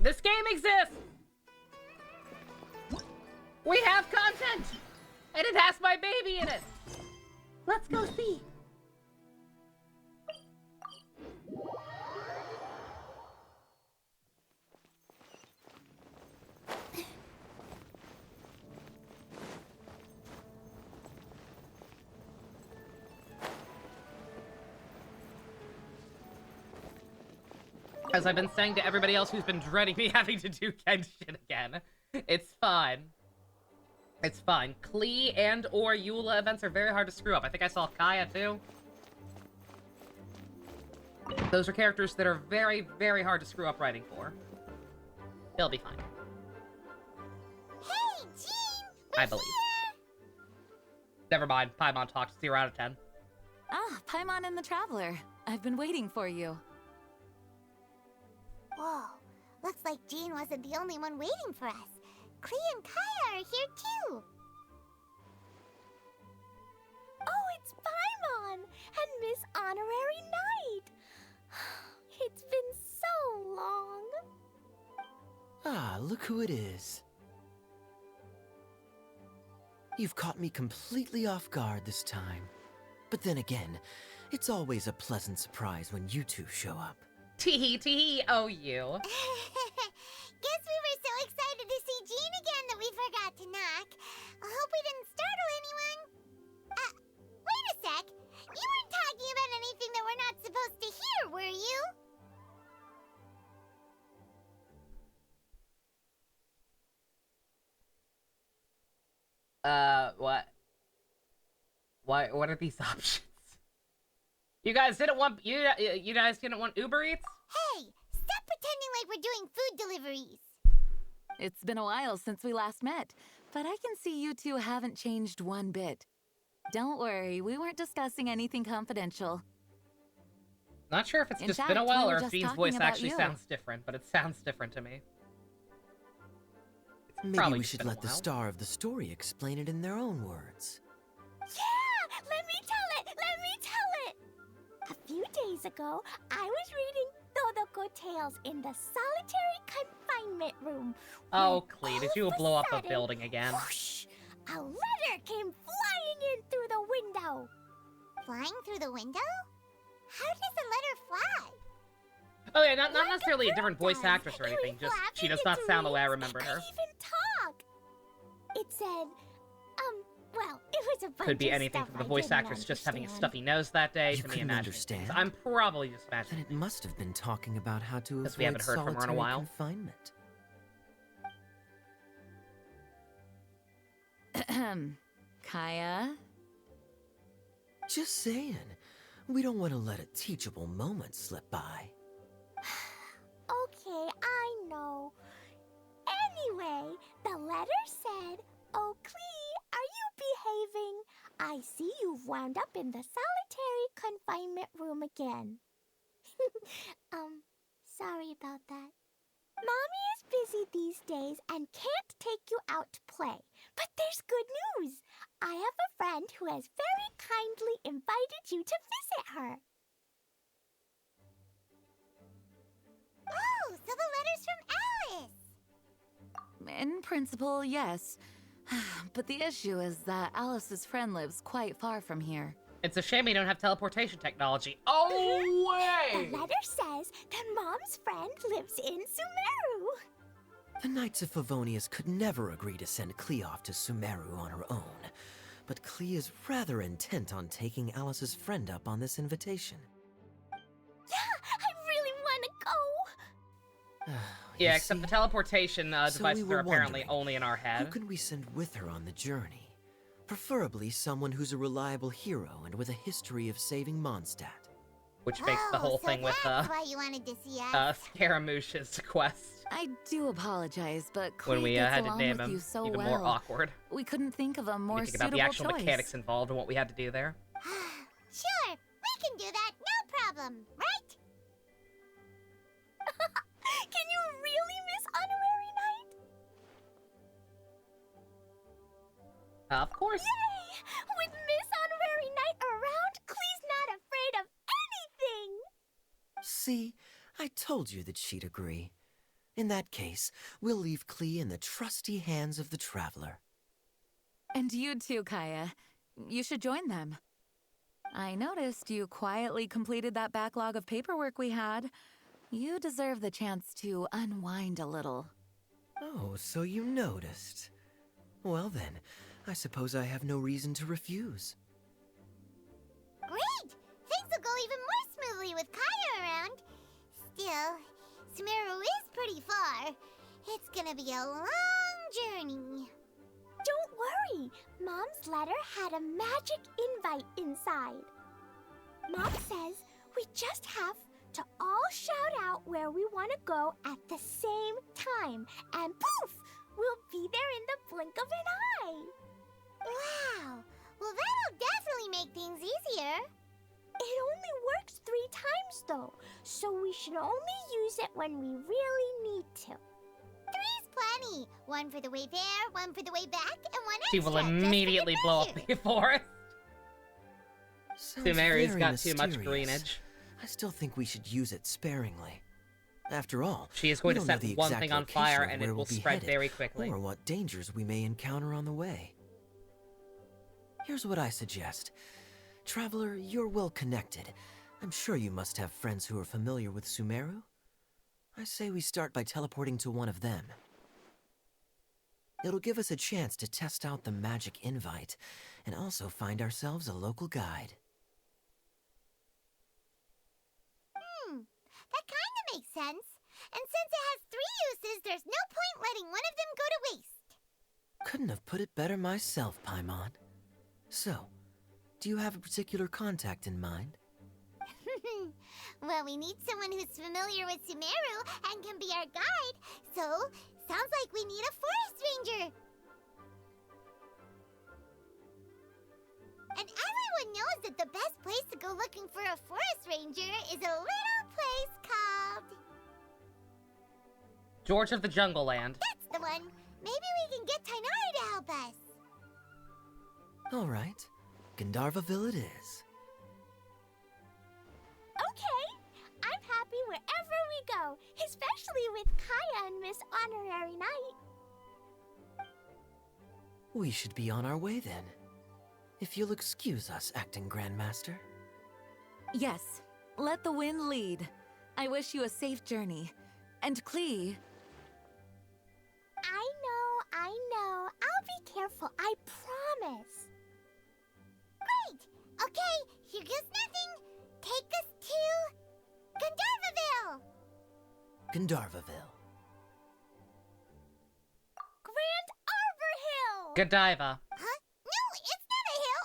This game exists! We have content! And it has my baby in it! Let's go see. As I've been saying to everybody else who's been dreading me having to do Genshin again, it's fine. It's fine. Klee and or Eula events are very hard to screw up. I think I saw Kaya too. Those are characters that are very, very hard to screw up writing for. They'll be fine. Hey, Jean! I believe. Never mind. Paimon talked 0 out of 10. Ah, Paimon and the Traveler. I've been waiting for you. Whoa, looks like Jean wasn't the only one waiting for us. Klee and Kaya are here too. Oh, it's Paimon and Miss Honorary Knight. It's been so long. Ah, look who it is. You've caught me completely off guard this time. But then again, it's always a pleasant surprise when you two show up. Teehee, teehee, oh you. Guess we were so excited to see Jean again that we forgot to knock. I hope we didn't startle anyone. Wait a sec. You weren't talking about anything that we're not supposed to hear, were you? What? What are these options? You guys didn't want you guys didn't want Uber Eats? Hey, stop pretending like we're doing food deliveries. It's been a while since we last met, but I can see you two haven't changed one bit. Don't worry, we weren't discussing anything confidential. Not sure if it's In just fact, been a while we were or if just Jean's talking voice about actually you. sounds different, but it sounds different to me. It's Maybe probably we just should been a let the while. star of the story explain it in their own words. Yeah! Let me tell it! Let me tell it! A few days ago, I was reading Todoko Tales in the solitary confinement room. Oh, when Klee, did all you of blow up a sudden, building again? Whoosh! A letter came flying in through the window. Flying through the window? How does a letter fly? Oh yeah, not Like necessarily a bird different voice does. actress or It was anything, just she flapping does not its sound the way I wings remembered her. and even talk. It said, well, it was a bunch Could be of anything stuff from the I voice didn't actress just having a understand. stuffy nose that day You to me couldn't imagining. understand? things. I'm probably just Then imagining. it must have been talking about how to Guess we avoid haven't heard from her in a solitary while. confinement. Kaya? Just saying. We don't want to let a teachable moment slip by. Okay, I know. Anyway, the letter said, "Oh, Klee, are you behaving? I see you've wound up in the solitary confinement room again." Sorry about that. Mommy is busy these days and can't take you out to play. But there's good news. I have a friend who has very kindly invited you to visit her. Oh, so the letter's from Alice. In principle, yes. But the issue is that Alice's friend lives quite far from here. It's a shame we don't have teleportation technology. Oh The way! letter says that Mom's friend lives in Sumeru. The Knights of Favonius could never agree to send Klee off to Sumeru on her own. But Klee is rather intent on taking Alice's friend up on this invitation. Yeah, I really want to go. Yeah, You except see, the teleportation So we devices were are apparently wondering, only in our who head. can we send with her on the journey? Preferably someone who's a reliable hero and with a history of saving Mondstadt. Which makes the whole so thing with that's why you wanted to see us. Scaramouche's quest. I do apologize, but When Klee we gets had to along name with you him, so even well. more awkward. We couldn't think of a more You think about suitable the actual choice. mechanics involved and what we had to do there. Sure, we can do that, no problem, right? Can you really miss Honorary Knight? Of course. Yay! With Miss Honorary Knight around, Klee's not afraid of anything. See, I told you that she'd agree. In that case, we'll leave Klee in the trusty hands of the Traveler. And you too, Kaya. You should join them. I noticed you quietly completed that backlog of paperwork we had. You deserve the chance to unwind a little. Oh, so you noticed. Well then, I suppose I have no reason to refuse. Great! Things will go even more smoothly with Kaya around. Still, Sumeru is pretty far. It's gonna be a long journey. Don't worry. Mom's letter had a magic invite inside. Mom says we just have to all shout out where we want to go at the same time, and poof! We'll be there in the blink of an eye. Wow! Well, that'll definitely make things easier. It only works 3 times though, so we should only use it when we really need to. 3's plenty. One for the way there, one for the way back, and one She extra will just for good immediately blow up measure. the forest. Sounds Sumeru's very got too much mysterious. greenage. I still think we should use it sparingly. After all, She is we going to don't know set the one exact thing on location fire of and where it will we'll be spread headed, very quickly. or what dangers we may encounter on the way. Here's what I suggest. Traveler, you're well connected. I'm sure you must have friends who are familiar with Sumeru. I say we start by teleporting to one of them. It'll give us a chance to test out the magic invite, and also find ourselves a local guide. That kind of makes sense. And since it has 3 uses, there's no point letting one of them go to waste. Couldn't have put it better myself, Paimon. So, do you have a particular contact in mind? Well, we need someone who's familiar with Sumeru and can be our guide. So, sounds like we need a forest ranger. And everyone knows that the best place to go looking for a forest ranger is a little place called... George of the Jungle Land. That's the one. Maybe we can get Tainari to help us. All right, Gandharvaville it is. Okay, I'm happy wherever we go, especially with Kaya and Miss Honorary Knight. We should be on our way then. If you'll excuse us, Acting Grandmaster. Yes, let the wind lead. I wish you a safe journey. And Klee, I know. I'll be careful, I promise. Great. Okay, here goes nothing. Take us to... Gandharvaville. Gandharvaville. Grand Arbor Hill! Godiva. Huh? No, it's not a hill.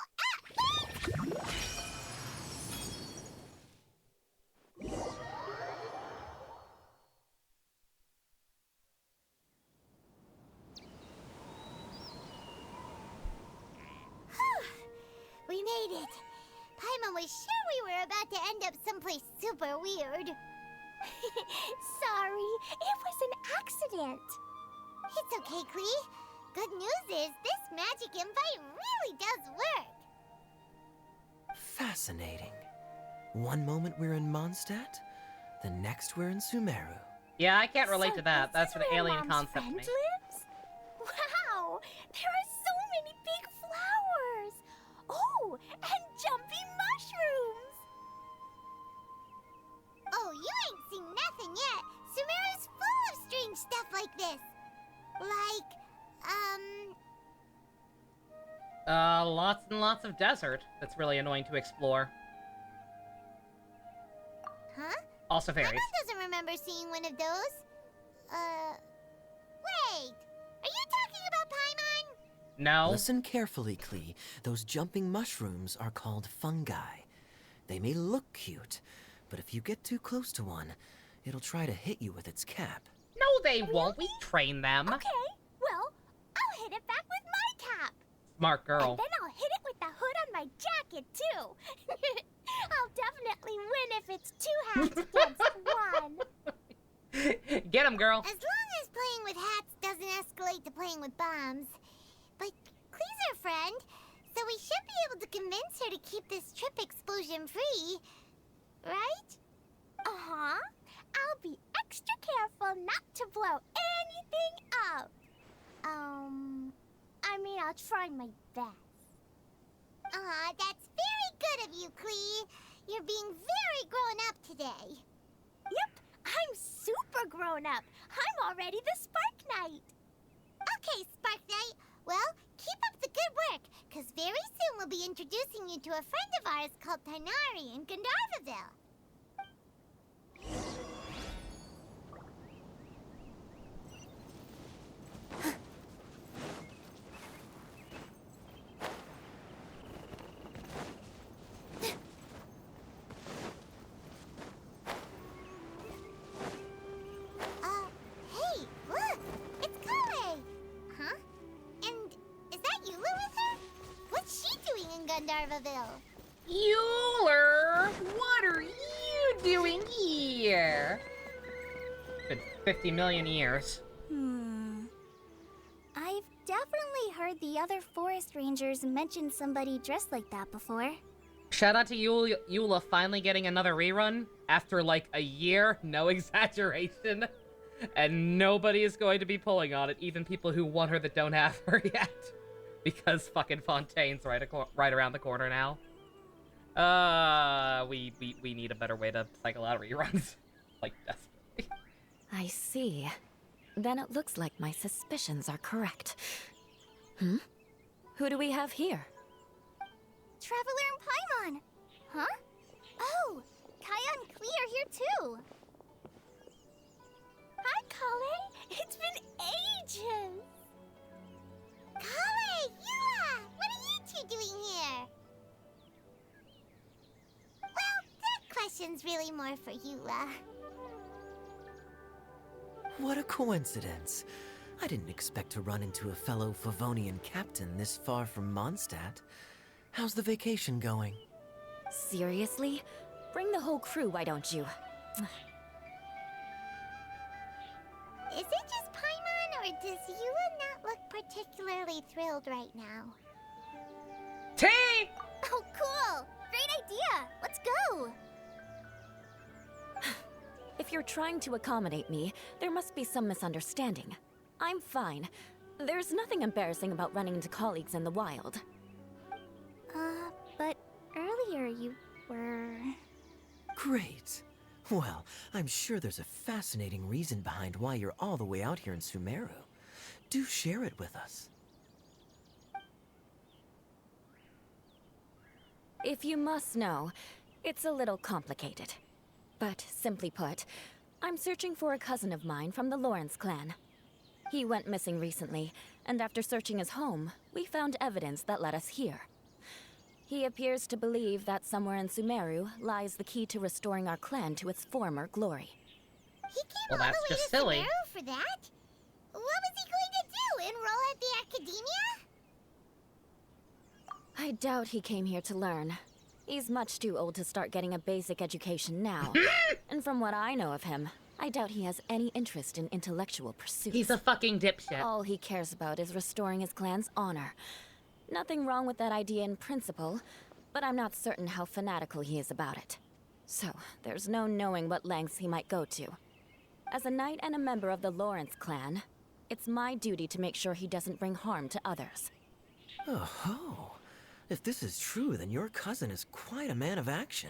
Ah! We made it. Paimon was sure we were about to end up someplace super weird. Sorry, it was an accident. It's okay, Klee. Good news is this magic invite really does work. Fascinating. One moment we're in Mondstadt, the next we're in Sumeru. Yeah, I can't relate So to that. this That's is an where alien Mom's concept to friend me. lives? Wow, there are so many big flowers. Oh, and jumping mushrooms. Oh, you ain't seen nothing yet. Sumeru's full of strange stuff like this. Like, Lots and lots of desert. That's really annoying to explore. huh? Also fairies. Paimon doesn't remember seeing one of those. Wait. Are you talking about Paimon? No. Listen carefully, Klee. Those jumping mushrooms are called fungi. They may look cute, but if you get too close to one, it'll try to hit you with its cap. No, they won't. We train them. Okay, well, I'll hit it back with my cap. Smart girl. And then I'll hit it with the hood on my jacket, too. I'll definitely win if it's 2 hats against 1. Get him, girl. As long as playing with hats doesn't escalate to playing with bombs. But Klee's our friend, so we should be able to convince her to keep this trip explosion-free. Right? Uh-huh. I'll be extra careful not to blow blow out anything up. I mean, I'll try my best. Aw, that's very good of you, Klee. You're being very grown up today. Yep, I'm super grown up. I'm already the Spark Knight. Okay, Spark Knight. Well, keep up the good work, because very soon we'll be introducing you to a friend of ours called Tighnari in Gandharvaville. Hey, look! It's Kale! Huh? And is that Eula with her? What's she doing in Gandharvaville? Euler, what are you doing here? Been 50 million years. I've definitely heard the other forest rangers mention somebody dressed like that before. Shout out to Eula finally getting another rerun after like a year, no exaggeration. And nobody is going to be pulling on it, even people who want her that don't have her yet. Because fucking Fontaine's right around the corner now. We need a better way to cycle out reruns. Like, desperately. I see. Then it looks like my suspicions are correct. Who do we have here? Traveler and Paimon! Huh? Oh, Kaya and Klee are here too! Hi, Kale! It's been ages! Kale! Eula! What are you two doing here? Well, that question's really more for Eula. What a coincidence. I didn't expect to run into a fellow Favonian captain this far from Mondstadt. How's the vacation going? Seriously? Bring the whole crew, why don't you? Is it just Paimon, or does Eula not look particularly thrilled right now? Tea! Oh, cool! Great idea! Let's go! If you're trying to accommodate me, there must be some misunderstanding. I'm fine. There's nothing embarrassing about running into colleagues in the wild. But earlier you were... Great. Well, I'm sure there's a fascinating reason behind why you're all the way out here in Sumeru. Do share it with us. If you must know, it's a little complicated. But simply put, I'm searching for a cousin of mine from the Lawrence clan. He went missing recently, and after searching his home, we found evidence that led us here. He appears to believe that somewhere in Sumeru lies the key to restoring our clan to its former glory. He came Well, all that's the way just to silly. Sumeru for that? What was he going to do? Enroll at the academia? I doubt he came here to learn. He's much too old to start getting a basic education now. And from what I know of him, I doubt he has any interest in intellectual pursuits. He's a fucking dipshit. All he cares about is restoring his clan's honor. Nothing wrong with that idea in principle, but I'm not certain how fanatical he is about it. So, there's no knowing what lengths he might go to. As a knight and a member of the Lawrence clan, it's my duty to make sure he doesn't bring harm to others. Oh-ho. If this is true, then your cousin is quite a man of action.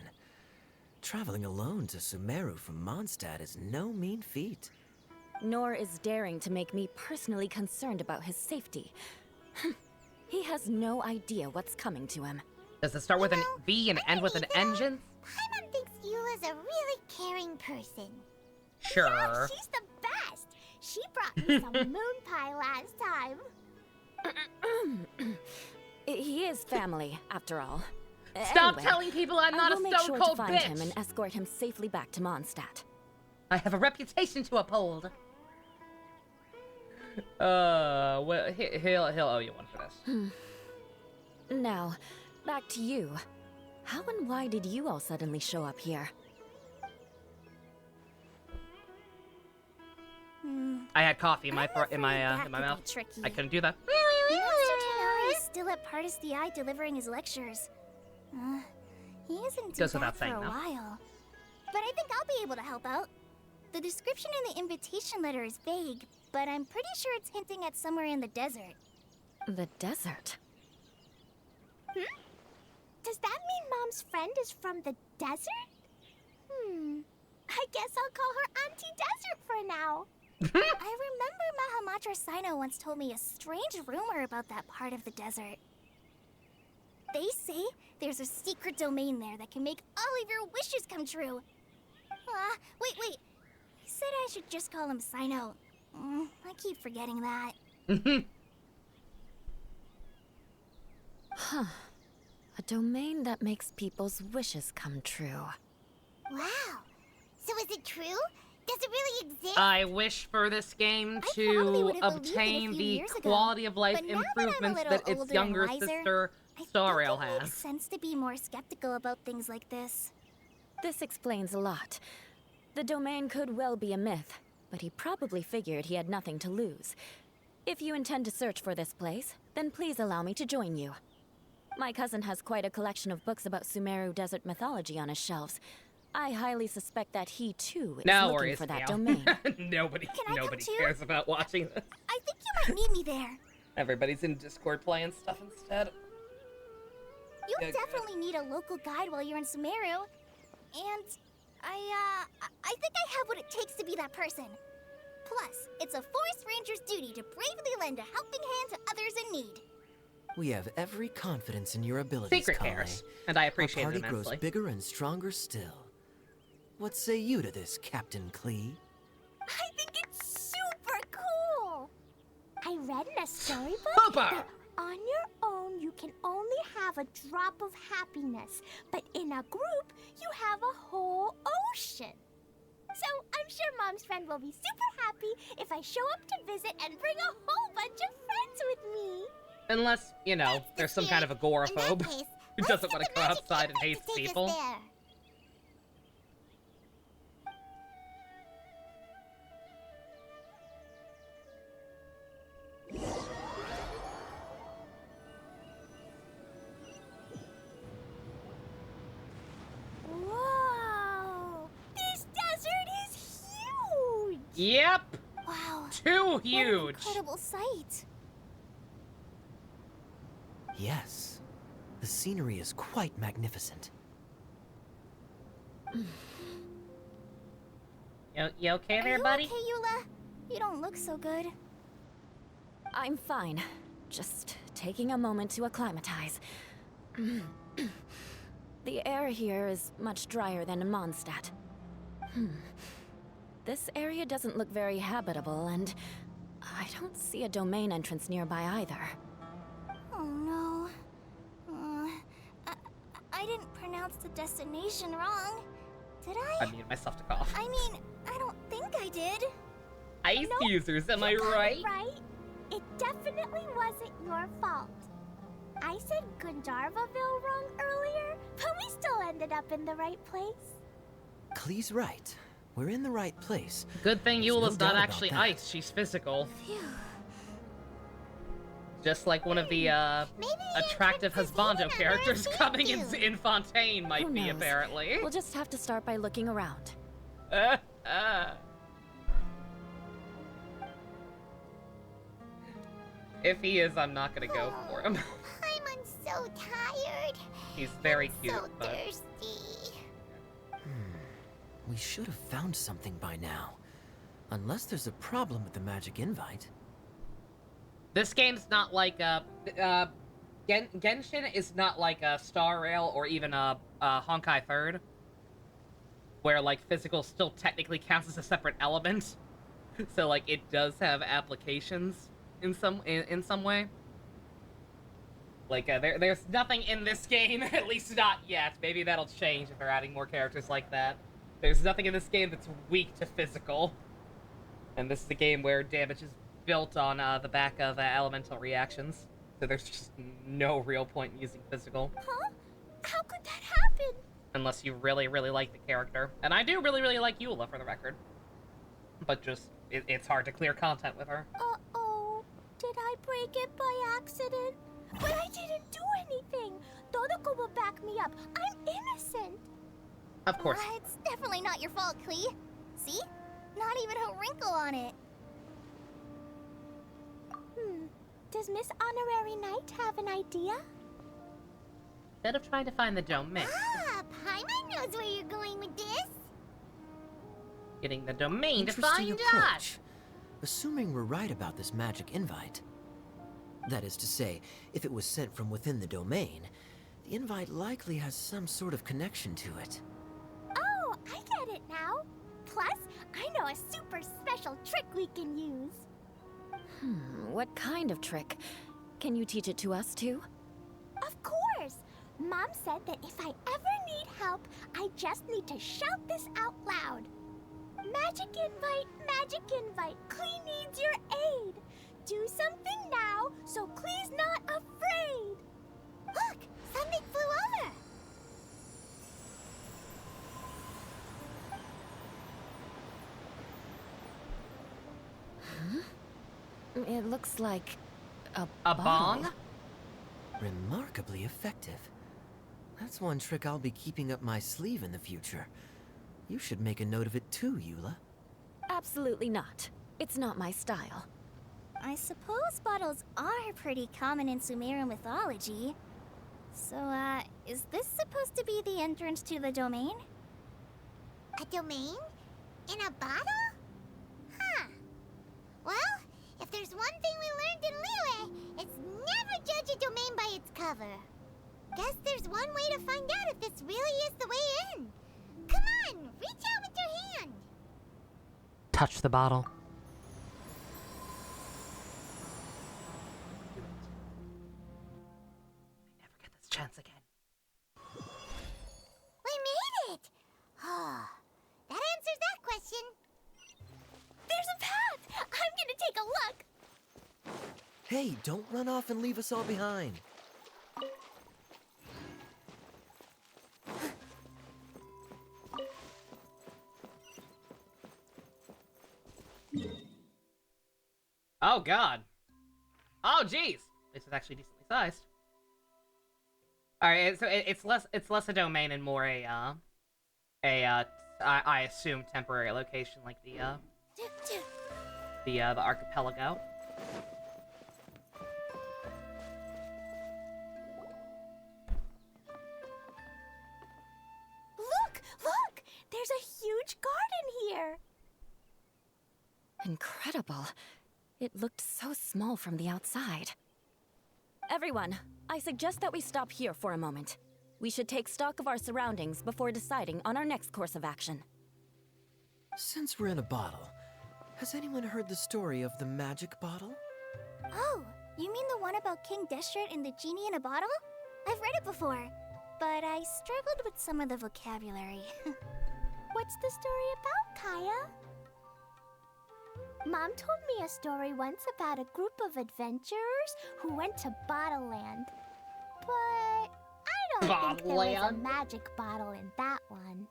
Traveling alone to Sumeru from Mondstadt is no mean feat. Nor is daring to make me personally concerned about his safety. He has no idea what's coming to him. Does it start with an V and end with an engine? Paimon thinks Eula's a really caring person. Sure. Yeah, she's the best! She brought me some moon pie last time. He is family, after all. Stop Anyway, telling people I'm not I a will make stone sure cold to find bitch. him and escort him safely back to Mondstadt. I have a reputation to uphold. Well, he'll owe you one for this. Now, back to you. How and why did you all suddenly show up here? I had coffee in my I'm afraid that in my could be mouth. tricky. I couldn't do that. Master Tighnari is still at Partis the Eye delivering his lectures. He isn't due Goes without back saying, for a though. while. But I think I'll be able to help out. The description in the invitation letter is vague, but I'm pretty sure it's hinting at somewhere in the desert. The desert? Does that mean Mom's friend is from the desert? I guess I'll call her Auntie Desert for now. I remember Mahamatra Sino once told me a strange rumor about that part of the desert. They say there's a secret domain there that can make all of your wishes come true. Wait. He said I should just call him Sino. I keep forgetting that. Huh. A domain that makes people's wishes come true. Wow. So is it true? Does it really exist? I wish for this game to obtain the quality of life But now that I'm a improvements little that its older younger and wiser, sister I Star think Rail it makes has. sense to be more skeptical about things like this. This explains a lot. The domain could well be a myth, but he probably figured he had nothing to lose. If you intend to search for this place, then please allow me to join you. My cousin has quite a collection of books about Sumeru desert mythology on his shelves. I highly suspect that he, too, is No looking worries, for that Gail. domain. Nobody Can I come too? cares about watching this. I think you might need me there. Everybody's in Discord playing stuff instead. You'll Yeah, definitely need a local guide while you're in Sumeru. And I think I have what it takes to be that person. Plus, it's a forest ranger's duty to bravely lend a helping hand to others in need. We have every confidence in your abilities, Secret Kale. cares, and I appreciate Our it party grows immensely. bigger and stronger still. What say you to this, Captain Klee? I think it's super cool! I read in a storybook Super! that on your own you can only have a drop of happiness, but in a group you have a whole ocean. So I'm sure Mom's friend will be super happy if I show up to visit and bring a whole bunch of friends with me. Unless, you know, there's some kind of agoraphobe In that case, who let's doesn't get want to the go magic outside and invite hates to take us people. there. Whoa! This desert is huge! Yep! Wow. Too What an huge! incredible sight. Yes. The scenery is quite magnificent. You okay Are there, you buddy? okay, Eula? You don't look so good. I'm fine. Just taking a moment to acclimatize. The air here is much drier than in Mondstadt. This area doesn't look very habitable, and I don't see a domain entrance nearby either. Oh no. I didn't pronounce the destination wrong. Did I? I muted myself to cough. I mean, I don't think I did. Ice Nope, users, am I You got it right? right? It definitely wasn't your fault. I said Gundarvaville wrong earlier, but we still ended up in the right place. Klee's right. We're in the right place. Good thing There's no Eula's doubt not about actually that. ice, she's physical. Phew. Just like one of the, Maybe attractive entrance is husbando even characters more coming thank in Fontaine might Who be, knows? apparently. We'll just have to start by looking around. If he is, I'm not gonna go for him. I'm so tired. He's very cute, So but... thirsty. We should have found something by now. Unless there's a problem with the magic invite. This game's not like, Genshin is not like a Star Rail or even a Honkai Third, where, like, physical still technically counts as a separate element. So, like, it does have applications in some way. Like, there's nothing in this game, at least not yet. Maybe that'll change if they're adding more characters like that. There's nothing in this game that's weak to physical. And this is a game where damage is built on the back of elemental reactions. So there's just no real point in using physical. Huh? How could that happen? Unless you really, really like the character. And I do really, really like Eula, for the record. But just, it's hard to clear content with her. Uh-oh. Did I break it by accident? But I didn't do anything. Todoko will back me up. I'm innocent. Of course. It's definitely not your fault, Klee. See? Not even a wrinkle on it. Does Miss Honorary Knight have an idea? Instead of trying to find the domain, Ah, Paimon knows where you're going with this. getting the domain to Interesting find approach. us. Assuming we're right about this magic invite. That is to say, if it was sent from within the domain, the invite likely has some sort of connection to it. Oh, I get it now. Plus, I know a super special trick we can use. What kind of trick? Can you teach it to us too? Of course! Mom said that if I ever need help, I just need to shout this out loud. Magic invite, Klee needs your aid. Do something now, so Klee's not afraid. Look, something flew over. It looks like a bong? Remarkably effective. That's one trick I'll be keeping up my sleeve in the future. You should make a note of it too, Eula. Absolutely not. It's not my style. I suppose bottles are pretty common in Sumeru mythology. So, is this supposed to be the entrance to the domain? A domain? In a bottle? Huh. Well, if there's one thing we learned in Liyue, it's never judge a domain by its cover. Guess there's one way to find out if this really is the way in. Come on, reach out with your hand. Touch the bottle. Do it. I never get this chance again. We made it! Oh, that answers that question. There's a path! I'm gonna take a look! Hey, don't run off and leave us all behind. Oh god. Oh jeez. This is actually decently sized. Alright, so it's less a domain and more I assume temporary location like the archipelago. Look! There's a huge garden here! Incredible. It looked so small from the outside. Everyone, I suggest that we stop here for a moment. We should take stock of our surroundings before deciding on our next course of action. Since we're in a bottle, has anyone heard the story of the magic bottle? Oh, you mean the one about King Deshret and the genie in a bottle? I've read it before, but I struggled with some of the vocabulary. What's the story about, Kaya? Mom told me a story once about a group of adventurers who went to Bottle Land. But I don't think there was a magic bottle in that one.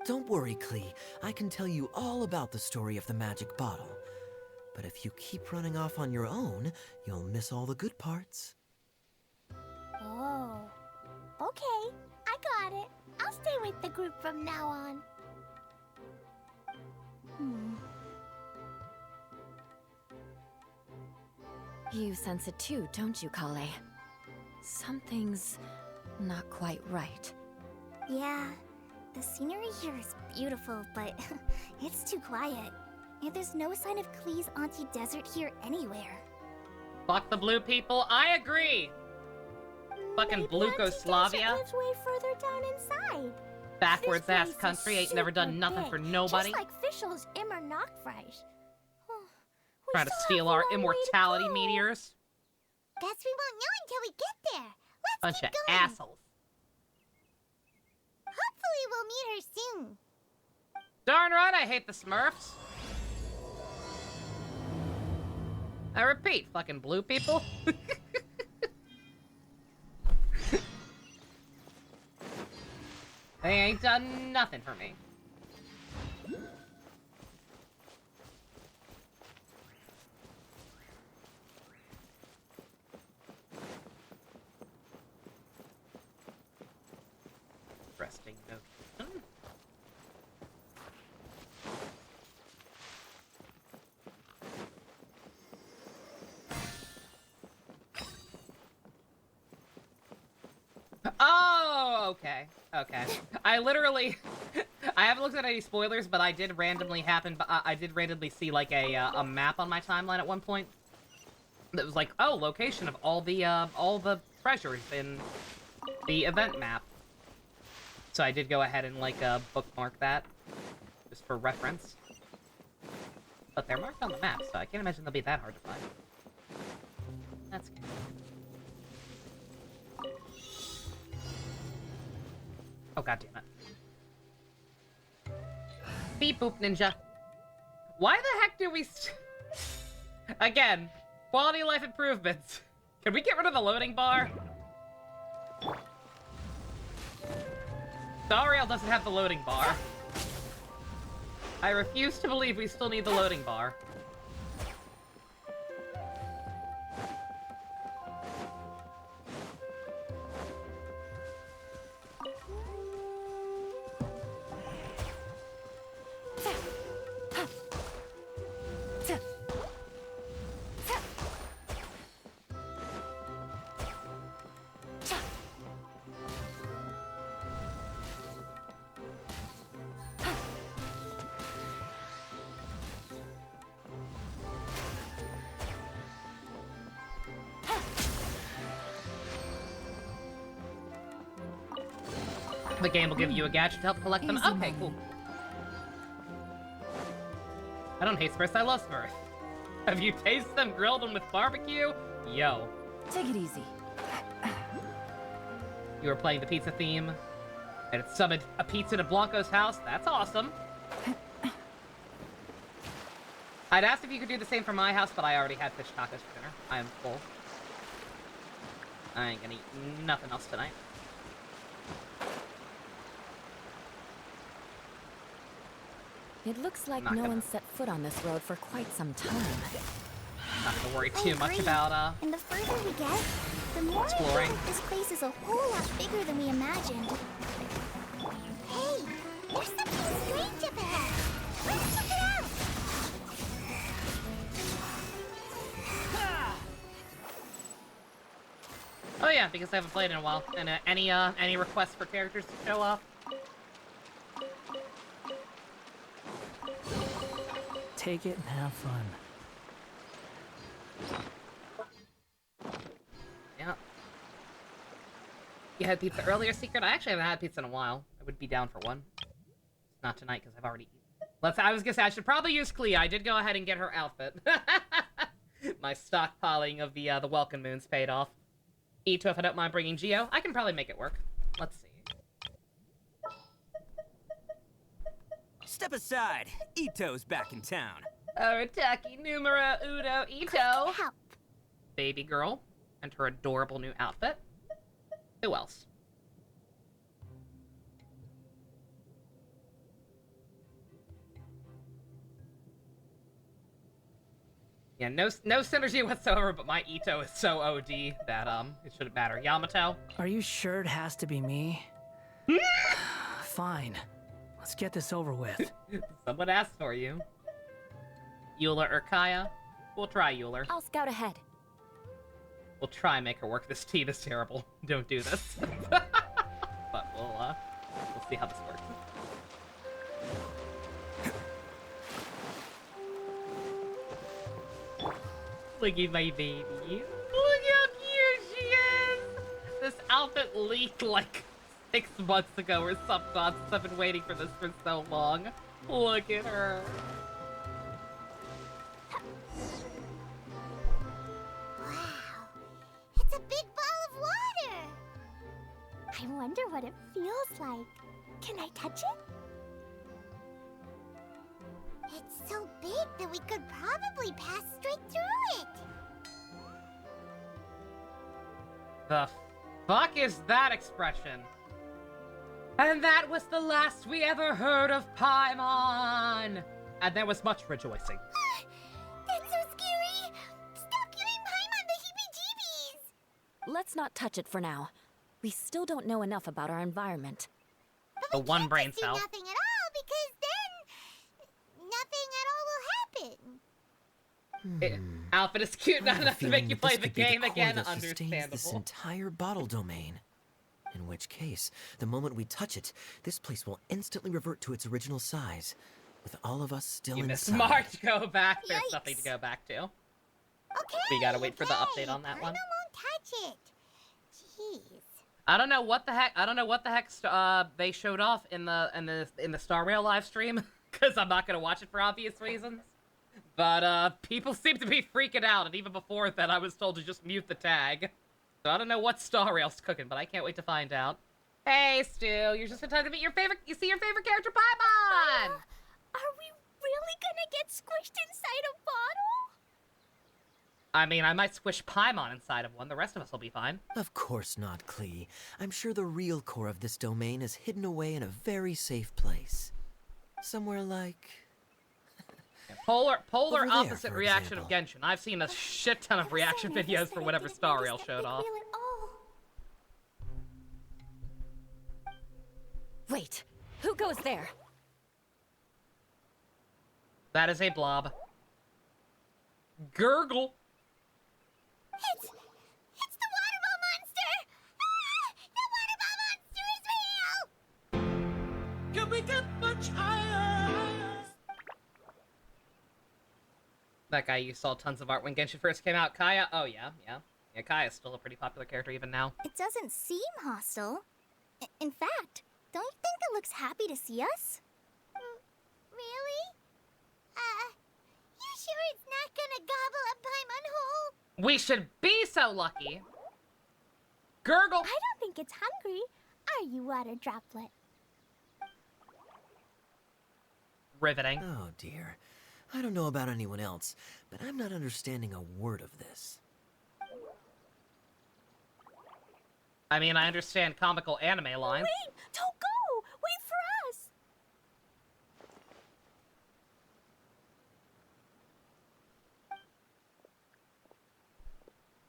Don't worry, Klee. I can tell you all about the story of the magic bottle. But if you keep running off on your own, you'll miss all the good parts. Oh. Okay, I got it. I'll stay with the group from now on. You sense it too, don't you, Kale? Something's not quite right. Yeah, the scenery here is beautiful, but it's too quiet. And there's no sign of Klee's Auntie Desert here anywhere. Fuck the blue people, I agree! Fucking Maybe Blukoslavia. Auntie Desert lives way further down inside. Backwards This ass place is country, ain't never done super nothing big, for nobody. Just like Fischl's Immer Nachtreich. We Trying to still steal have a our long way to immortality go. meteors. Guess we won't know until we get there. Let's Bunch keep of going. assholes. Hopefully we'll meet her soon. Darn right I hate the Smurfs. I repeat, fucking blue people. They ain't done nothing for me. Resting note. okay. Okay. I literally... I haven't looked at any spoilers, but I did randomly see, like, a map on my timeline at one point. That was like, oh, location of all the treasures in the event map. So I did go ahead and, like, bookmark that. Just for reference. But they're marked on the map, so I can't imagine they'll be that hard to find. That's good. Oh, god damn it. Beep boop ninja. Why the heck do we Again, quality of life improvements. Can we get rid of the loading bar? Dariel doesn't have the loading bar. I refuse to believe we still need the loading bar. The game will give you a gadget to help collect them. Okay, cool. I don't hate Smurfs, I love Smurfs. Have you tasted them grilled and with barbecue? Yo. Take it easy. You were playing the pizza theme, and it summoned a pizza to Blanco's house. That's awesome. I'd asked if you could do the same for my house, but I already had fish tacos for dinner. I am full. I ain't gonna eat nothing else tonight. It looks like no one's set foot on this road for quite some time. Not gonna worry too much about, And the further we get, the more exploring. I feel like this place is a whole lot bigger than we imagined. Hey, there's something strange up ahead. Let's check it out. Oh yeah, because I haven't played in a while. And any requests for characters to show off? Take it and have fun. Yeah. You had pizza earlier, Secret? I actually haven't had pizza in a while. I would be down for one. Not tonight, because I've already eaten. I was gonna say, I should probably use Clea. I did go ahead and get her outfit. My stockpiling of the Welcome Moons paid off. Ito, if I don't mind bringing Geo, I can probably make it work. Let's see. Step aside. Ito's back in town. Arataki numero uno Ito. Help. Baby girl. And her adorable new outfit. Who else? Yeah, no synergy whatsoever, but my Ito is so OD that, it shouldn't matter. Yamato? Are you sure it has to be me? Fine. Let's get this over with. Someone asked for you. Eula or Kaya? We'll try Euler. I'll scout ahead. We'll try and make her work. This team is terrible. Don't do this. But we'll see how this works. Look at my baby. Look how cute she is! This outfit leaked like 6 months ago or some nonsense. I've been waiting for this for so long. Look at her. Wow, it's a big ball of water. I wonder what it feels like. Can I touch it? It's so big that we could probably pass straight through it. The fuck is that expression? And that was the last we ever heard of Paimon! And there was much rejoicing. That's so scary. Stop giving Paimon the heebie-jeebies. Let's not touch it for now. We still don't know enough about our environment. But The we one can't brain just do cell. nothing at all because then nothing at all will happen. Outfit is cute I have not a enough to feeling make you that play this the could be game core again. that sustains this Understandable. entire bottle domain. In which case, the moment we touch it, this place will instantly revert to its original size, with all of us still You inside. mismarked. Go back. There's Yikes. nothing to go back to. Okay. We gotta wait for the okay, update on that one. Paimon won't touch it. Jeez. I don't know what the heck. They showed off in the Star Rail live stream because I'm not gonna watch it for obvious reasons. But people seem to be freaking out, and even before that, I was told to just mute the tag. So I don't know what Star Rail's cooking, but I can't wait to find out. Hey, Stu, you're just in time to meet your favorite. You see your favorite character, Paimon. Are we really gonna get squished inside a bottle? I mean, I might squish Paimon inside of one. The rest of us will be fine. Of course not, Klee. I'm sure the real core of this domain is hidden away in a very safe place. Somewhere like... Polar Over there, opposite for reaction of example. Genshin. I've seen a shit ton of reaction videos for whatever Star Rail showed off. Wait, who goes there? That is a blob. Gurgle. It's the water ball monster! Ah! The water ball monster is real! Can we get much higher? That guy you saw tons of art when Genshin first came out. Kaya? Oh, yeah. Yeah, Kaya's still a pretty popular character even now. It doesn't seem hostile. In fact, don't you think it looks happy to see us? Really? You sure it's not gonna gobble up Paimon whole? We should be so lucky. Gurgle. I don't think it's hungry. Are you, water droplet? Riveting. Oh dear. I don't know about anyone else, but I'm not understanding a word of this. I mean, I understand comical anime lines. Wait! Don't go! Wait for us!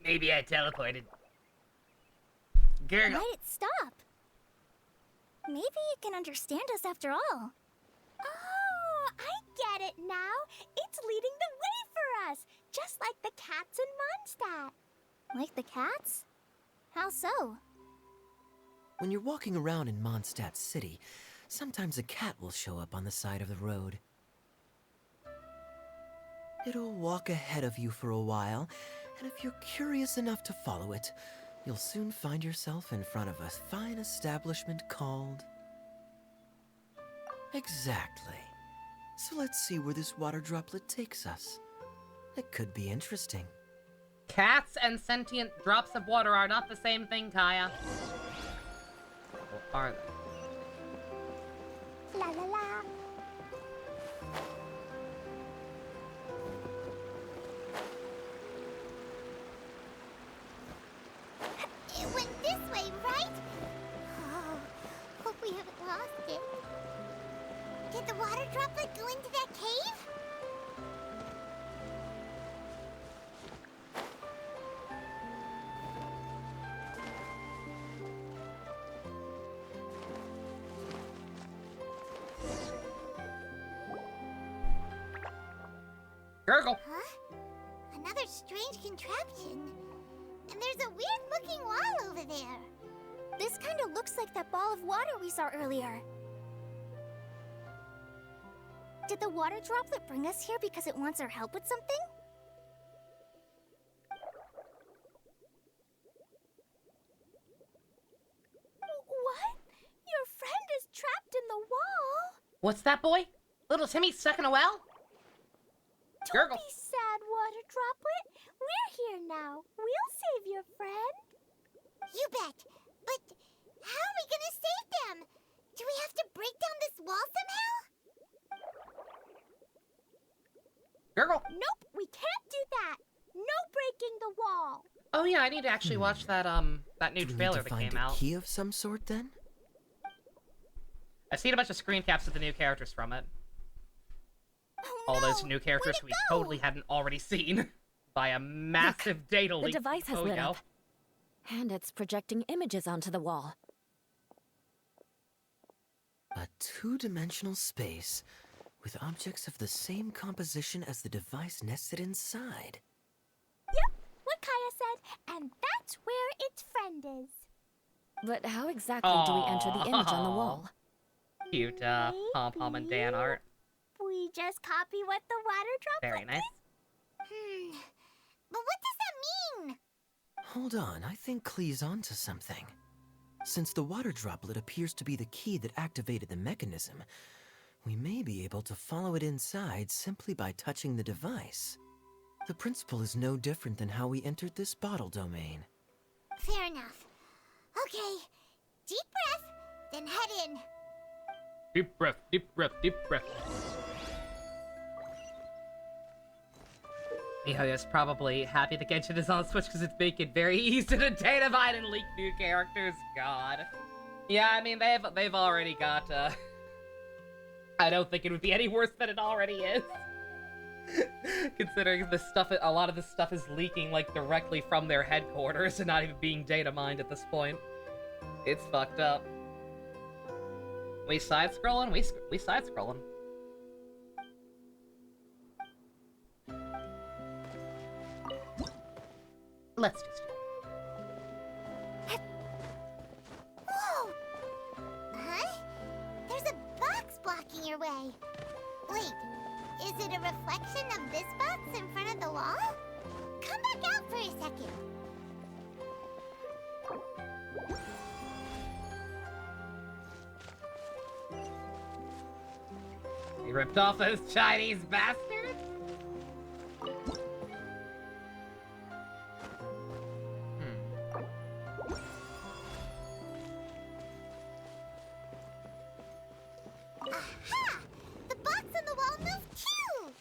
Maybe I teleported. Gurgle. Let it stop. Maybe it can understand us after all. Oh, I get it now. It's leading the way for us, just like the cats in Mondstadt. Like the cats? How so? When you're walking around in Mondstadt City, sometimes a cat will show up on the side of the road. It'll walk ahead of you for a while, and if you're curious enough to follow it, you'll soon find yourself in front of a fine establishment called... Exactly. So let's see where this water droplet takes us. It could be interesting. Cats and sentient drops of water are not the same thing, Kaya. Or are they? La la la. It went this way, right? Oh, hope we haven't lost it. Did the water droplet go into that cave? Gurgle. Huh? Another strange contraption. And there's a weird-looking wall over there. This kind of looks like that ball of water we saw earlier. Did the water droplet bring us here because it wants our help with something? What? Your friend is trapped in the wall? What's that, boy? Little Timmy stuck in a well? Don't Gurgle. be sad, water droplet. We're here now. We'll save your friend. You bet. But how are we gonna save them? Do we have to break down this wall somehow? Gurgle. Nope, we can't do that. No breaking the wall. Oh yeah, I need to actually watch that that new Do we need trailer to that find came a out. key of some sort, then? I've seen a bunch of screen caps of the new characters from it. Oh, All those no. new characters Where'd we it go? totally hadn't already seen by a massive data The leak. device has Oh, lit yeah. up. And it's projecting images onto the wall. A two-dimensional space with objects of the same composition as the device nested inside. Yep, what Kaya said, and that's where its friend is. But how exactly do we enter the image on the wall? Cute, Pom-Pom and Dan art. We just copy what the water droplet Very nice. But what does that mean? Hold on, I think Klee's onto something. Since the water droplet appears to be the key that activated the mechanism, we may be able to follow it inside simply by touching the device. The principle is no different than how we entered this bottle domain. Fair enough. Okay, deep breath, then head in. Deep breath, deep breath, deep breath. Mihoyo's probably happy the Genshin is on Switch because it's making it very easy to data mine and leak new characters. God. Yeah, I mean, they've already got, I don't think it would be any worse than it already is. Considering this stuff, a lot of this stuff is leaking, like, directly from their headquarters and not even being data mined at this point. It's fucked up. We side-scrolling? We side-scrolling. Let's just... Whoa! Huh? There's a box blocking your way. Wait, is it a reflection of this box in front of the wall? Come back out for a second. He ripped off those Chinese bastards? Aha! The box on the wall moved too!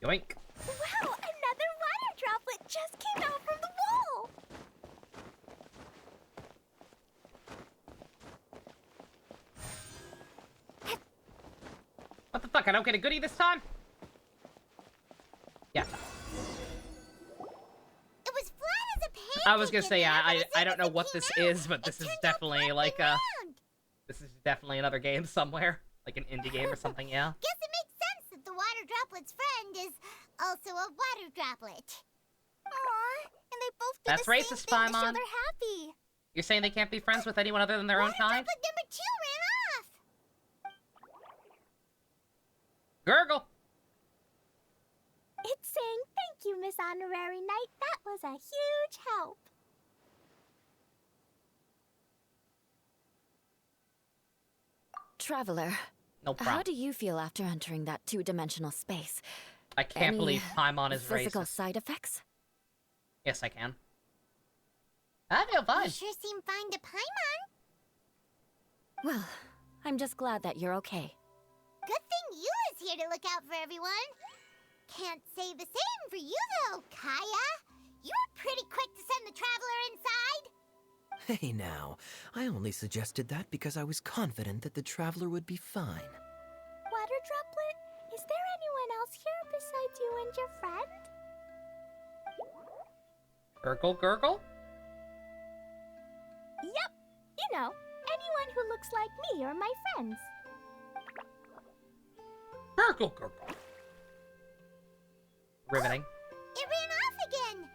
Yoink. Wow, another water droplet just came out from the wall! What the fuck, I don't get a goodie this time? Yeah. It was flat as a pancake. I was gonna say, in yeah, there, but I don't know as it what came this out, is, but it this is turned out definitely flat like and a... round. This is definitely another game somewhere. Like an indie game or something, yeah? Guess it makes sense that the water droplet's friend is also a water droplet. Aww, and they both do That's the same racist, thing to show Paimon. they're happy. You're saying they can't be friends with anyone other than their own Water kind? droplet number 2 ran off. Gurgle! It's saying thank you, Miss Honorary Knight. That was a huge help. Traveler, No problem. how do you feel after entering that two-dimensional space? I can't Any believe Paimon is physical racist. side effects? Yes, I can. I feel fine. You sure seem fine to Paimon. Well, I'm just glad that you're okay. Good thing Eula's here to look out for everyone. Can't say the same for you though, Kaya. You were pretty quick to send the traveler inside. Hey now, I only suggested that because I was confident that the traveler would be fine. Water droplet, is there anyone else here besides you and your friend? Gurgle, gurgle? Yep, you know, anyone who looks like me or my friends. Gurgle, gurgle. Riveting. It ran off again.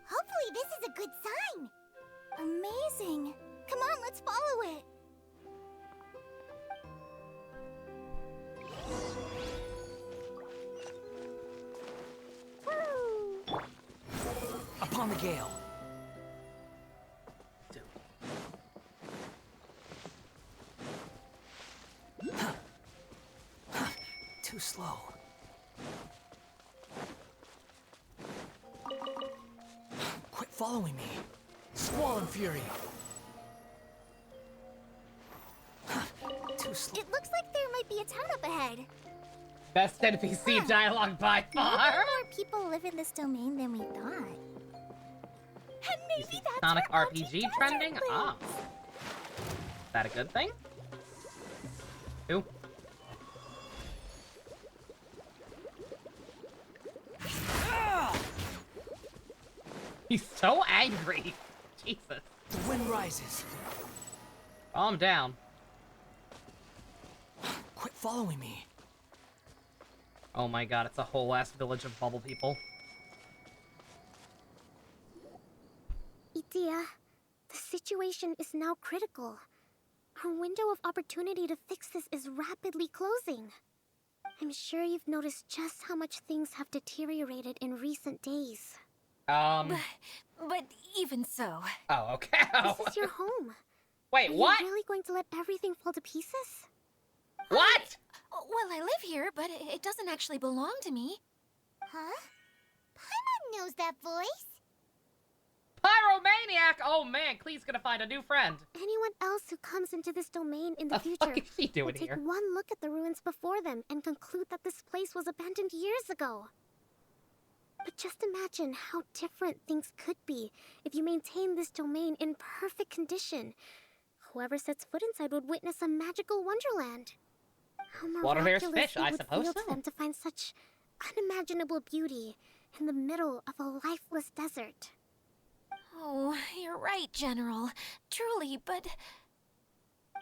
Hopefully this is a good sign. Amazing. Come on, let's follow it. Woo! Upon the gale. Too slow. Quit following me. Squall and fury. Too slow. It looks like there might be a town up ahead. Best NPC dialogue by far. More people live in this domain than we thought. And Is maybe the that's Sonic where RPG Auntie Desert trending? lives. Ah. Is that a good thing? Who? He's so angry. Jesus. The wind rises. Calm down. Quit following me. Oh my god, it's a whole ass village of bubble people. situation is now critical. Our window of opportunity to fix this is rapidly closing. I'm sure you've noticed just how much things have deteriorated in recent days. But even so... Oh, okay. This is your home. Wait, Are what? you really going to let everything fall to pieces? What? Well, I live here, but it doesn't actually belong to me. Huh? Paimon knows that voice. Pyromaniac! Oh man, Klee's gonna find a new friend. Anyone else who comes into this domain in the What the fuck future is she will doing take here? one look at the ruins before them and conclude that this place was abandoned years ago. But just imagine how different things could be if you maintain this domain in perfect condition. Whoever sets foot inside would witness a magical wonderland. How Water bears miraculous fish, it I would suppose feel so. to them to find such unimaginable beauty in the middle of a lifeless desert. Oh, you're right, General. Truly, but...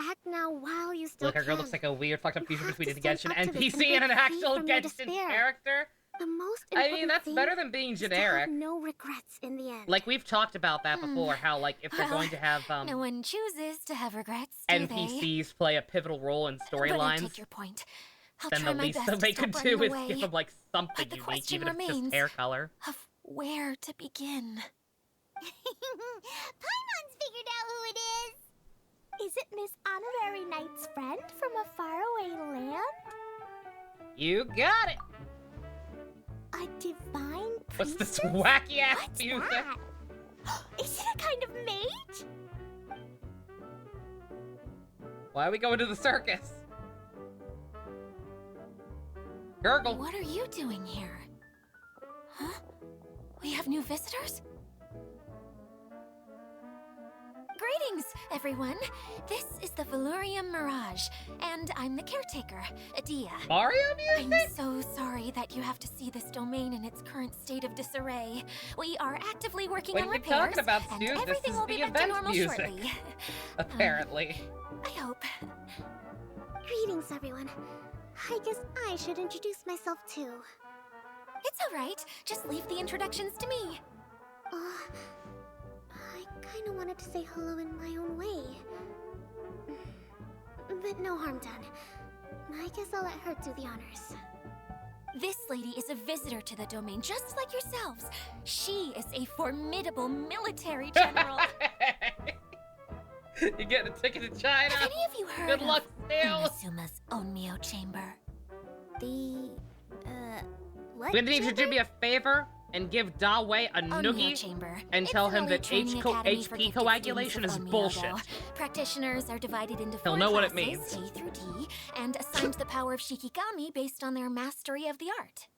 Act now while you still Look, our girl can. looks like a weird fucked up You fusion have between a to stand Genshin up to this NPC and an break free actual from your Genshin despair. character. The most I important mean, that's thing better than being is to generic. have no regrets in the end. Like, we've talked about that before, how, like, if they're Well, going to have, no one chooses to have regrets, do they? NPCs play a pivotal role in But I storylines, take your point. I'll then try the my least best that to they stop could running do is away. give them, like, something But the unique, question even if it's remains just hair color. of where to begin. Paimon's figured out who it is. Is it Miss Honorary Knight's friend from a faraway land? You got it! A divine What's this priestess? wacky-ass What's music? that? Is it a kind of mage? Why are we going to the circus? Gurgle. What are you doing here? Huh? We have new visitors? Greetings, everyone. This is the Valurium Mirage, and I'm the caretaker, Adia. Mario I'm music? so sorry that you have to see this domain in its current state of disarray. We are actively working What on are you repairs, talking about, and Stu? This everything is will be the back to event normal music. shortly. Apparently. I hope. Greetings, everyone. I guess I should introduce myself too. It's all right. Just leave the introductions to me. I kinda wanted to say hello in my own way. But no harm done. I guess I'll let her do the honors. This lady is a visitor to the domain, just like yourselves. She is a formidable military general. You get a ticket to China? Have any of you heard Good luck, of still. Inasuma's Onmyo chamber? The, what? We need you to do me a favor and give Dawei a Onmyo noogie chamber. and It's tell an him elite that training academy for HP gifted coagulation students is of Onmyo, bullshit. though. Practitioners are divided into He'll 4 know what it classes, means. A through D, and assigned the power of Shikigami based on their mastery of the art.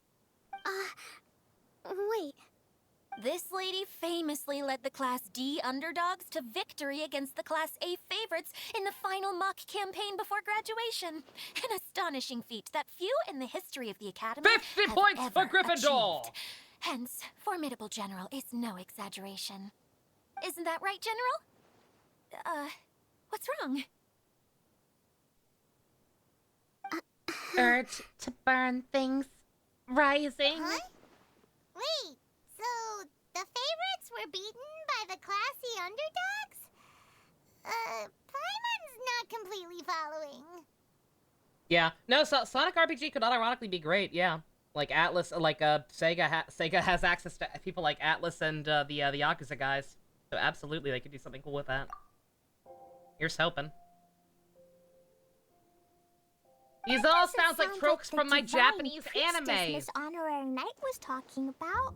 Wait. This lady famously led the Class D underdogs to victory against the Class A favorites in the final mock campaign before graduation. An astonishing feat that few in the history of the Academy 50 have points for ever Gryffindor! achieved. Hence, formidable general is no exaggeration. Isn't that right, General? What's wrong? Urge to burn things rising. Huh? Wait, so the favorites were beaten by the classy underdogs? Paimon's not completely following. Yeah. No, so Sonic RPG could unironically be great, yeah. Like Atlas, like Sega has access to people like Atlas and the Yakuza guys. So absolutely they could do something cool with that. Here's hoping. These all Doesn't sounds like sound tropes the from my divine Japanese priestess anime. Miss Honorary Knight was talking about.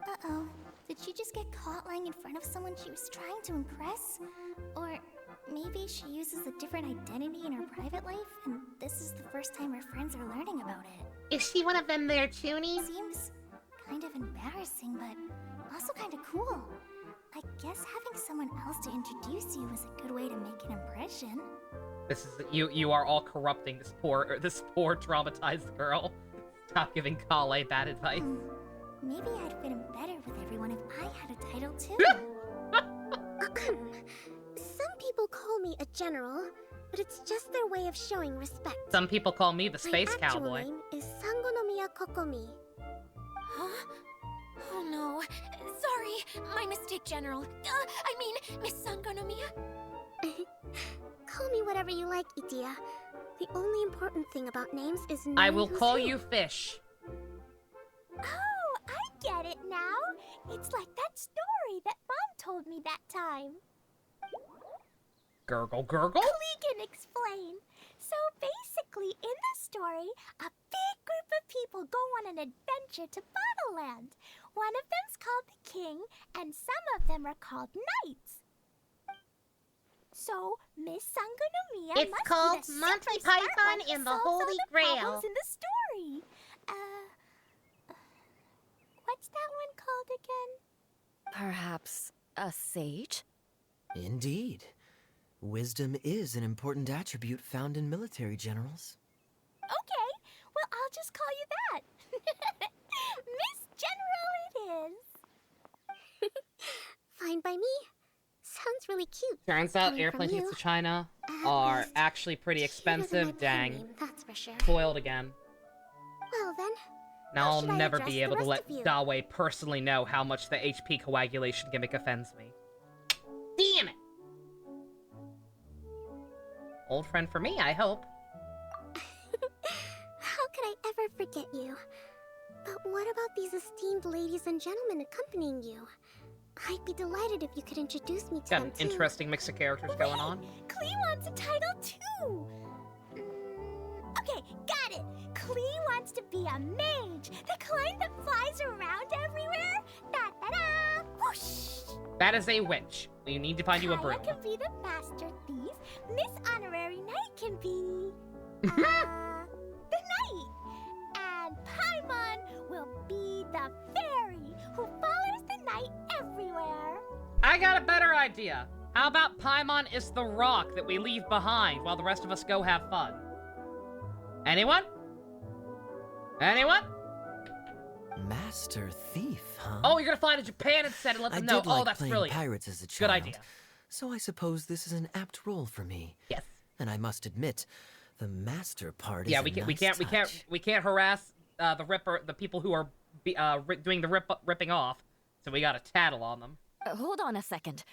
Uh-oh. Did she just get caught lying in front of someone she was trying to impress? Or maybe she uses a different identity in her private life, and this is the first time her friends are learning about it. Is she one of them there, Toonies? Seems kind of embarrassing, but also kind of cool. I guess having someone else to introduce you is a good way to make an impression. This is you are all corrupting this poor traumatized girl. Stop giving Kale bad advice. Maybe I'd fit in better with everyone if I had a title too. Some people call me a general, but it's just their way of showing respect. Some people call me the space My actual cowboy. name is Sangonomiya Kokomi. Huh? Oh no. Sorry. My mistake, General. I mean, Miss Sangonomiya. Call me whatever you like, Itia. The only important thing about names is knowing I will who's call who. you Fish. Oh, I get it now. It's like that story that Mom told me that time. Gurgle, gurgle? Klee can explain. So basically, in the story, a big group of people go on an adventure to Bottleland. One of them's called the King, and some of them are called Knights. So, Miss Sangonomiya It's must called be the Monty super smart Python one who and the solves all Holy the Grail. problems in the story. What's that one called again? Perhaps a sage? Indeed. Wisdom is an important attribute found in military generals. Okay, well, I'll just call you that. Miss General it is. Fine by me. Sounds really cute. Turns out Coming airplane from tickets you. to China At are least, actually pretty cuter than my expensive. pen Dang. name, that's for sure. Foiled again. Well then, Now how I'll should I never address be the able to rest let of you? Dawei personally know how much the HP coagulation gimmick offends me. Damn it! Old friend for me, I hope. how could I ever forget you? But what about these esteemed ladies and gentlemen accompanying you? I'd be delighted if you could introduce me to Got them an too. interesting mix of characters going on. Klee wants a title too. Okay, got it. Klee wants to be a mage, the kind that flies around everywhere. Da da da! Whoosh! That is a witch. We need to find you a Kaya broom. can be the master thief. Miss Honorary Knight can be the knight, and Paimon will be the fairy who follows the knight everywhere. I got a better idea. How about Paimon is the rock that we leave behind while the rest of us go have fun? Anyone? Anyone? Master thief, huh? Oh, you're gonna fly to Japan instead and let I them know. did Oh, like that's playing brilliant. pirates as a Good child. idea. So I suppose this is an apt role for me. Yes. And I must admit, the master part is Yeah, a we nice touch. can't harass the people who are doing the ripping off. So we gotta tattle on them. Hold on a second.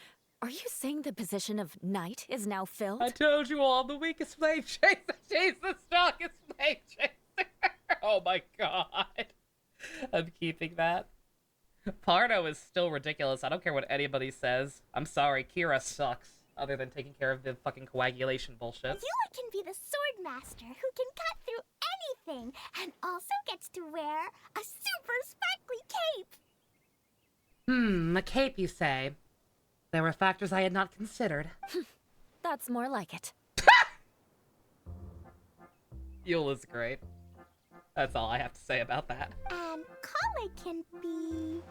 Are you saying the position of knight is now filled? I told you all, the weakest slave chaser. She's the strongest slave chaser. Oh my god. I'm keeping that. Pardo is still ridiculous. I don't care what anybody says. I'm sorry, Kira sucks. Other than taking care of the fucking coagulation bullshit. Eula can be the sword master who can cut through anything and also gets to wear a super sparkly cape. A cape, you say? There were factors I had not considered. That's more like it. Eula's great. That's all I have to say about that. And Kale can be,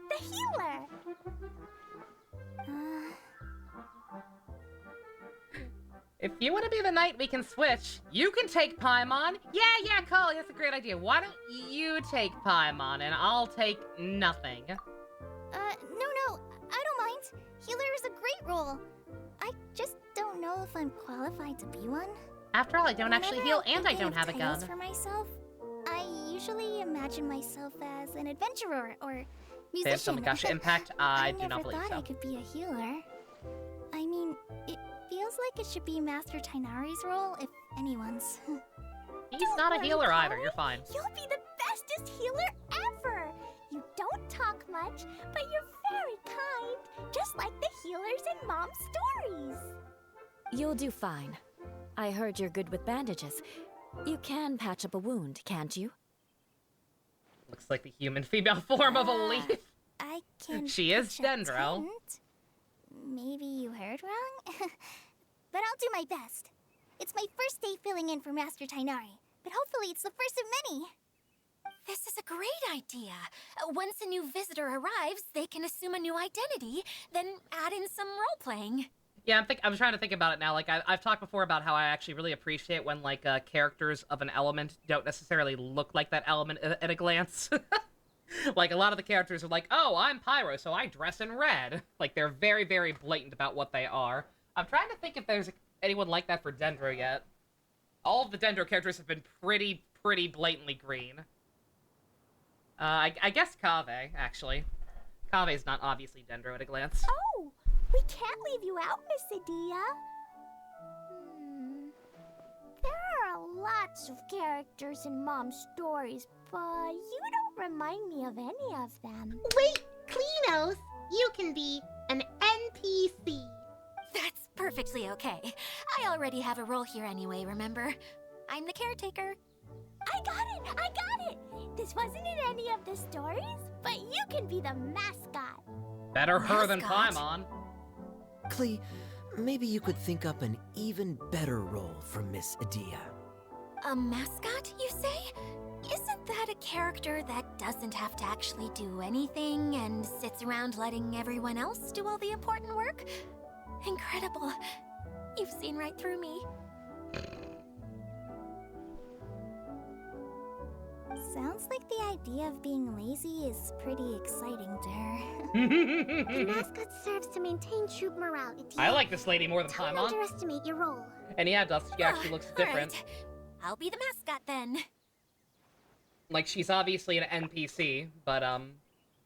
the healer. If you want to be the knight, we can switch. You can take Paimon. Yeah, Kali, that's a great idea. Why don't you take Paimon and I'll take nothing? No, I don't mind. Healer is a great role. I just don't know if I'm qualified to be one. After all, I don't actually Whenever heal I'm and I thinking don't of have a titles gun. for myself, I usually imagine myself as an adventurer or musician. Nagasha Impact, I do never not believe thought so. I could be a healer. I mean, it feels like it should be Master Tainari's role, if anyone's. He's Don't not a worry, healer either, Kali. you're fine. You'll be the bestest healer ever. You don't talk much, but you're very kind, just like the healers in Mom's stories. You'll do fine. I heard you're good with bandages. You can patch up a wound, can't you? Looks like the human female form of a leaf. I can. She is pitch a Dendro. tent. Maybe you heard wrong? But I'll do my best. It's my first day filling in for Master Tainari, but hopefully it's the first of many. This is a great idea. Once a new visitor arrives, they can assume a new identity, then add in some role-playing. Yeah, I'm trying to think about it now. Like, I've talked before about how I actually really appreciate when, like, characters of an element don't necessarily look like that element at a glance. Like, a lot of the characters are like, oh, I'm Pyro, so I dress in red. Like, they're very, very blatant about what they are. I'm trying to think if there's anyone like that for Dendro yet. All of the Dendro characters have been pretty blatantly green. I guess Kaveh, actually. Kaveh's not obviously Dendro at a glance. Oh, we can't leave you out, Miss Adia. There are lots of characters in Mom's stories, but you don't remind me of any of them. Wait, Klinos, you can be an NPC. That's perfectly okay. I already have a role here anyway, remember? I'm the caretaker. I got it! I got it! This wasn't in any of the stories, but you can be the mascot. Better her than Mascot? Paimon. Klee, maybe you could think up an even better role for Miss Adia. A mascot, you say? Isn't that a character that doesn't have to actually do anything and sits around letting everyone else do all the important work? Incredible. You've seen right through me. Sounds like the idea of being lazy is pretty exciting to her. The mascot serves to maintain troop morale, Adia. I like this lady more than Don't Paimon. underestimate your role. And yeah, Dusty actually looks All different. right. I'll be the mascot then. Like, she's obviously an NPC, but,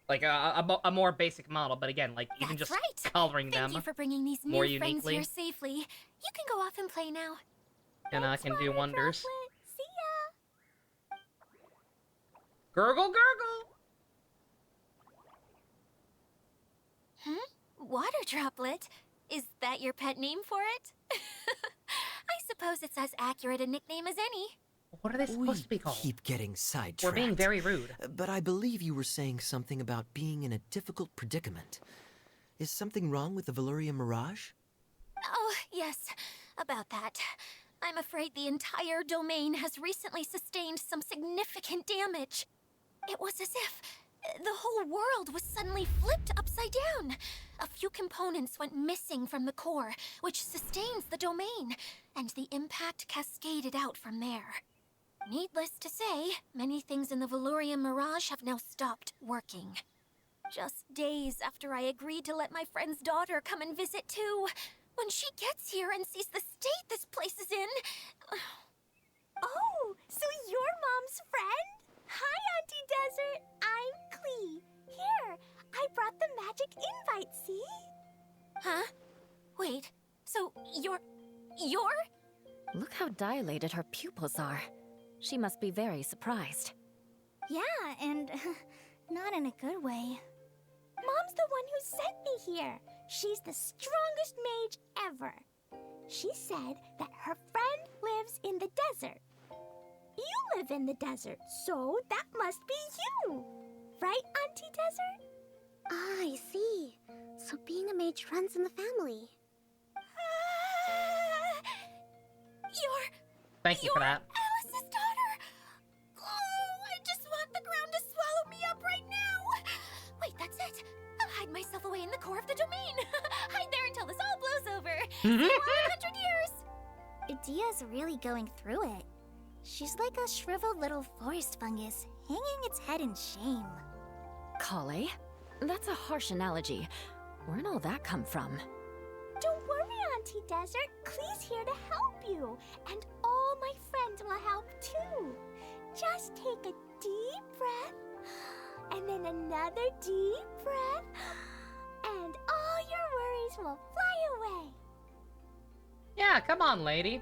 like, a more basic model, but again, like, even That's just right. coloring Thank them, you for bringing these new more friends uniquely. here safely. You can go off and play now. and can do Water wonders. Droplet. See ya! Gurgle, gurgle! Water Droplet? Is that your pet name for it? I suppose it's as accurate a nickname as any. What are they supposed We to be called? keep getting sidetracked. We're being very rude. But I believe you were saying something about being in a difficult predicament. Is something wrong with the Valyria Mirage? Oh, yes, about that. I'm afraid the entire domain has recently sustained some significant damage. It was as if the whole world was suddenly flipped upside down. A few components went missing from the core, which sustains the domain, and the impact cascaded out from there. Needless to say, many things in the Valyria Mirage have now stopped working. Just days after I agreed to let my friend's daughter come and visit too. When she gets here and sees the state this place is in... Oh, so you're Mom's friend? Hi, Auntie Desert. I'm Klee. Here, I brought the magic invite, see? Huh? Wait, so you're... Look how dilated her pupils are. She must be very surprised. Yeah, and not in a good way. Mom's the one who sent me here. She's the strongest mage ever. She said that her friend lives in the desert. You live in the desert, so that must be you. Right, Auntie Desert? Ah, I see. So being a mage runs in the family. You're Thank you for that. Alice's daughter! Oh, I just want the ground to swallow me up right now! Wait, that's it! I'll hide myself away in the core of the domain! Hide there until this all blows over! See you all in 100 years! Adia's really going through it. She's like a shriveled little forest fungus, hanging its head in shame. Kale? That's a harsh analogy. Where'd all that come from? Don't worry, Auntie Desert. Klee's here to help you. And all my friends will help too. Just take a deep breath, and then another deep breath, and all your worries will fly away. Yeah, come on, lady.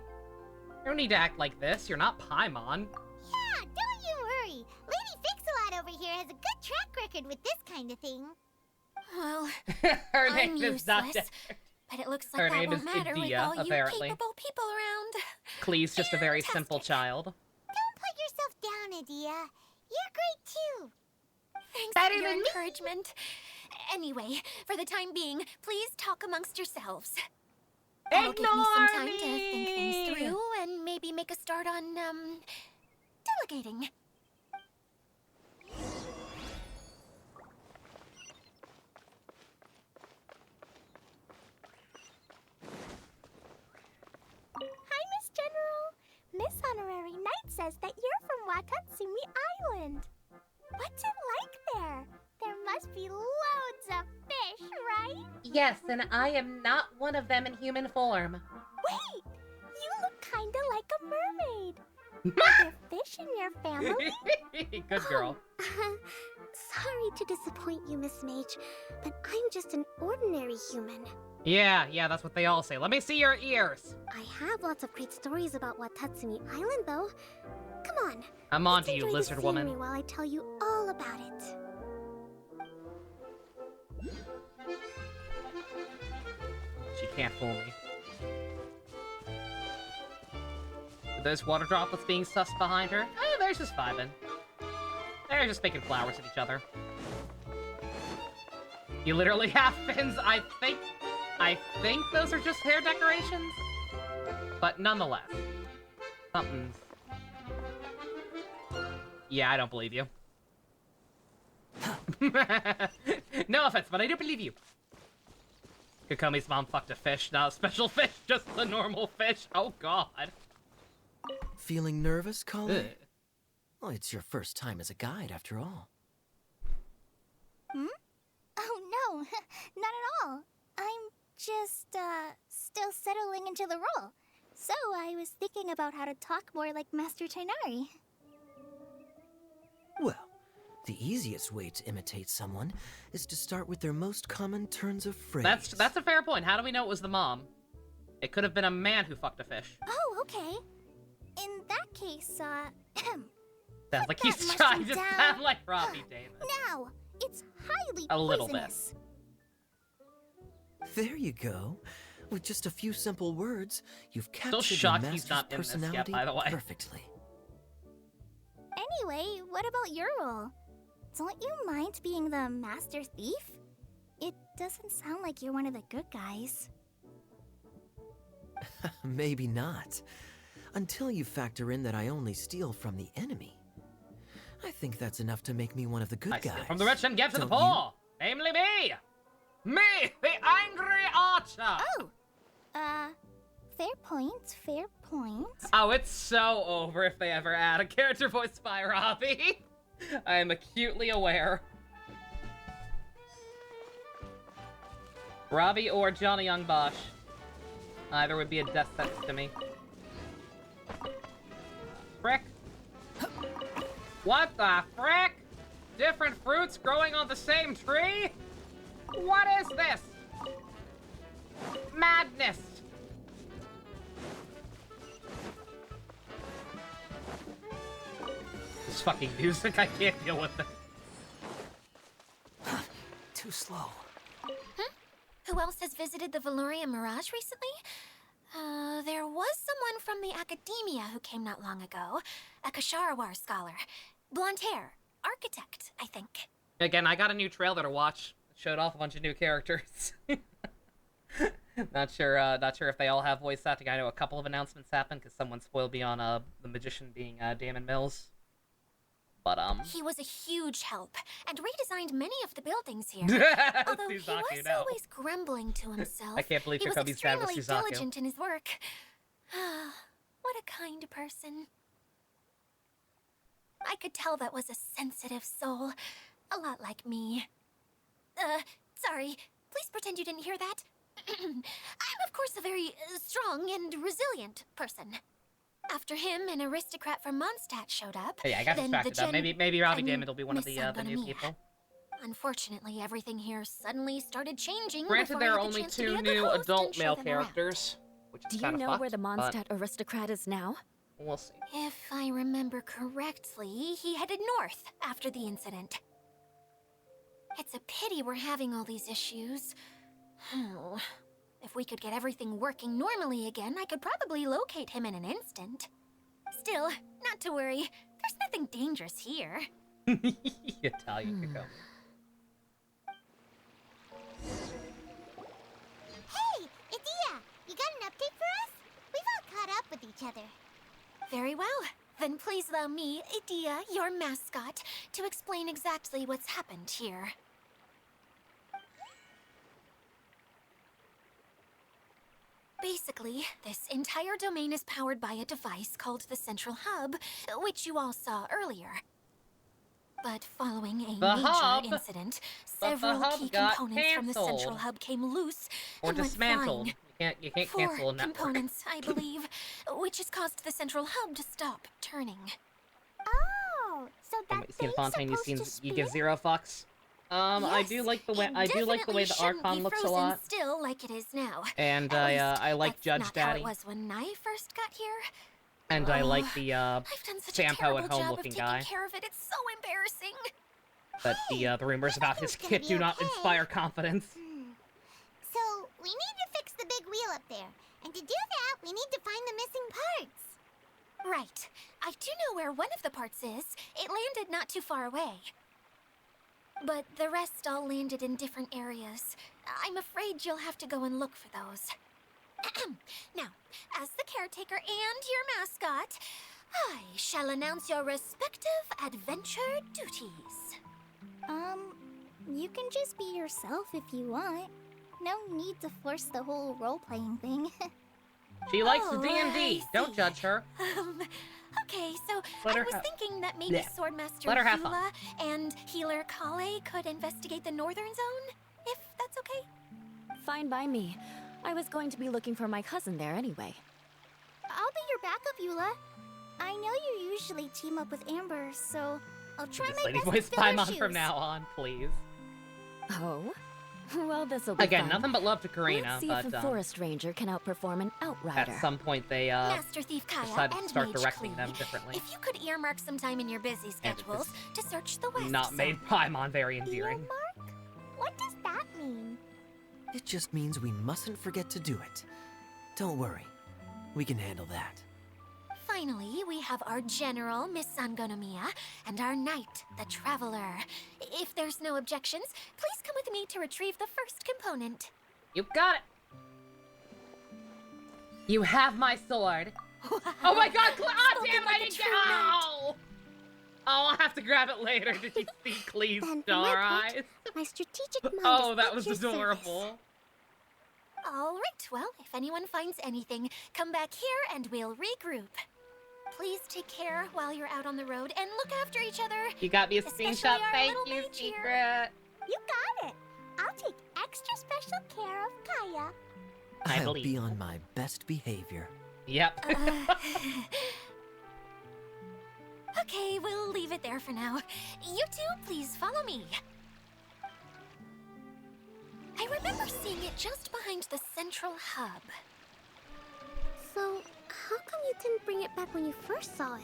You don't need to act like this. You're not Paimon. Yeah, don't you worry. Lady Fix-a-Lot over here has a good track record with this kind of thing. Well, Her I'm name is not useless. Dexter. But it looks Her like that name won't is matter with Adia, all you apparently. capable people around. Klee's just a very simple child. Don't put yourself down, Adia. You're great too. Thanks Better for your than me. encouragement. Anyway, for the time being, please talk amongst yourselves. That'll give me some time to think things through and maybe make a start on, delegating. Hi, Miss General. Miss Honorary Knight says that you're from Watatsumi Island. What's it like there? There must be loads of fish, right? Yes, and I am not one of them in human form. Wait! You look kinda like a mermaid. Are there fish in your family? Good girl. Sorry to disappoint you, Miss Mage, but I'm just an ordinary human. Yeah, that's what they all say. Let me see your ears. I have lots of great stories about Watatsumi Island, though. Come on. I'm on let's to you, enjoy the lizard woman. scenery while I tell you all about it. She can't fool me. There's water droplets being sussed behind her. They're just vibing. They're just making flowers at each other. You literally have fins. I think those are just hair decorations. But nonetheless. Something's... Yeah, I don't believe you. No offense, but I do believe you. Kokomi's mom fucked a fish, not a special fish, just a normal fish. Oh god. Feeling nervous, Colin? Ugh. Well, it's your first time as a guide, after all. Oh no, not at all. I'm just, still settling into the role. So I was thinking about how to talk more like Master Tainari. Well, the easiest way to imitate someone is to start with their most common turns of phrase. That's a fair point. How do we know it was the mom? It could have been a man who fucked a fish. Oh, okay. In that case, Sounds like he's that trying mushroom to down. sound like Robbie Davis. Now, it's highly A little bit. poisonous. There you go. With just a few simple words, you've captured your shocked master's he's not in this yet, personality by the way. perfectly. Anyway, what about your role? Don't you mind being the master thief? It doesn't sound like you're one of the good guys. Maybe not. Until you factor in that I only steal from the enemy. I think that's enough to make me one of the good I guys. steal from the rich and give to the Don't poor. Namely me. Me, the angry archer. Oh, fair point, fair point. Oh, it's so over if they ever add a character voiced by Robbie. I am acutely aware. Robbie or Johnny Young Bosch. Either would be a death sentence to me. Frick. What the frick? Different fruits growing on the same tree? What is this? Madness. This fucking music, I can't deal with it. Too slow. Who else has visited the Valoria Mirage recently? There was someone from the academia who came not long ago. A Kasharawar scholar. Blonde hair. Architect, I think. Again, I got a new trailer to watch. It showed off a bunch of new characters. Not sure if they all have voice acting. I know a couple of announcements happened because someone spoiled me on the magician being Damon Mills. But He was a huge help and redesigned many of the buildings here. Although he Suzaku, was no. always grumbling to himself. I can't believe he was Kokomi's dad was extremely Suzaku. diligent in his work. What a kind person. I could tell that was a sensitive soul. A lot like me. Sorry. Please pretend you didn't hear that. I'm, of course, a very strong and resilient person. After him, an aristocrat from Mondstadt showed up. Yeah, I got then distracted. the Maybe Robbie I mean, Damon will be one of Miss the new Sangonomiya. people. Unfortunately, everything here suddenly started changing. Granted, before there I are had the only chance to be 2 a good new host adult and show male them around. characters, which is Do you kind of know fucked, where the but Mondstadt aristocrat is now? we'll see. If I remember correctly, he headed north after the incident. It's a pity we're having all these issues. Oh, if we could get everything working normally again, I could probably locate him in an instant. Still, not to worry. There's nothing dangerous here. Italian Kokomi. Hey, Idia, you got an update for us? We've all caught up with each other. Very well. Then please allow me, Idia, your mascot, to explain exactly what's happened here. Basically, this entire domain is powered by a device called the Central Hub, which you all saw earlier. But following a The major hub? incident, But the several hub key got components from the Central canceled. Hub came loose Or and went dismantled. flying. You can't 4 cancel a network. components, I believe, which has caused the Central Hub to stop returning. Oh, so that You've seen thing's Fontaine, supposed to you give spin? 0 fucks. I do Yes, like the way it I do like the way the definitely Archon shouldn't be looks a frozen lot, still like it is now. and At I least, like that's Judge not Daddy, how it was when I first got here. and I like the I've done such a Sampo terrible at home job of looking taking guy. care of it. It's so embarrassing. But the rumors about his everything's gonna kit be do not okay. inspire confidence. So, we need to fix the big wheel up there. And to do that, we need to find the missing parts. Right. I do know where one of the parts is. It landed not too far away. But the rest all landed in different areas. I'm afraid you'll have to go and look for those. Now, as the caretaker and your mascot, I shall announce your respective adventure duties. You can just be yourself if you want. No need to force the whole role-playing thing. She likes the Oh, D&D. I Don't see. judge her. Okay, so Let I her was have- thinking that maybe Blech. Swordmaster Let her have fun. Zula and Healer Kale could investigate the northern zone, if that's okay. Fine by me. I was going to be looking for my cousin there anyway. I'll be your backup, Eula. I know you usually team up with Amber, so I'll try This my lady best to voice fill her Paimon shoes. from now on, please. Oh? Well, this'll be Again, fun. nothing but love to Karina, Let's see but if a forest ranger can outperform an outrider. at some point they Master Thief Kaya decided to and start Mage directing Klee, them differently. If you could earmark some time in your busy And it schedules to search the west Not zone. made Paimon very endearing. Earmark? What does that mean? It just means we mustn't forget to do it. Don't worry. We can handle that. Finally, we have our general, Miss Sangonomiya, and our knight, the Traveler. If there's no objections, please come with me to retrieve the first component. You got it! You have my sword. Oh my god, oh damn it, I didn't get Oh! I'll have to grab it later. Did you see Clee's Then, for star my part, eyes? My strategic mind Oh, is that at was your service. adorable. All right, well, if anyone finds anything, come back here and we'll regroup. Please take care while you're out on the road and look after each other. You got me a Especially screenshot. our Thank little you, mage here. Secret. You got it. I'll take extra special care of Kaya. I I'll believe. be on my best behavior. Yep. Okay, we'll leave it there for now. You two, please follow me. I remember seeing it just behind the central hub. So, how come you didn't bring it back when you first saw it?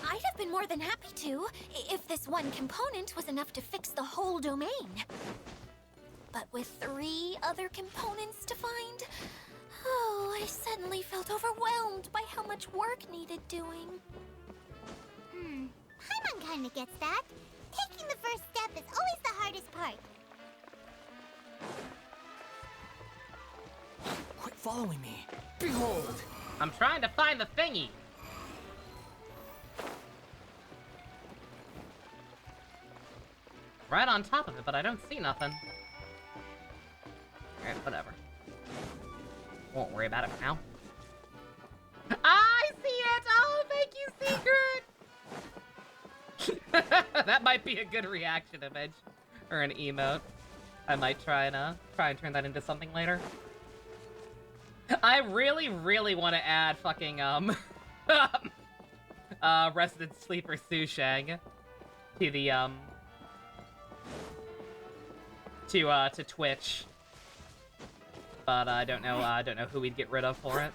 I'd have been more than happy to, if this one component was enough to fix the whole domain. But with 3 other components to find, oh, I suddenly felt overwhelmed by how much work needed doing. Paimon kinda gets that. Taking the first step is always the hardest part. Quit following me. Behold! I'm trying to find the thingy. Right on top of it, but I don't see nothing. Alright, whatever. Won't worry about it for now. I see it! Oh, thank you, Secret! That might be a good reaction image. Or an emote. I might try and turn that into something later. I really, really want to add fucking, Resident Sleeper Sushang to the, to Twitch. But I don't know who we'd get rid of for it.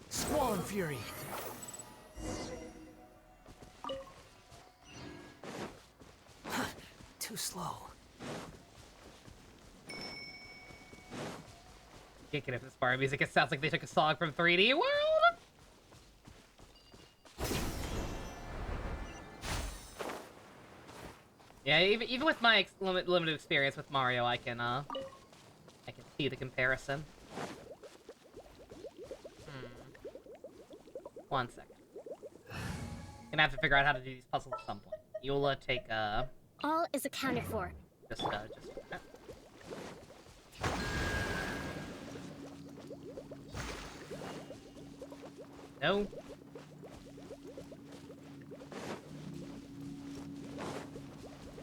Squall Fury! Too slow. Kicking up this bar music, it sounds like they took a song from 3D World! Yeah, even with my limited experience with Mario, I can see the comparison. One second. Gonna have to figure out how to do these puzzles at some point. Eula, take, All is accounted for. just a minute. No.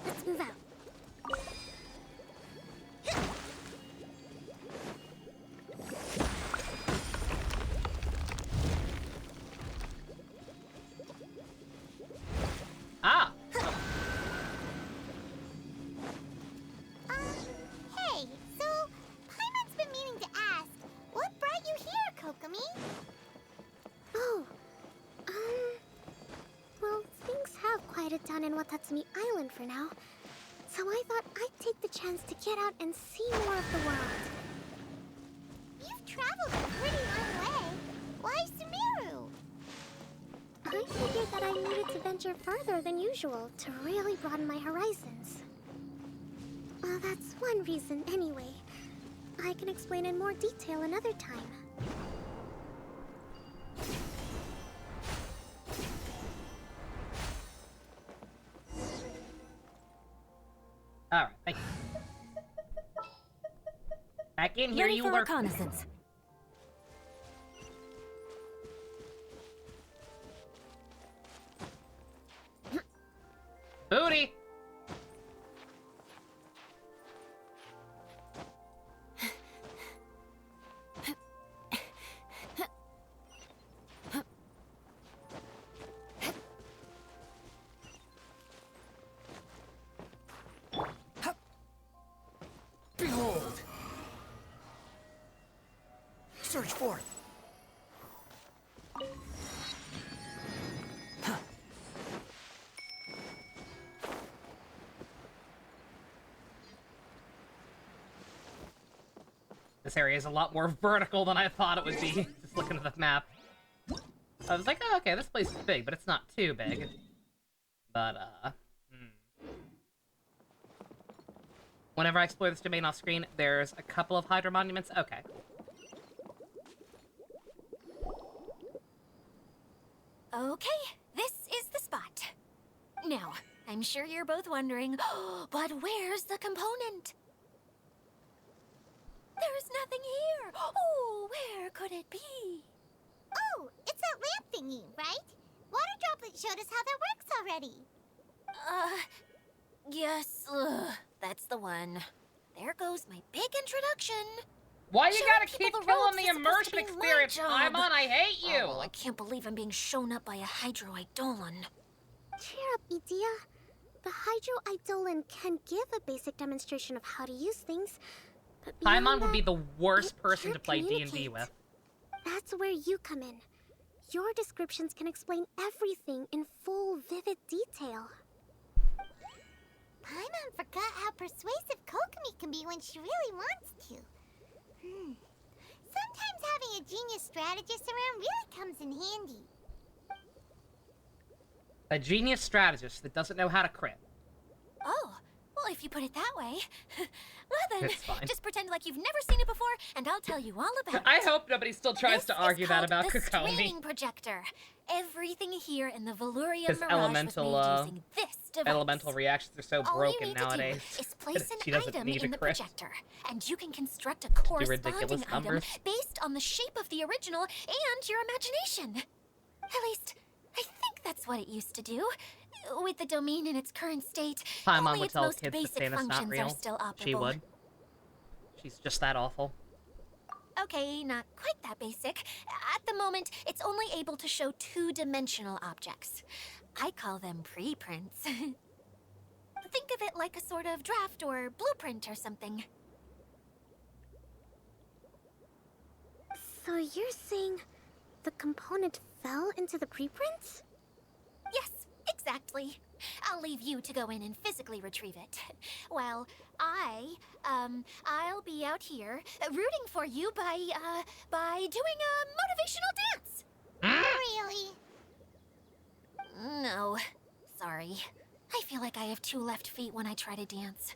Let's move out. Ah! Hey, so Paimon's been meaning to ask, what brought you here, Kokomi? Oh, well, things have quieted down in Watatsumi Island for now. So I thought I'd take the chance to get out and see more of the world. You've traveled a pretty long way. Why Sumeru? I figured that I needed to venture further than usual to really broaden my horizons. Well, that's one reason anyway. I can explain in more detail another time. Alright, thank you. Back in here, Ready you for lurk. reconnaissance. Booty! Behold! Search forth. This area is a lot more vertical than I thought it would be, just looking at the map. I was like, oh, okay, this place is big, but it's not too big. But, whenever I explore this domain off screen, there's a couple of Hydro monuments. Okay. Okay, this is the spot. Now, I'm sure you're both wondering, but where's the component? There's nothing here. Oh, where could it be? Oh, it's that lamp thingy, right? Water Droplet showed us how that works already. Yes, that's the one. There goes my big introduction. Why you Showing gotta people keep the killing ropes the is supposed to immersion be my experience, job. Paimon? I hate you! Oh, I can't believe I'm being shown up by a Hydro Eidolon. Cheer up, Edea. The Hydro Eidolon can give a basic demonstration of how to use things, but beyond Paimon would be that, the worst it person to can't play D&D communicate. with. That's where you come in. Your descriptions can explain everything in full, vivid detail. Paimon forgot how persuasive Kokomi can be when she really wants to. Sometimes having a genius strategist around really comes in handy. A genius strategist that doesn't know how to crit. Oh, well, if you put it that way. Well then, It's fine. just pretend like you've never seen it before, and I'll tell you all about it. I hope nobody still tries This to is argue that called about the Kokomi. screening projector. Everything here in the Valuria Because Mirage elemental, was made using this device. Elemental reactions are so All broken you need nowadays. to do is place She an doesn't item need a in the crit. projector, and you can construct a corresponding ridiculous item numbers. based on the shape of the original and your imagination. At least, I think that's what it used to do. With the domain in its current state, Paimon only would its tell most kids that basic Santa's not functions real. are still operable. She would. She's just that awful. Okay, not quite that basic. At the moment, it's only able to show two-dimensional objects. I call them preprints. Think of it like a sort of draft or blueprint or something. So you're saying the component fell into the preprints? Yes, exactly. I'll leave you to go in and physically retrieve it. Well, I'll be out here rooting for you by doing a motivational dance. Really? No, sorry. I feel like I have two left feet when I try to dance.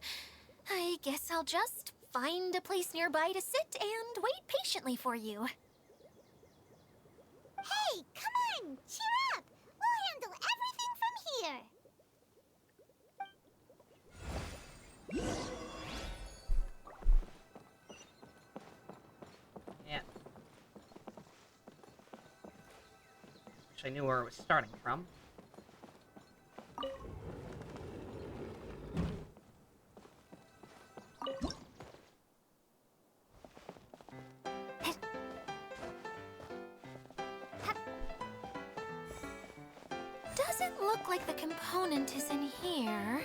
I guess I'll just find a place nearby to sit and wait patiently for you. Hey, come on! Cheer up! We'll handle everything from here! Yeah. wish I knew where it was starting from. Doesn't look like the component is in here.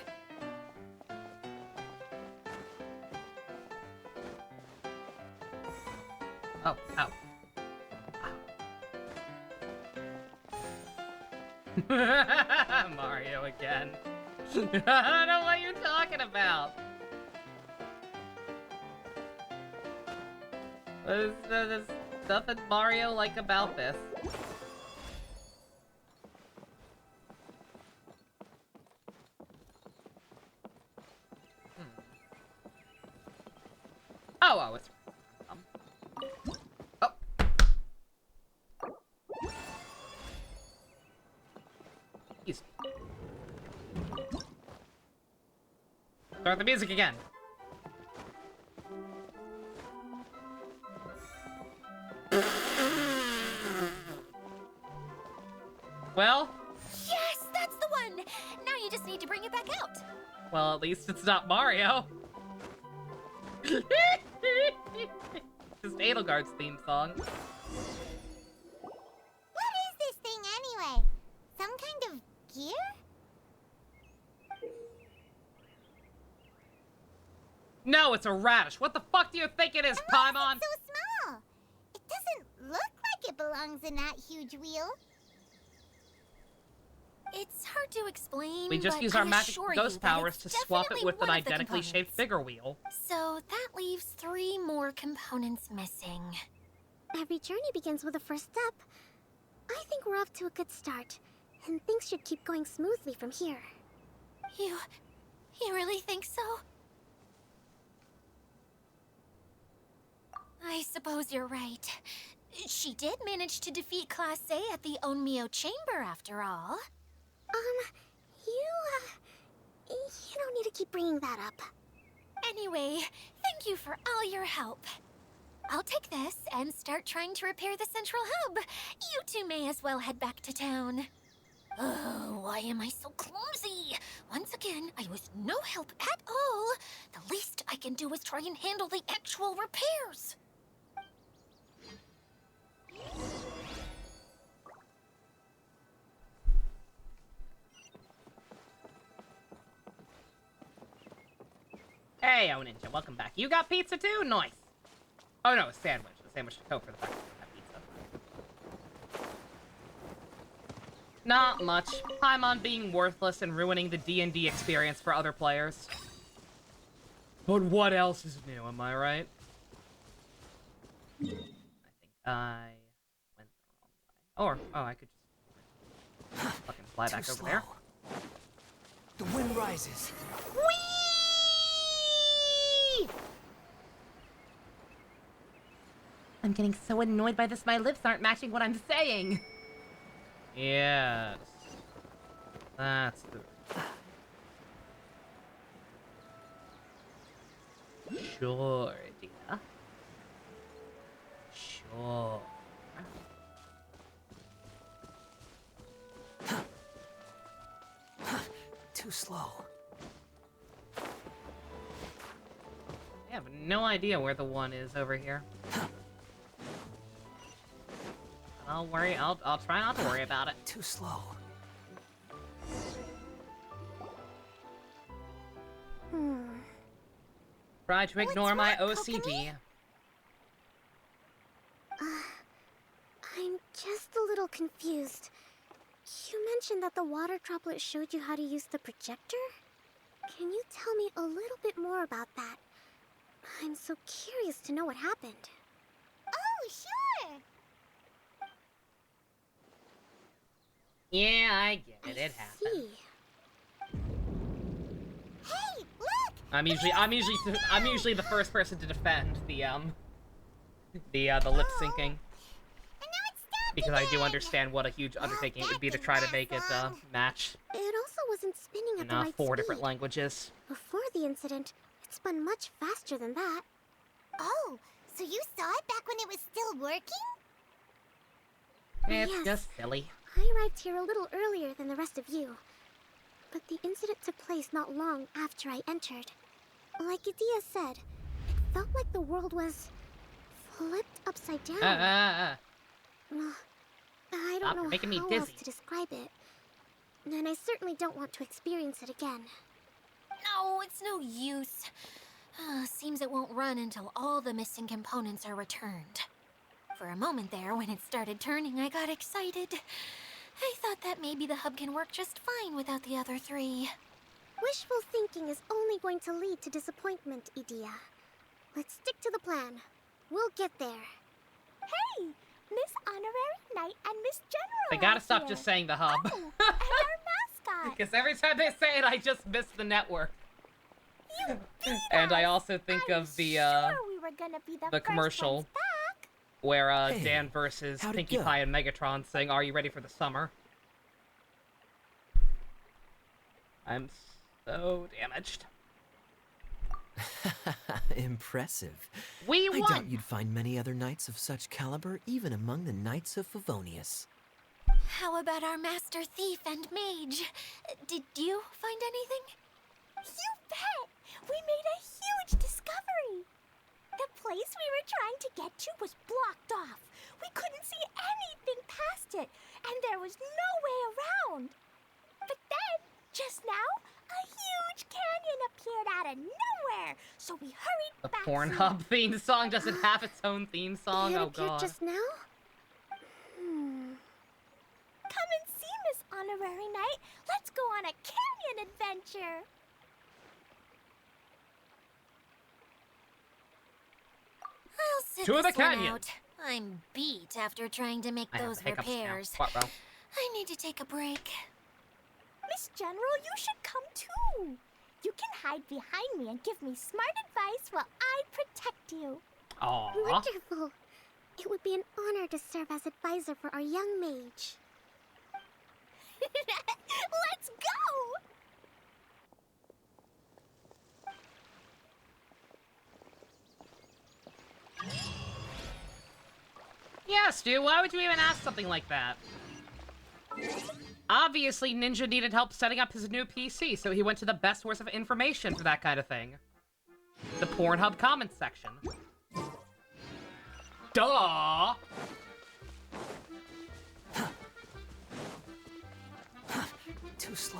Oh, ow. Mario again. I don't know what you're talking about. There's nothing Mario-like about this. Oh, it's... Oh. Easy. Start the music again. Well? Yes, that's the one! Now you just need to bring it back out. Well, at least it's not Mario. Just Edelgard's theme song. What is this thing anyway? Some kind of gear? No, it's a radish. What the fuck do you think it is, Paimon? It's so small. It doesn't look like it belongs in that huge wheel. It's hard to explain, We just but use our I magic assure ghost you that powers it's to swap it definitely with an one of the identically shaped components. figure wheel. So that leaves 3 more components missing. Every journey begins with a first step. I think we're off to a good start, and things should keep going smoothly from here. You really think so? I suppose you're right. She did manage to defeat Class A at the Onmyo Chamber, after all. You don't need to keep bringing that up. Anyway, thank you for all your help. I'll take this and start trying to repair the central hub. You two may as well head back to town. Oh, why am I so clumsy? Once again, I was no help at all. The least I can do is try and handle the actual repairs. Hey, O Ninja, welcome back. You got pizza too? Nice. Oh no, a sandwich. A sandwich to go for the fact that you have pizza. Not much. Paimon being worthless and ruining the D&D experience for other players. But what else is new, am I right? I think I went the wrong way. Or, oh, I could just fucking fly back over there. The wind rises. I'm getting so annoyed by this, my lips aren't matching what I'm saying. Yes. That's the... Sure, dear. Sure. Too slow. I have no idea where the one is over here. I'll try not to worry about it. Too slow. Try to ignore my wrong, OCD. I'm just a little confused. You mentioned that the water droplet showed you how to use the projector? Can you tell me a little bit more about that? I'm so curious to know what happened. Oh, sure. Yeah, I get it. It happened. See. Hey, look! I'm usually the first person to defend the lip syncing. And now it's stopped Because I do again. understand what a huge undertaking it would be to try to make it match It also wasn't spinning at in the right 4 speed. different languages. Before the incident, it spun much faster than that. Oh, so you saw it back when it was still working? It's Yes. just silly. I arrived here a little earlier than the rest of you, but the incident took place not long after I entered. Like Idea said, it felt like the world was flipped upside down. I don't know how else to describe it, and I certainly don't want to experience it again. No, it's no use. Seems it won't run until all the missing components are returned. For a moment there, when it started turning, I got excited. I thought that maybe the hub can work just fine without the other three. Wishful thinking is only going to lead to disappointment, Idea. Let's stick to the plan. We'll get there. Hey! Miss Honorary Knight and Miss General. They gotta stop just saying the hub. Oh, and our mascot. Because every time they say it, I just miss the network. And I also think of the the commercial where Hey, Dan versus how'd it Pinkie go? Pie and Megatron saying, "Are you ready for the summer?" I'm so damaged. Impressive. We I won! doubt you'd find many other knights of such caliber even among the Knights of Favonius. How about our Master Thief and Mage? Did you find anything? You bet! We made a huge discovery! The place we were trying to get to was blocked off. We couldn't see anything past it, and there was no way around. But then, just now, a huge canyon appeared out of nowhere, so we hurried The back. Pornhub theme song doesn't have its own theme song. It Oh appeared god. just now? Come and see, Miss Honorary Knight. Let's go on a canyon adventure. I'll sit To the this one canyon. out. I'm beat after trying to make I have those the hiccups now. repairs. What, bro? I need to take a break. Miss General, you should come too. You can hide behind me and give me smart advice while I protect you. Aww. Wonderful. It would be an honor to serve as advisor for our young mage. Let's go! Yeah, Stu, why would you even ask something like that? Obviously, Ninja needed help setting up his new PC, so he went to the best source of information for that kind of thing. The Pornhub comments section. Duh! Too slow.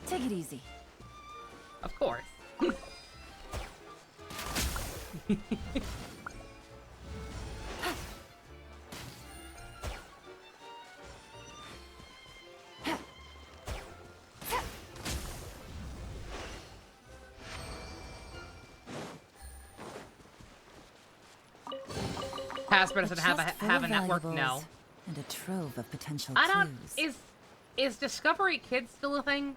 Take it easy. Of course. Hasbro doesn't have a network, no. And a trove of potential I don't. clues. Is Discovery Kids still a thing?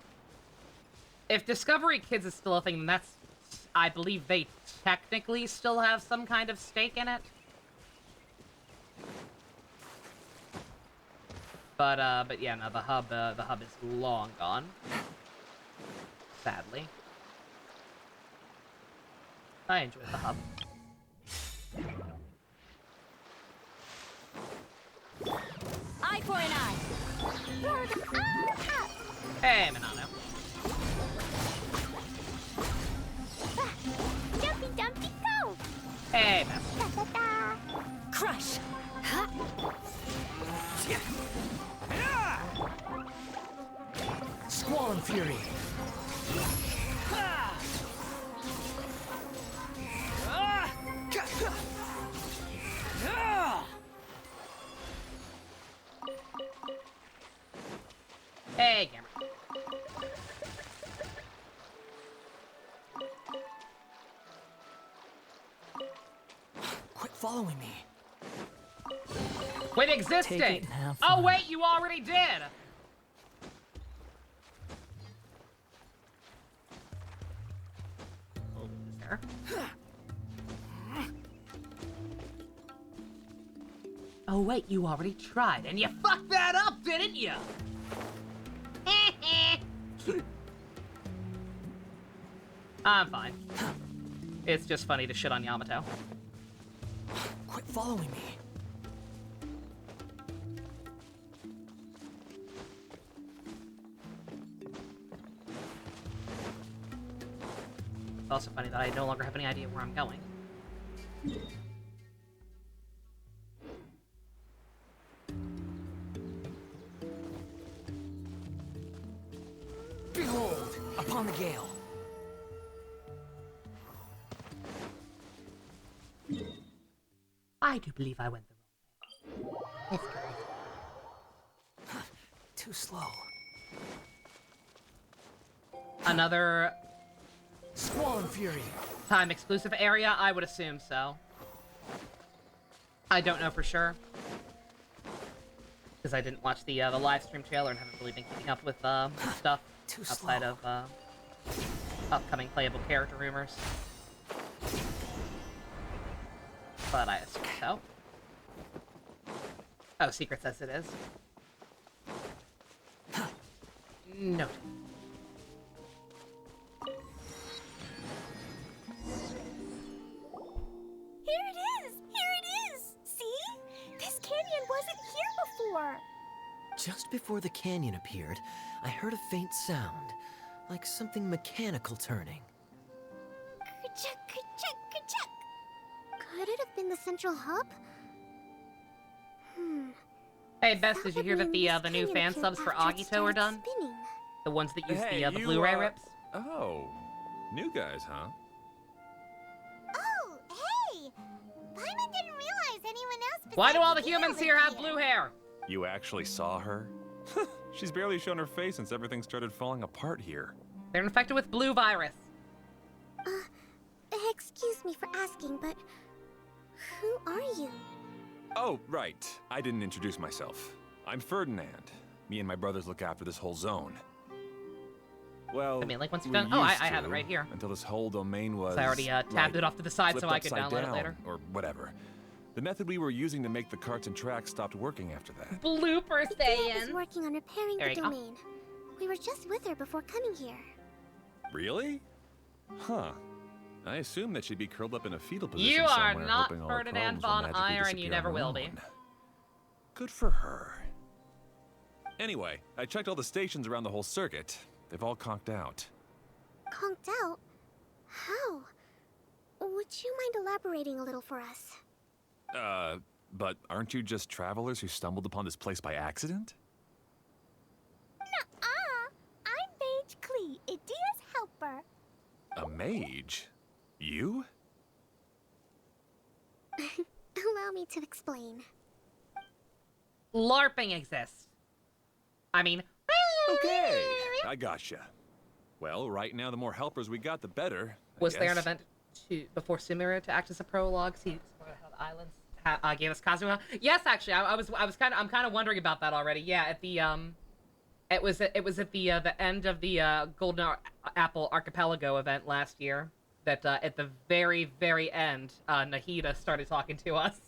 If Discovery Kids is still a thing, then that's, I believe they technically still have some kind of stake in it. But yeah, no, the hub is long gone. Sadly. I enjoy the hub. Eye for an eye. Hey, Minano. Jumpy, dumpy, go! Hey, man. Da, da, da. Crush. Squall and Fury. Hey, Cameron. Quit following me. Quit existing! Take it and have Oh, fun. wait, you already did! here. Oh wait, you already tried, and you fucked that up, didn't you? I'm fine. It's just funny to shit on Yamato. Quit following me. It's also funny that I no longer have any idea where I'm going. Behold, upon the gale. I do believe I went the wrong way. Let's go. Too slow. Another Squall and Fury. time exclusive area? I would assume so. I don't know for sure. Because I didn't watch the live stream trailer and haven't really been keeping up with stuff outside of upcoming playable character rumors. But I assume so. Oh, Secret says it is. Noted. Here it is! Here it is! See? This canyon wasn't here before. Just before the canyon appeared, I heard a faint sound, like something mechanical turning. Ka-chuck, ka-chuck, ka-chuck. Could it have been the central hub? Hey, Bess, did you hear that the new Canyon fan appeared subs for after it Agito are started done? spinning. The ones that use Hey, the you, Blu-ray rips? Oh, new guys, huh? Oh, hey! Paimon didn't realize anyone else Why do besides all the Gil humans lived here have blue hair? You actually saw her? She's barely shown her face since everything started falling apart here. They're infected with blue virus. Excuse me for asking, but who are you? Oh, right. I didn't introduce myself. I'm Ferdinand. Me and my brothers look after this whole zone. Well, I mean, like, once you've we done- oh, I used have it to, right here. Until this whole domain was. So I already tabbed like, it off to the side so flipped I could upside download it down, later. Or whatever. The method we were using to make the carts and tracks stopped working after that. Blooper Dad is saying. working on repairing There the you go. domain. We were just with her before coming here. Really? Huh. I assume that she'd be curled up in a fetal position You are somewhere, not hoping all her Ferdinand problems will von magically Eyre, and you disappear never on her will be. own. Good for her. Anyway, I checked all the stations around the whole circuit. They've all conked out. Conked out? How? Would you mind elaborating a little for us? But aren't you just travelers who stumbled upon this place by accident? Nuh-uh! I'm Mage Klee, Idia's helper. A mage? You? Allow me to explain. LARPing exists. I mean... Okay, I gotcha. Well, right now the more helpers we got, the better. I Was there an guess. event before Sumeru to act as a prologue? See explored how the islands gave us Kazuha. Yes, actually, I'm kind of wondering about that already. Yeah, at the it was at the end of the Golden Apple Archipelago event last year. That at the very end, Nahida started talking to us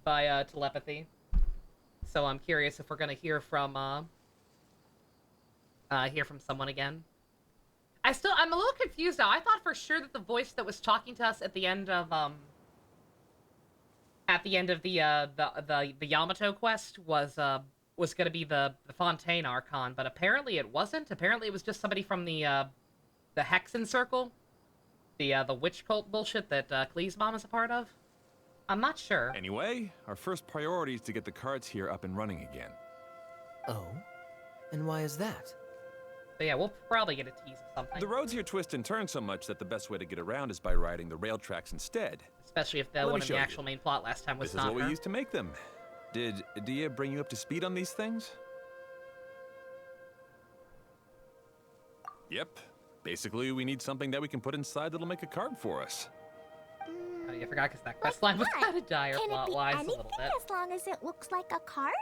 by telepathy. So I'm curious if we're gonna hear from someone again. I'm a little confused now. I thought for sure that the voice that was talking to us at the end of the Yamato quest was gonna be the Fontaine Archon, but apparently it wasn't. Apparently it was just somebody from the Hexen Circle, the witch cult bullshit that Klee's mom is a part of. I'm not sure. Anyway, our first priority is to get the carts here up and running again. Oh? And why is that? So yeah, we'll probably get a tease of something. The roads here twist and turn so much that the best way to get around is by riding the rail tracks instead. Especially if Let me one of show the you. actual main plot last time was This is not what her. we used to make them. Did Dia bring you up to speed on these things? Yep. Basically, we need something that we can put inside that'll make a card for us. Oh, yeah, I forgot because that quest line was what? kind of dire Can it be plot-wise a anything little bit. as long as it looks like a card?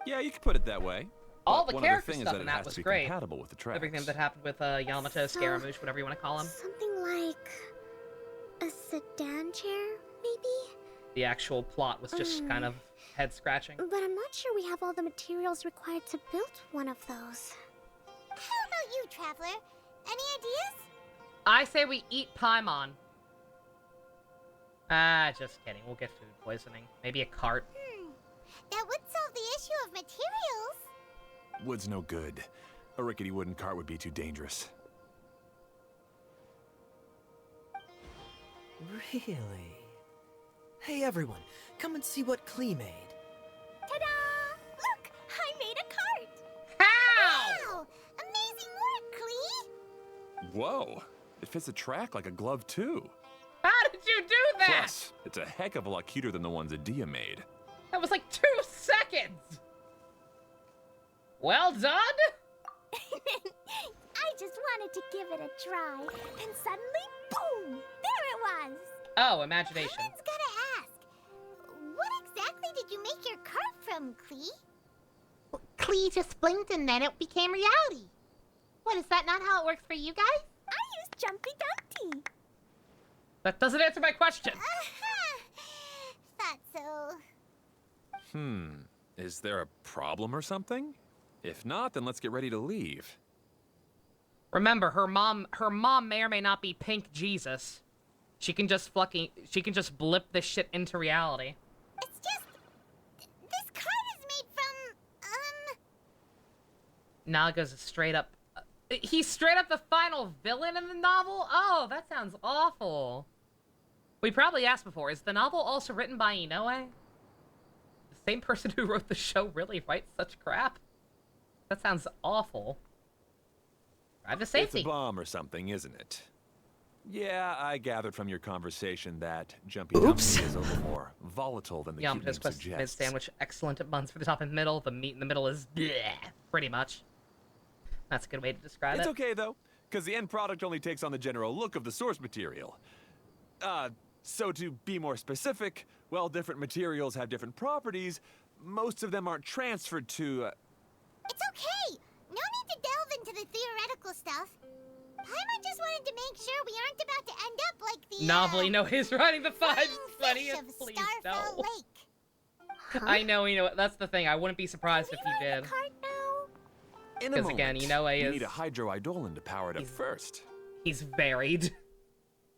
Yeah, you could put it that way. All But the one other character thing is stuff that in it that has was to be great. compatible with the tracks. Everything that happened with Yamato, So- Scaramouche, whatever you want to call him. Something like A sedan chair, maybe? The actual plot was just kind of head-scratching. But I'm not sure we have all the materials required to build one of those. How about you, Traveler? Any ideas? I say we eat Paimon. Ah, just kidding. We'll get food poisoning. Maybe a cart. That would solve the issue of materials. Wood's no good. A rickety wooden cart would be too dangerous. Really? Hey everyone, come and see what Klee made. Ta-da! Look! I made a cart! How? Wow! Amazing work, Klee! Whoa! It fits the track like a glove, too. How did you do that? Plus, it's a heck of a lot cuter than the ones Adia made. That was like 2 seconds! Well done! I just wanted to give it a try, and suddenly, boom! There it was! Oh, imagination. Someone's gotta ask. What exactly did you make your cart from, Klee? Klee just blinked and then it became reality. What, is that not how it works for you guys? I used Jumpy Dumpty. That doesn't answer my question. Thought so. Is there a problem or something? If not, then let's get ready to leave. Remember, her mom may or may not be Pink Jesus. She can just blip this shit into reality. It's just... This cart is made from, Naga's straight up... he's straight up the final villain in the novel? Oh, that sounds awful. We probably asked before, is the novel also written by Inoue? The same person who wrote the show really writes such crap? That sounds awful. Drive to safety. It's a bomb or something, isn't it? Yeah, I gathered from your conversation that Jumpy Dumpty is a little more volatile than the cute name Mid suggests. sandwich, excellent at buns for the top and middle. The meat in the middle is bleh, pretty much. That's a good way to describe It's it. okay, though, because the end product only takes on the general look of the source material. So to be more specific, while different materials have different properties, most of them aren't transferred to, It's okay. No need to delve into the theoretical stuff. Paimon just wanted to make sure we aren't about to end up like the, Novel, you know, he's writing the flying 520 fish of of please Starfell no. Lake. I know, that's the thing. I wouldn't be surprised if he did. in a Because moment. again, Inoue You is... need a Hydro-Eidolon to power it up first. He's varied.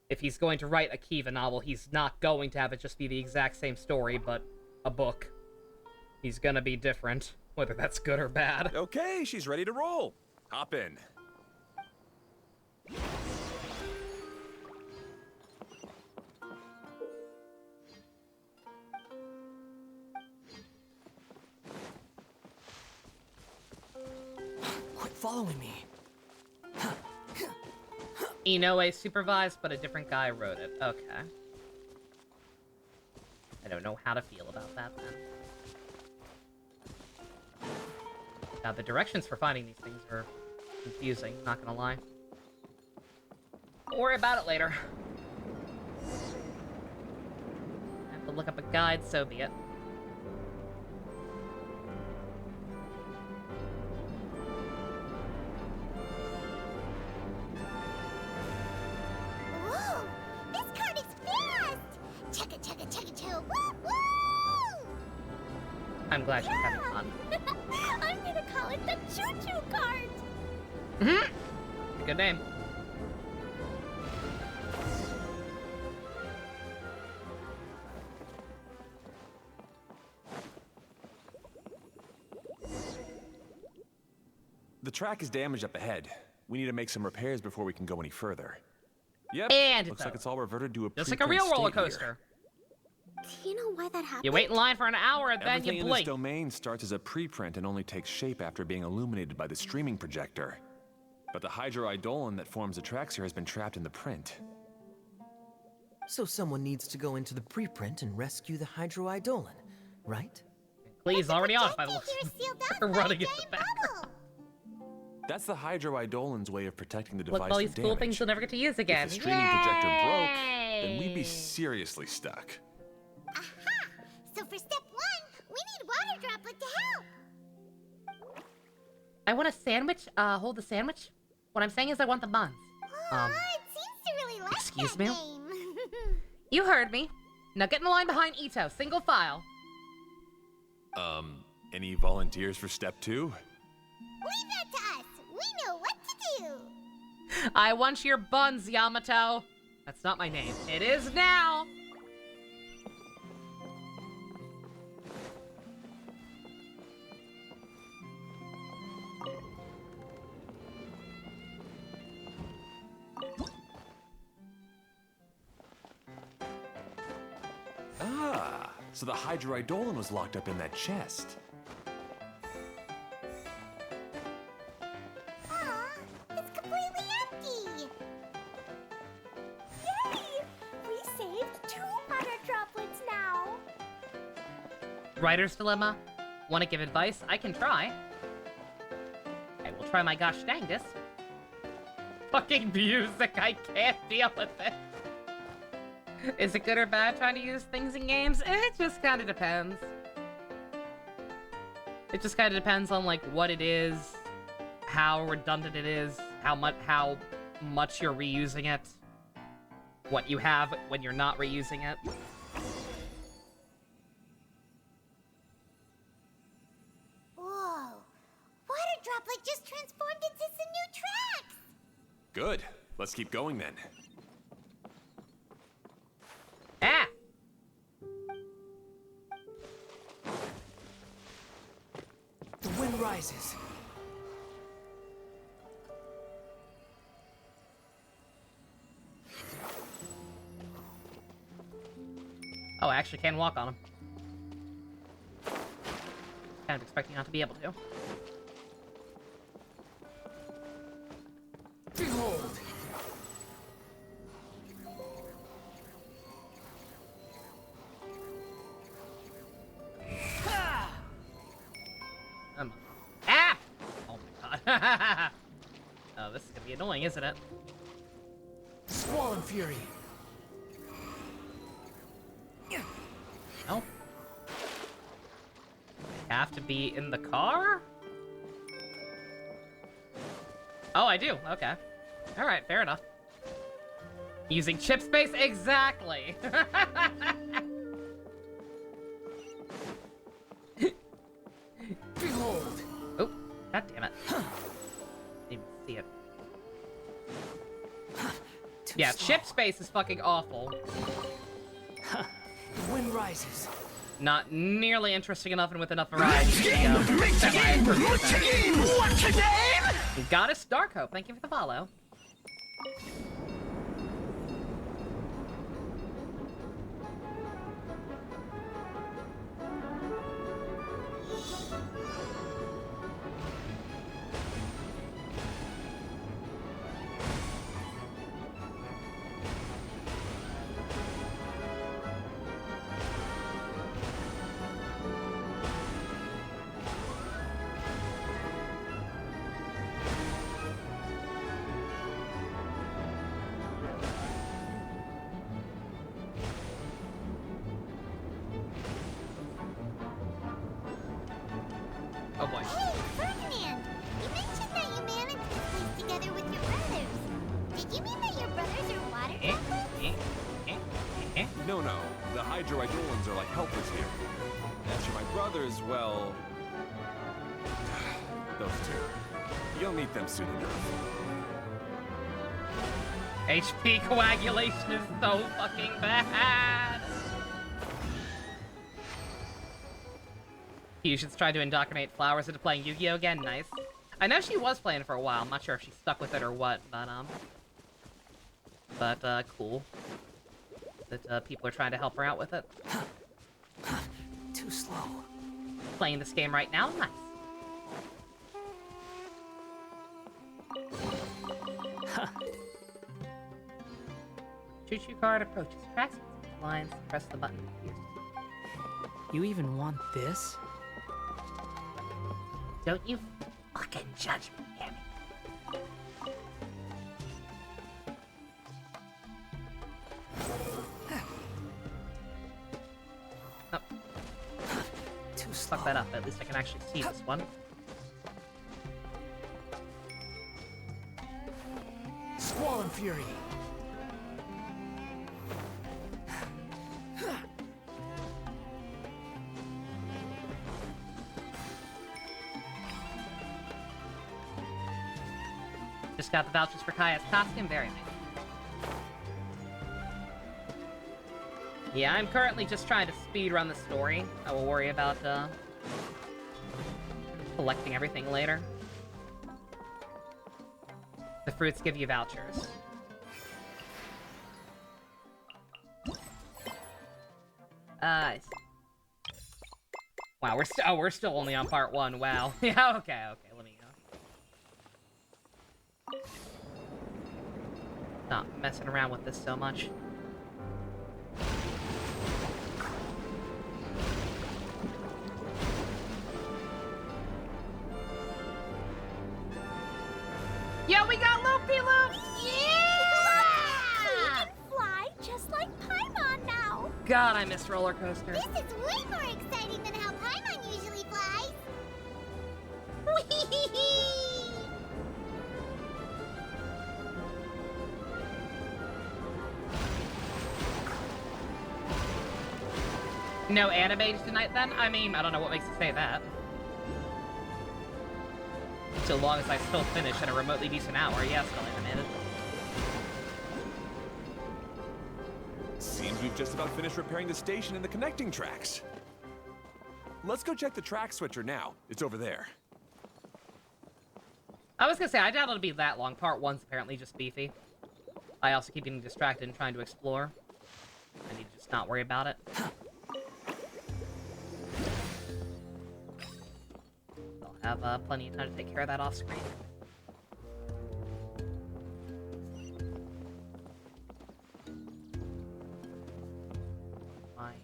If he's going to write a Kiva novel, he's not going to have it just be the exact same story, but a book. He's gonna be different, whether that's good or bad. Okay, she's ready to roll. Hop in. Quit following me. Inoue supervised, but a different guy wrote it. Okay. I don't know how to feel about that, then. Now, the directions for finding these things are confusing, not gonna lie. Don't worry about it later. I have to look up a guide, so be it. Whoa! This cart is fast! Chugga chugga chugga choo! Woo woo! I'm glad she's having fun. I'm gonna call it the choo-choo cart. Good name. The track is damaged up ahead. We need to make some repairs before we can go any further. Yep, And looks it's like it's all reverted to a just like a pre-print real roller state here. coaster. Do you know why that happened? You wait in line for an hour, and then Everything you in this blink. domain starts as a preprint and only takes shape after being illuminated by the streaming projector. But the Hydro-Eidolon that forms the tracks here has been trapped in the print. So someone needs to go into the preprint and rescue the Hydro-Eidolon, right? Please, already off by the Projector looks. here is sealed off They're by running a in the giant back. bubble. That's the Hydro-Eidolon's way of protecting the Look device at all these from cool damage. things you'll never get to use again. If the streaming projector broke, Yay! then we'd be seriously stuck. Aha! So for step 1, we need water droplet to help. I want a sandwich. Hold the sandwich. What I'm saying is I want the buns. It seems to really like excuse that me? game. You heard me. Now get in the line behind Ito, single file. Any volunteers for step 2? Leave that to us. We know what to do. I want your buns, Yamato. That's not my name. It is now. Ah, so the Hydroidolin was locked up in that chest. Aw, it's completely empty. Yay! We saved 2 butter droplets now. Writer's dilemma. Want to give advice? I can try. I will try my gosh dangest. Fucking music, I can't deal with it. Is it good or bad trying to use things in games? It just kind of depends. It just kind of depends on like what it is, how redundant it is, how much you're reusing it, what you have when you're not reusing it. Whoa. Water Droplet just transformed into some new tracks. Good. Let's keep going then. Ah! The wind rises. Oh, I actually can walk on them. Kind of expecting not to be able to. Behold! Ah! Oh my god. Oh, this is gonna be annoying, isn't it? Squall and Fury. No. I have to be in the car? Oh, I do. Okay. Alright, fair enough. Using chip space? Exactly! Behold! Oh, god damn it. Didn't even see it. Yeah, chip space is fucking awful. The wind rises. Not nearly interesting enough and with enough variety. Goddess Darkhope, thank you for the follow. Oh boy. Hey, Ferdinand! You mentioned that you managed this place together with your brothers. Did you mean that your brothers are water droplets? No, no. The Hydroidolins are like helpers here. As for my brothers, well... those two. You'll meet them soon enough. HP coagulation is so fucking bad. Fusion's tried to indoctrinate Flowers into playing Yu-Gi-Oh! Again, nice. I know she was playing for a while, I'm not sure if she stuck with it or what, but, cool. That, people are trying to help her out with it. Too slow. Playing this game right now, nice. Choo-choo card approaches tracks, lines, press the button. You even want this? Don't you fucking judge me, damn it. Oh. Too slow. Fuck that up, at least I can actually see this one. Squall and Fury. Just got the vouchers for Kaya's costume. Very nice. Yeah, I'm currently just trying to speedrun the story. I will worry about, collecting everything later. The fruits give you vouchers. I see. Wow, we're still only on part 1. Wow. Yeah, okay, let me not messing around with this so much. Yeah, we got loop-de-loops! We can fly just like Paimon now. God, I miss roller coasters. This is way more exciting than how Paimon usually flies. No anime tonight, then? I mean, I don't know what makes you say that. So long as I still finish at a remotely decent hour, yeah, still animated. Seems we've just about finished repairing the station and the connecting tracks. Let's go check the track switcher now. It's over there. I was gonna say, I doubt it'll be that long. Part 1's apparently just beefy. I also keep getting distracted and trying to explore. I need to just not worry about it. I'll have plenty of time to take care of that off screen. Fine.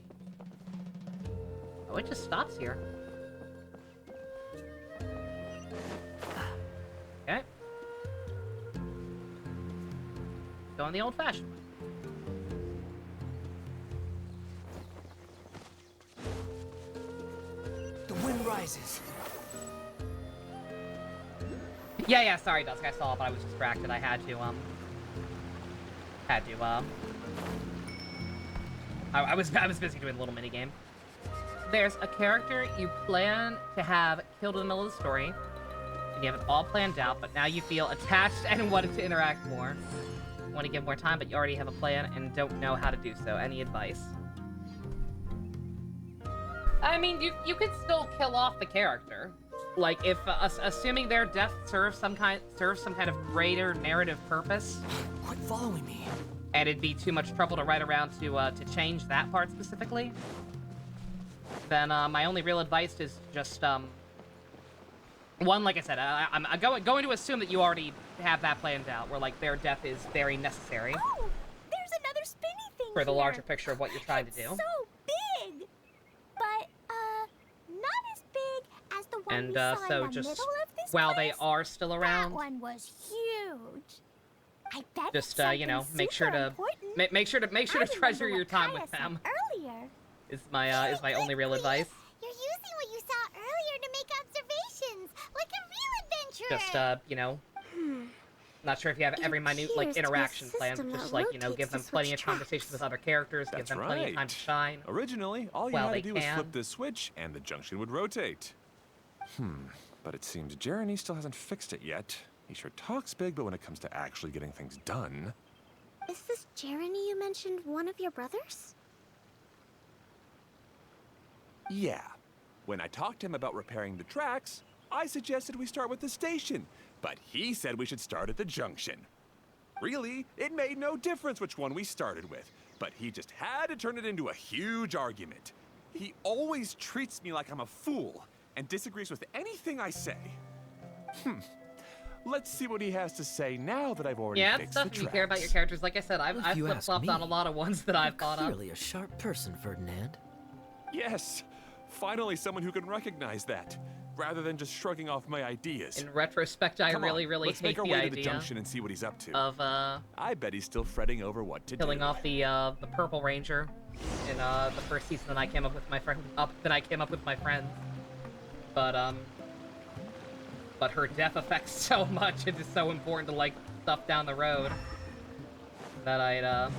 Oh, it just stops here. Okay. Going the old-fashioned way. The wind rises. Yeah, sorry, Dusk, I saw it, but I was distracted. I had to, I was busy doing a little minigame. There's a character you plan to have killed in the middle of the story, and you have it all planned out, but now you feel attached and wanted to interact more. You want to give more time, but you already have a plan and don't know how to do so. Any advice? I mean, you could still kill off the character. Like, if, assuming their death serves some kind of greater narrative purpose. Quit following me. And it'd be too much trouble to write around to change that part specifically. Then, my only real advice is just, one, like I said, I'm going to assume that you already have that planned out, where, like, their death is very necessary. Oh, there's another spinny thing for the here. larger picture of what you're trying to do. So big, but not as big as the one we saw so in the just middle of this while place. they are still around, That one was huge. I bet just it's you know, something make sure super to important. make sure to I treasure remember your what time Kaya with said them. Earlier. Is my only real advice. You're using what you saw earlier to make observations, like a real adventurer. Just you know, not sure if you have every minute like interaction plan, but just like, you know, give them plenty of conversations with other characters, give them plenty of time to shine. Originally, all you while had they to do was can. flip this switch and the junction would rotate. But it seems Jeremy still hasn't fixed it yet. He sure talks big, but when it comes to actually getting things done... Is this Jeremy you mentioned one of your brothers? Yeah. When I talked to him about repairing the tracks, I suggested we start with the station, but he said we should start at the junction. Really, it made no difference which one we started with, but he just had to turn it into a huge argument. He always treats me like I'm a fool and disagrees with anything I say. Let's see what he has to say now that I've already Yeah, it's fixed tough the if you tracks. care about your characters. Like I said, I've If you ask flip-flopped on me, a lot of ones that I've thought of. Clearly a sharp person, Ferdinand. Yes, finally someone who can recognize that, rather than just shrugging off my ideas. In retrospect, I Come really, on, really let's hate make our the way to the idea junction and see what he's up to. of I bet he's still fretting over what to killing do. off the Purple Ranger in the first season that I came up with my friend friends. But her death affects so much, it is so important to like stuff down the road that I'd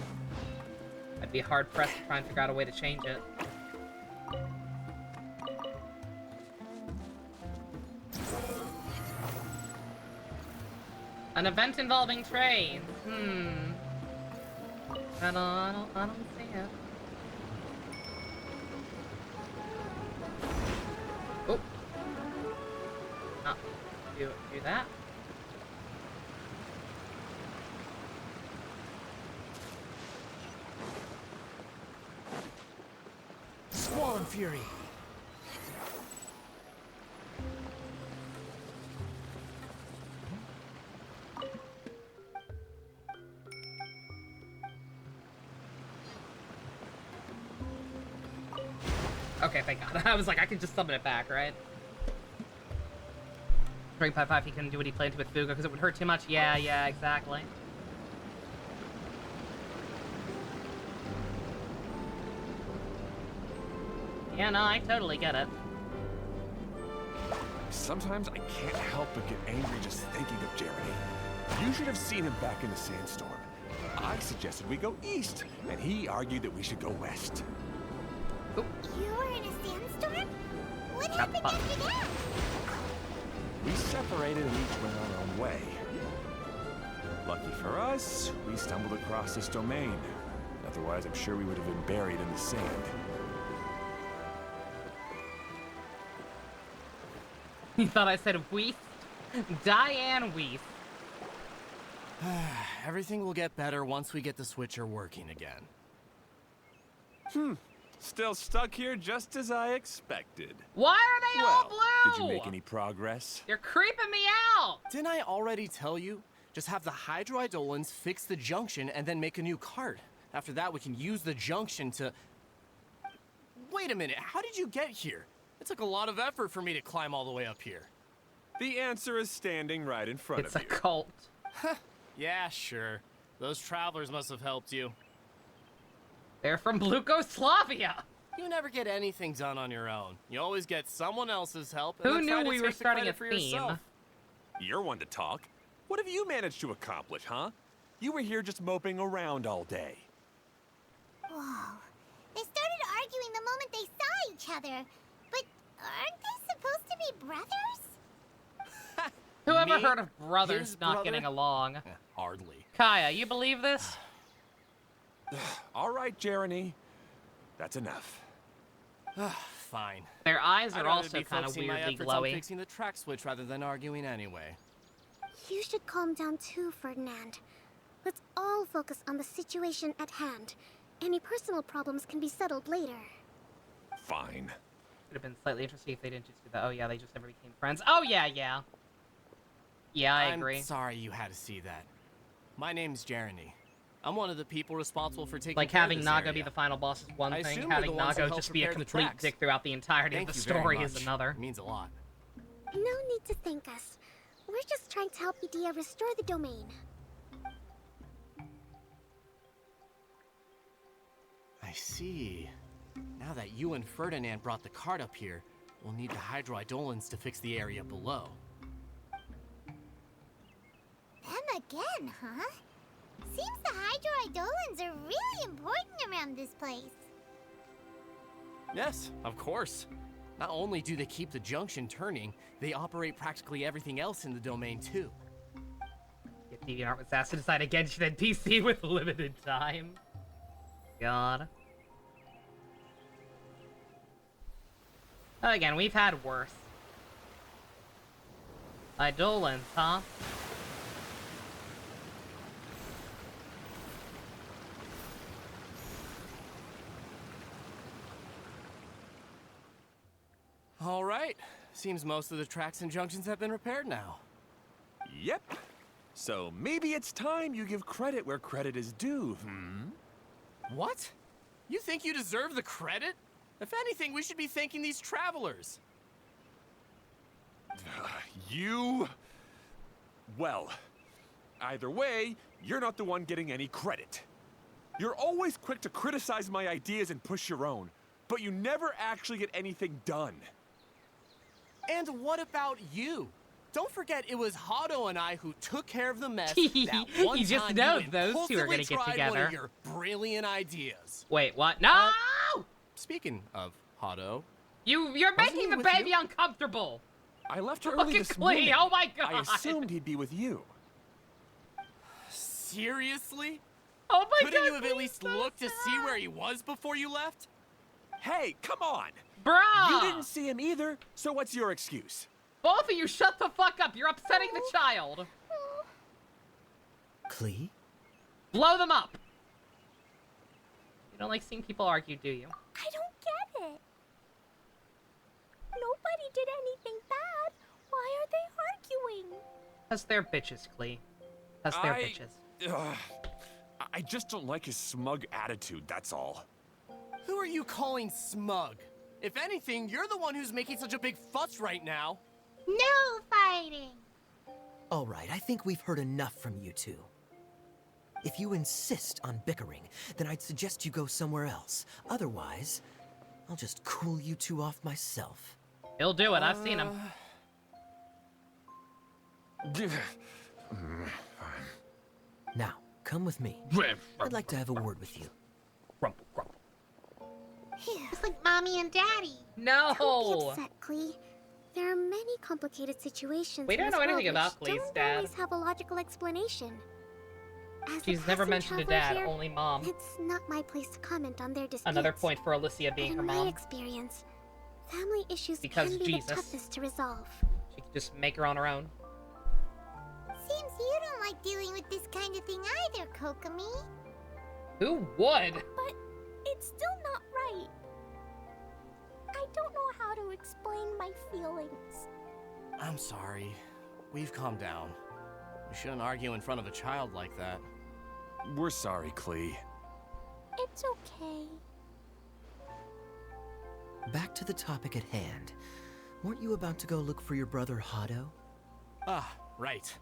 be hard pressed to try and figure out a way to change it. An event involving trains. I don't see it. Oh. Do that. Squall Fury. Okay, thank God. I was like, I can just summon it back, right? 3.5, he couldn't do what he planned to with Fugo because it would hurt too much. Yeah, exactly. Yeah, no, I totally get it. Sometimes I can't help but get angry just thinking of Jeremy. You should have seen him back in the sandstorm. I suggested we go east, and he argued that we should go west. You were in a sandstorm? What happened after that? We separated and each went our own way. Lucky for us, we stumbled across this domain. Otherwise, I'm sure we would have been buried in the sand. You thought I said Weast? Diane Weast. Everything will get better once we get the switcher working again. Still stuck here just as I expected. Why are they all blue? Did you make any progress? You're creeping me out! Didn't I already tell you? Just have the Hydroidolins fix the junction and then make a new cart. After that, we can use the junction to... Wait a minute, how did you get here? It took a lot of effort for me to climb all the way up here. The answer is standing right in front It's of a you. cult. Yeah, sure. Those travelers must have helped you. They're from Blukoslavia! You never get anything done on your own. You always get someone else's help. And Who then knew try to we take were the starting credit a for theme? yourself. You're one to talk. What have you managed to accomplish, huh? You were here just moping around all day. Whoa. They started arguing the moment they saw each other. But aren't they supposed to be brothers? Whoever Me? heard of brothers His not brother? getting along? Hardly. Kaya, you believe this? All right, Jeremy. That's enough. Fine. Their eyes I'd are rather also be kind of focusing my weirdly efforts on glowy. fixing the track switch rather than arguing anyway. You should calm down too, Ferdinand. Let's all focus on the situation at hand. Any personal problems can be settled later. Fine. Would have been slightly interesting if they didn't just do that. Oh yeah, they just never became friends. Oh yeah. Yeah, I agree. I'm sorry you had to see that. My name's Jeremy. I'm one of the people responsible for taking Like care of having this Naga area. be the final boss is one I thing. assume you're Having the ones who Naga helped just be a prepare the complete tracks. dick throughout the entirety Thank of the you very story much. is another. It means a lot. No need to thank us. We're just trying to help Edea restore the domain. I see. Now that you and Ferdinand brought the cart up here, we'll need the Hydroidolins to fix the area below. Them again, huh? Seems the Hydroidolins are really important around this place. Yes, of course. Not only do they keep the junction turning, they operate practically everything else in the domain too. Get DeviantArt was asked to decide a Genshin NPC with limited time. God. Again, we've had worse. Eidolons, huh? All right. Seems most of the tracks and junctions have been repaired now. Yep. So maybe it's time you give credit where credit is due, What? You think you deserve the credit? If anything, we should be thanking these travelers. You... Well, either way, you're not the one getting any credit. You're always quick to criticize my ideas and push your own, but you never actually get anything done. And what about you? Don't forget it was Hyrdo and I who took care of the mess that one You just time know you those two are impulsively gonna get tried together. One of your brilliant ideas. Wait, what? No! Speaking of Hyrdo, You're Wasn't making he the with baby you? uncomfortable! I left early Look at this Klee, morning. oh my God! I assumed he'd be with you. Seriously? Oh my Couldn't god, you have at Clee's least so looked to see sad. where he was before you left? Hey, come on! Bruh! You didn't see him either, so what's your excuse? Both of you, shut the fuck up. You're upsetting the child. Klee? Blow them up. You don't like seeing people argue, do you? I don't get it. Nobody did anything bad. Why are they arguing? Because they're bitches, Klee. Because they're bitches. I just don't like his smug attitude, that's all. Who are you calling smug? If anything, you're the one who's making such a big fuss right now. No fighting! All right, I think we've heard enough from you two. If you insist on bickering, then I'd suggest you go somewhere else. Otherwise, I'll just cool you two off myself. He'll do it. I've seen him. Now, come with me. I'd like to have a word with you. Grumble, grumble. It's like mommy and daddy. No! Don't be upset, Klee. There are many complicated situations. We don't in know this anything world about which Klee's don't dad. always have a logical explanation. As a She's never passing mentioned a traveler dad, here, only mom. It's not my place to comment on their disputes. Another point for Alicia being But her in mom. my experience, family issues Because can be Jesus. the toughest to resolve. She could just make her on her own. Seems you don't like dealing with this kind of thing either, Kokomi. Who would? But it's still not right. I don't know how to explain my feelings. I'm sorry. We've calmed down. We shouldn't argue in front of a child like that. We're sorry, Klee. It's okay. Back to the topic at hand. Weren't you about to go look for your brother Hyrdo? Ah, right.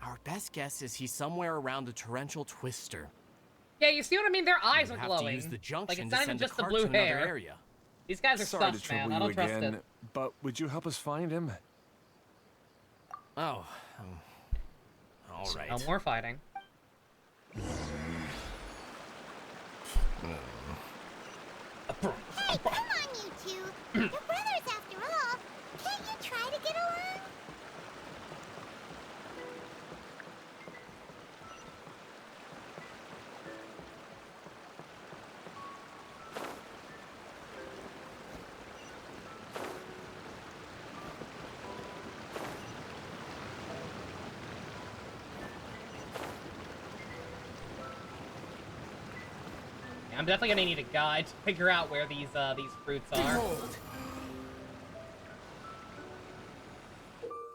Our best guess is he's somewhere around the torrential twister. Yeah, you see what I mean? Their eyes We'd are have glowing. to use the junction Like, it's to not even send just a the cart blue to another hair. area. These guys are Sorry to sus, man. trouble I you don't trust again, it. but would you help us find him? Oh, all right. No more fighting. Hey, come on, you two. You're brothers after all. Can't you try to get along? Yeah, I'm definitely gonna need a guide to figure out where these fruits are. Behold.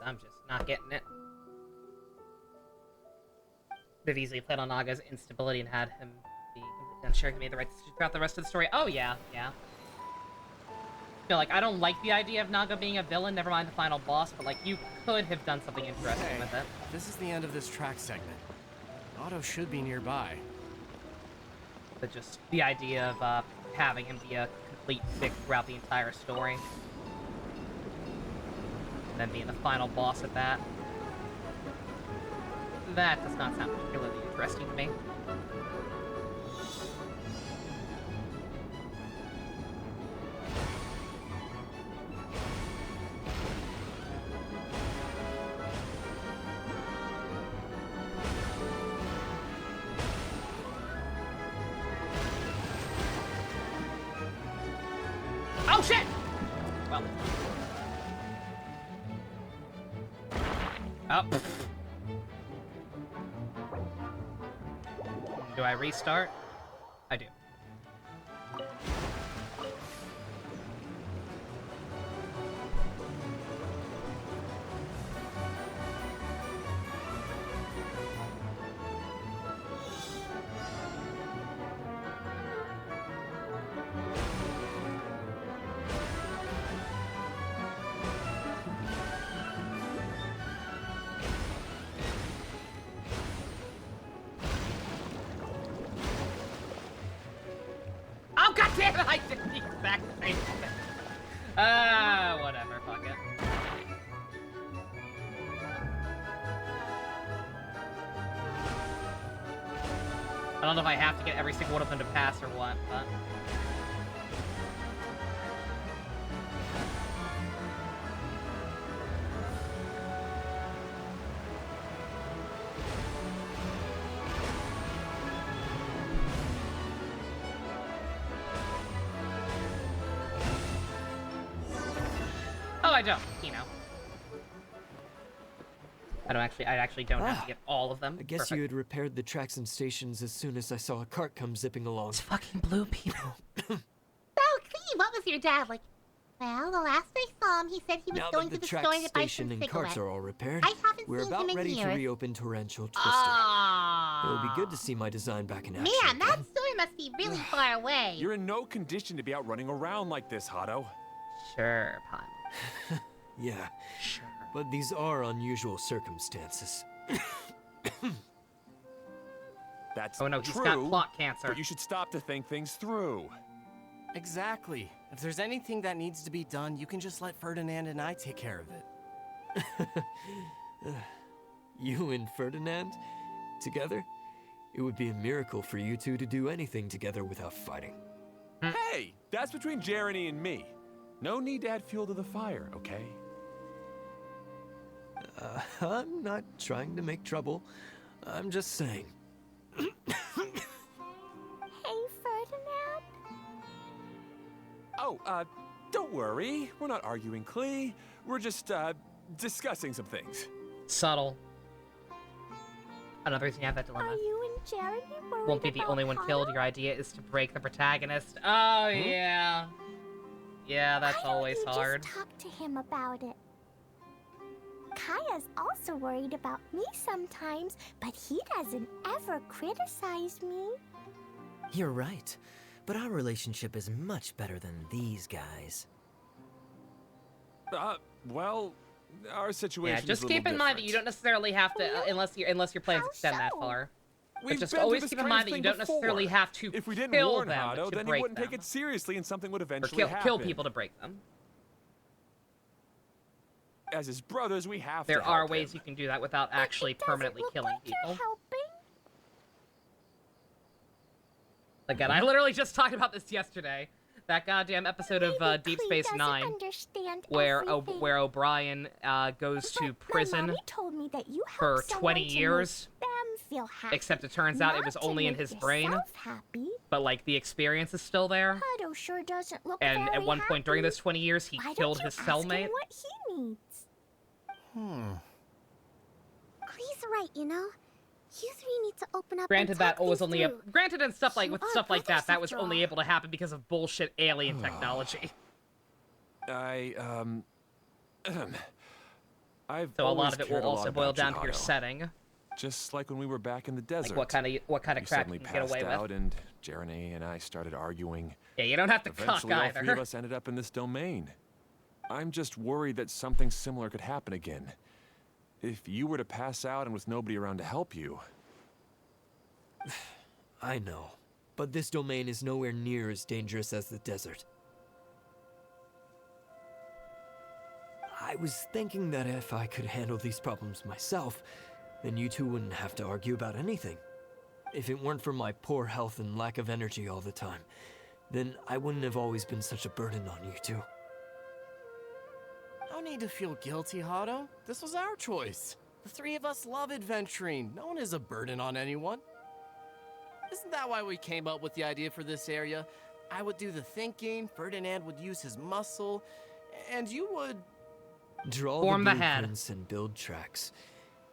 I'm just not getting it. They've easily played on Naga's instability and had him be completely unsure. He made the right decision throughout the rest of the story. Oh yeah, yeah. You know, like, I don't like the idea of Naga being a villain, never mind the final boss, but like, you could have done something interesting Hey, with it. this is the end of this track segment. Otto should be nearby. But just the idea of having him be a complete dick throughout the entire story. And then being the final boss at that. That does not sound particularly interesting to me. Oh shit! Well. Oh. Do I restart? I do. Oh god damn it! I did the exact same thing. Whatever, fuck it. I don't know if I have to get every single one of them to pass or what, but... I don't, you know. I actually don't have to get all of them. I guess you had repaired the tracks and stations as soon as I saw a cart come zipping along. It's fucking blue people. So, Clee, what was your dad like? Well, the last I saw him, he said he was Now going that to the the track store to buy station some and cigarettes. carts are all repaired, I haven't we're seen about him in ready to years. reopen Torrential Twister. Ah. It'll be good to see my design back in action. Man, that again. store must be really far away. You're in no condition to be out running around like this, Hyrdo. Sure, Paimon. Yeah, Sure. but these are unusual circumstances. That's Oh no, he's true, got plot cancer. but you should stop to think things through. Exactly. If there's anything that needs to be done, you can just let Ferdinand and I take care of it. You and Ferdinand? Together? It would be a miracle for you two to do anything together without fighting. Hey, that's between Jeremy and me. No need to add fuel to the fire, okay? I'm not trying to make trouble. I'm just saying. Hey, Ferdinand? Oh, don't worry. We're not arguing, Clee. We're just, discussing some things. Subtle. Another reason you have that dilemma. Are you and Jeremy worried Won't be the about only one killed. Hana? Your idea is to break the protagonist. Oh, yeah. Yeah, that's Why don't always you hard. Just talk to him about it. Kaya's also worried about me sometimes, but he doesn't ever criticize me. You're right. But our relationship is much better than these guys. Well, our situation Yeah, is just a little keep in mind that you don't different. necessarily have to, unless your plans How extend that so? far. We've just been through always this keep in kind of mind that you thing don't necessarily before. have to If we didn't kill warn them Hyrdo, to then he break wouldn't take them. it seriously and something would Or eventually happen. kill people to break them. As his brothers, we have There to are help ways him. you can do that without But actually it doesn't permanently look killing like you're people. helping. Again, I literally just talked about this yesterday. That goddamn episode of Maybe Deep Clee Space doesn't Nine, understand where everything. where O'Brien goes to But prison my mommy told me that you for help someone 20 to years. make them feel happy, Except it turns out it was not to only in make his brain. yourself happy. But like the experience is still there. Hyrdo sure doesn't look And very at one point during happy. those 20 years, he Why killed don't you his ask him cellmate. what he needs? Clee's right, you know? You three need to open up Granted, and that talk was things only through. granted and stuff like You with are stuff like that. brothers That was after only all. able to happen because of bullshit alien technology. I've So a lot always of it cared will a lot also boil about you, down to your Hyrdo. setting. Just like when we were back in the desert. Like what kind of you crap you suddenly can get away passed out with. and Jeremy and I started arguing. Yeah, you don't have to cock Eventually, all three of either. us ended up in this domain. I'm just worried that something similar could happen again. If you were to pass out and with nobody around to help you. I know, but this domain is nowhere near as dangerous as the desert. I was thinking that if I could handle these problems myself, then you two wouldn't have to argue about anything. If it weren't for my poor health and lack of energy all the time, then I wouldn't have always been such a burden on you two. No need to feel guilty, Hyrdo. This was our choice. The three of us love adventuring. No one is a burden on anyone. Isn't that why we came up with the idea for this area? I would do the thinking, Ferdinand would use his muscle, and you would... Draw Form the the head. blueprints and build tracks.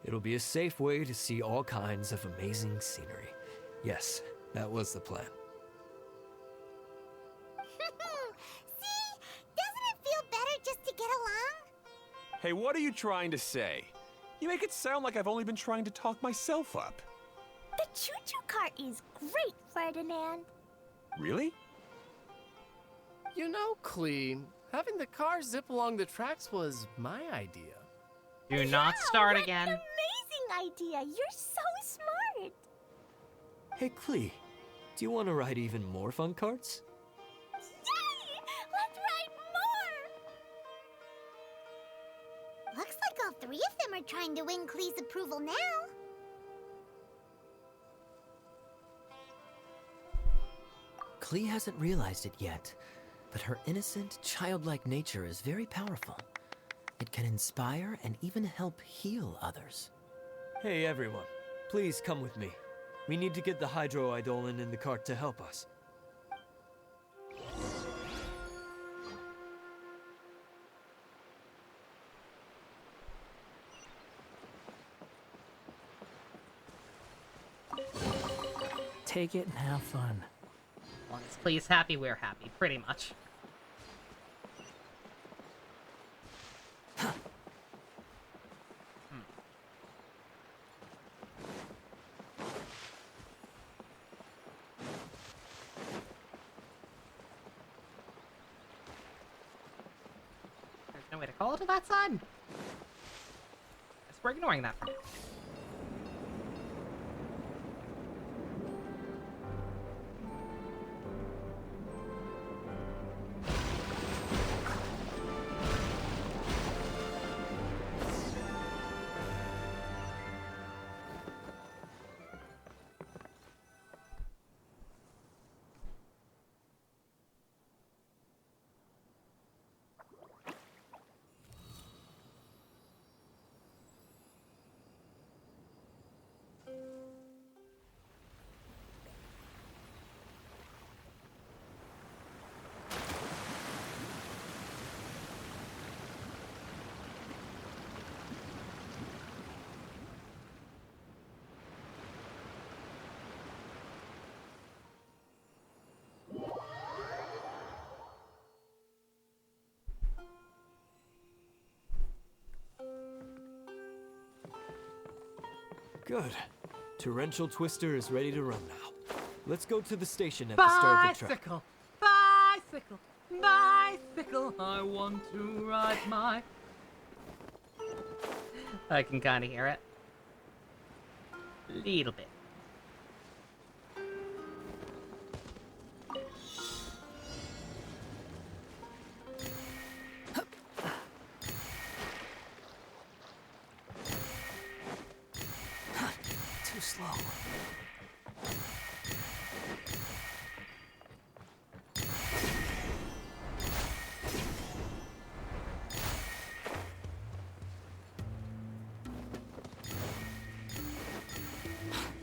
It'll be a safe way to see all kinds of amazing scenery. Yes, that was the plan. See? Doesn't it feel better just to get along? Hey, what are you trying to say? You make it sound like I've only been trying to talk myself up. The choo-choo cart is great, Ferdinand. Really? You know, Clee, having the car zip along the tracks was my idea. Do not Wow, start what again. An amazing idea. You're so smart. Hey, Clee, do you want to ride even more fun carts? Yay! Let's ride more. Looks like all three of them are trying to win Clee's approval now. Clee hasn't realized it yet, but her innocent, childlike nature is very powerful. It can inspire and even help heal others. Hey, everyone. Please come with me. We need to get the Hydro Eidolon in the cart to help us. take it and have fun. As long as Klee's happy, we're happy, pretty much. There's no way to call it to that side? Guess we're ignoring that for now. Good. Torrential Twister is ready to run now. Let's go to the station at the start of the track. Bicycle! Bicycle! Bicycle! I want to ride my... I can kind of hear it. Little bit. Too slow.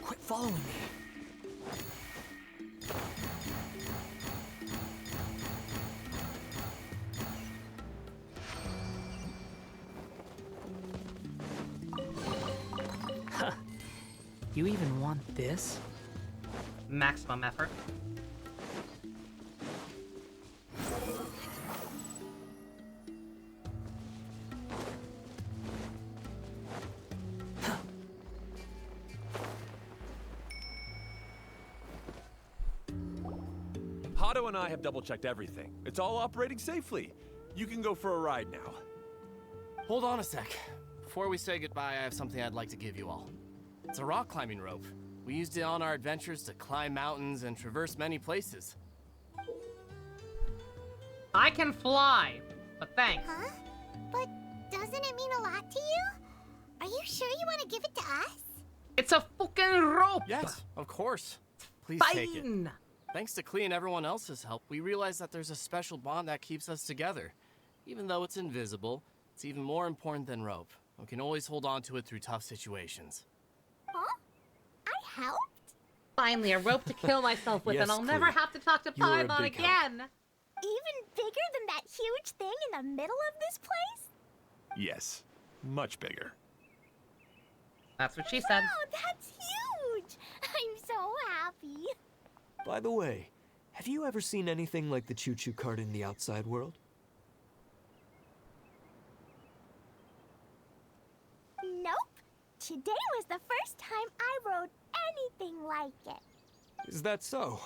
Quit following me. You even want this? Maximum effort. Hyrdo and I have double-checked everything. It's all operating safely. You can go for a ride now. Hold on a sec. Before we say goodbye, I have something I'd like to give you all. It's a rock climbing rope. We used it on our adventures to climb mountains and traverse many places. I can fly, but thanks. Huh? But doesn't it mean a lot to you? Are you sure you want to give it to us? It's a fucking rope! Yes, of course. Please take it. Fine! Thanks to Klee and everyone else's help, we realized that there's a special bond that keeps us together. Even though it's invisible, it's even more important than rope. We can always hold on to it through tough situations. Huh? I helped? Finally, a rope to kill myself with, Yes, and I'll never Klee. have to talk to You were a Paimon big help. again! Even bigger than that huge thing in the middle of this place? Yes, much bigger. That's what she said. Oh, that's huge! I'm so happy. By the way, have you ever seen anything like the choo-choo cart in the outside world? Nope. Today was the first time I rode anything like it. Is that so?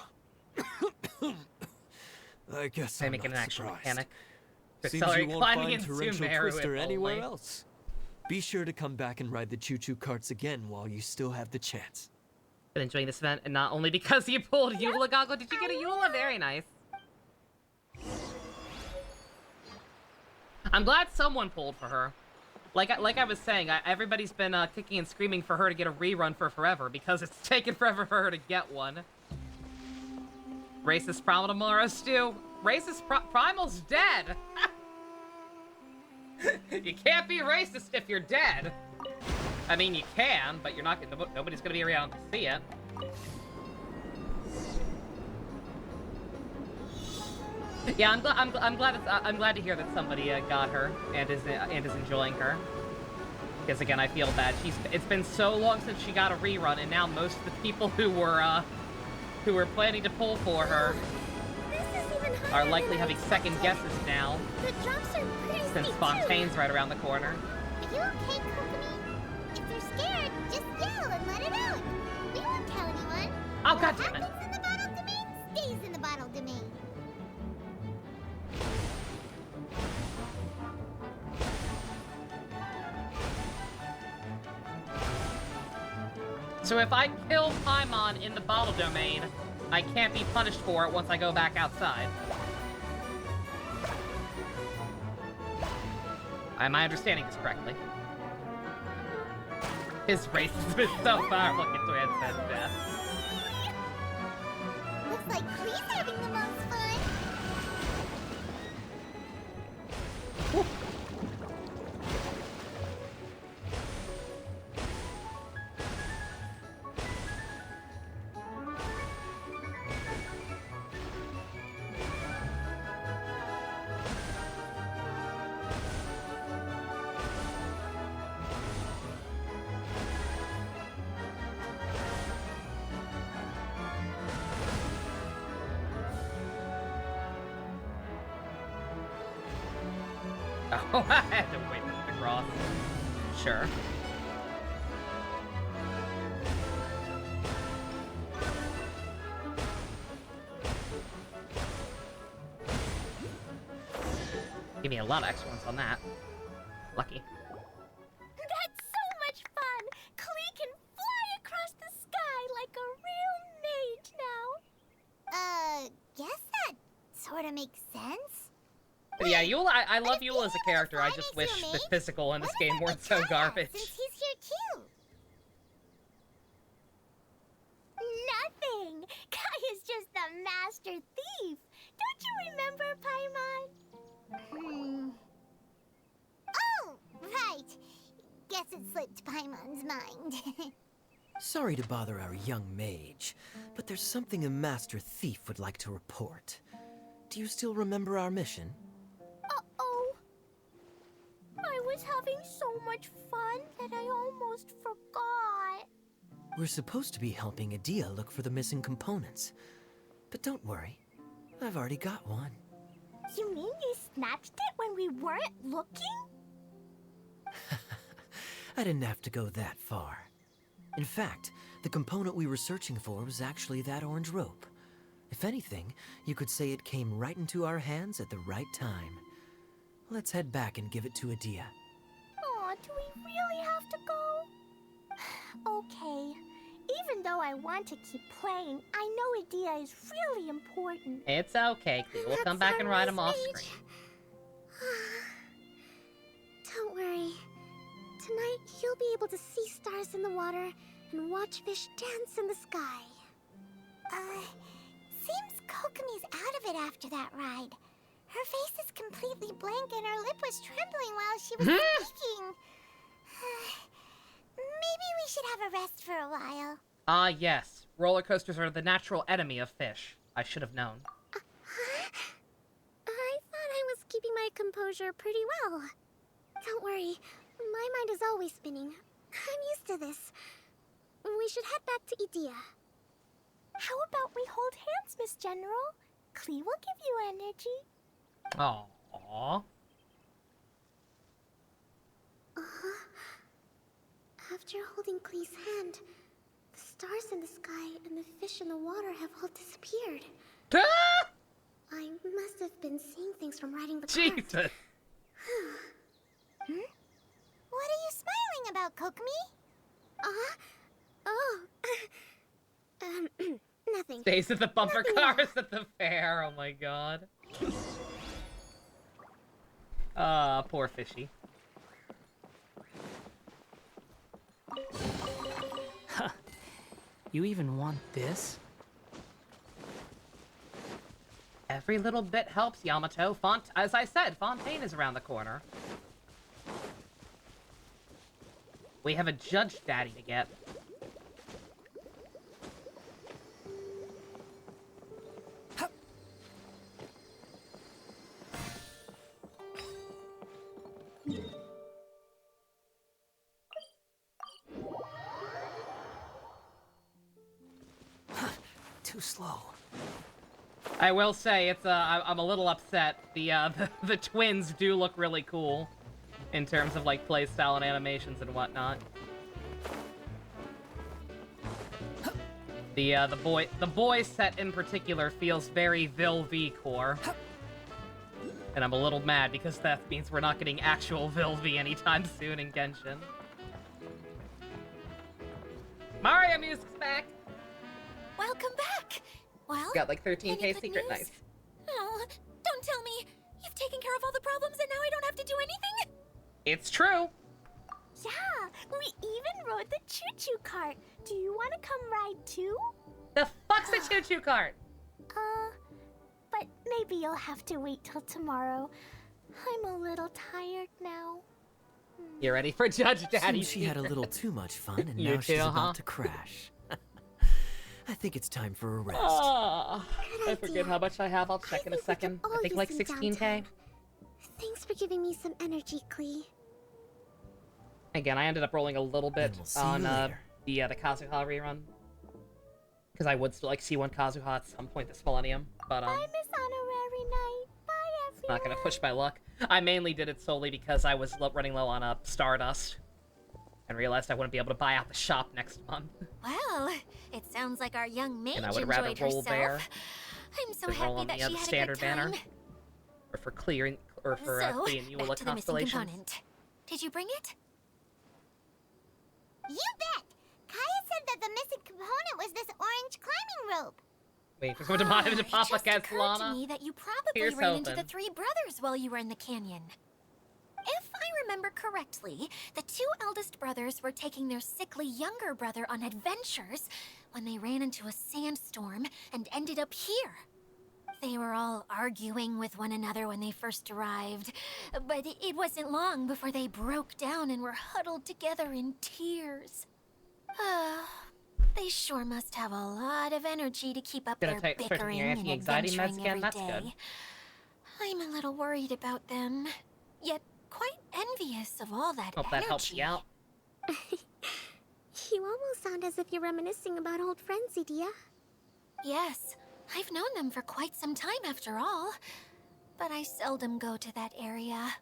I guess They I'm make it not an actual surprised. mechanic. To Seems accelerate you won't climbing find in Torrential Sumeru Twister if anywhere only. else. Be sure to come back and ride the choo-choo carts again while you still have the chance. Been enjoying this event, and not only because you pulled Eula Goggle. Did you get a Eula? Very nice. I'm glad someone pulled for her. Like I was saying, everybody's been kicking and screaming for her to get a rerun for forever because it's taken forever for her to get one. Racist Primal tomorrow, Stu. Racist Primal's dead. You can't be racist if you're dead. I mean, you can, but you're not. Nobody's gonna be around to see it. Yeah, I'm glad to hear that somebody got her and is enjoying her. Because again, I feel bad. It's been so long since she got a rerun, and now most of the people who were who were planning to pull for her This is even are higher likely than I having second expected. guesses now, The drops are pretty since steep, Fontaine's right around the corner. Are you okay, Kokomi? If you're scared, just yell and let it out. We won't tell anyone. Oh, What goddammit. happens in the bottle domain stays in the bottle domain. So if I kill Paimon in the bottle domain, I can't be punished for it once I go back outside. Am I understanding this correctly? His racism is so powerful, it transcends death. Looks like Klee's having the most fun. Oh, I had to wait for it to cross. Sure. Give me a lot of extra ones on that. Lucky. That's so much fun! Klee can fly across the sky like a real mage now. Guess that sort of makes sense. But yeah, Eula, I love if Eula as a being character. I able to just fly wish makes you a the mage, physical in this what game about weren't so Mikaya, garbage. Since he's here too. Nothing! Kaya's just a master thief! Don't you remember, Paimon? Oh, right. Guess it slipped Paimon's mind. Sorry to bother our young mage, but there's something a master thief would like to report. Do you still remember our mission? Uh-oh. I was having so much fun that I almost forgot. We're supposed to be helping Adia look for the missing components. But don't worry, I've already got one. You mean you snatched it when we weren't looking? I didn't have to go that far. In fact, the component we were searching for was actually that orange rope. If anything, you could say it came right into our hands at the right time. Let's head back and give it to Adia. Aw, do we really have to go? Okay. Even though I want to keep playing, I know Adia is really important. It's okay, Cleo. We'll come back and ride him off screen. Don't worry. Tonight, you'll be able to see stars in the water and watch fish dance in the sky. Seems Kokomi's out of it after that ride. Her face is completely blank and her lip was trembling while she was speaking. Maybe we should have a rest for a while. Ah, yes. Roller coasters are the natural enemy of fish. I should have known. I thought I was keeping my composure pretty well. Don't worry, my mind is always spinning. I'm used to this. We should head back to Idia. How about we hold hands, Miss General? Klee will give you energy. Aww. After holding Klee's hand, the stars in the sky and the fish in the water have all disappeared. Ah! I must have been seeing things from riding the cart. Jesus. What are you smiling about, Kokomi? Oh. Nothing. Stays at the bumper Nothing cars at the fair. Oh my god. Ah, poor fishy. Huh. You even want this? Every little bit helps, Yamato. As I said, Fontaine is around the corner. We have a judge daddy to get. too slow. I will say, it's, I'm a little upset. The twins do look really cool in terms of, like, playstyle and animations and whatnot. The boy set in particular feels very Vil V core. And I'm a little mad because that means we're not getting actual Vil V anytime soon in Genshin. Mario music's back! Welcome back! Well, Got like 13k any good secret, news? nice. Oh, don't tell me! You've taken care of all the problems and now I don't have to do anything? It's true! Yeah, we even rode the choo-choo cart. Do you want to come ride too? The fuck's a choo-choo cart? But maybe you'll have to wait till tomorrow. I'm a little tired now. You ready for Judge Daddy? Seems she had a little too much fun, and You now she's too, huh? about to crash. I think it's time for a rest. I Good forget idea. how much I have. I'll check in a think we second. could I all think use like some 16k. downtime. Thanks for giving me some energy, Klee. Again, I ended up rolling a little bit Then we'll see on you later. the Kazuha rerun. Because I would still like see one Kazuha at some point this millennium. But Bye, Miss Honorary Knight. Bye, everyone. not gonna push my luck. I mainly did it solely because I was running low on Stardust. And realized I wouldn't be able to buy out the shop next month. Well, it sounds like our young mage And I would rather enjoyed roll herself. there I'm so than roll happy on that the she had a standard good time. banner. Or for clearing, or for So, Klee and back Eula to the missing constellations. component. Did you bring it? You bet! Kaya said that the missing component was this orange climbing rope. Wait for someone to buy him to It pop just like occurred to Lana. me that you probably Here's ran into hoping. the three brothers while you were in the canyon. If I remember correctly, the two eldest brothers were taking their sickly younger brother on adventures when they ran into a sandstorm and ended up here. They were all arguing with one another when they first arrived, but it wasn't long before they broke down and were huddled together in tears. They sure must have a lot of energy to keep up Gonna their start taking bickering your and anti-anxiety meds adventuring again? every That's day. good. I'm a little worried about them, yet quite envious of all that Hope energy. that helps you out. You almost sound as if you're reminiscing about old friends, Idia. Yes, I've known them for quite some time after all, but I seldom go to that area.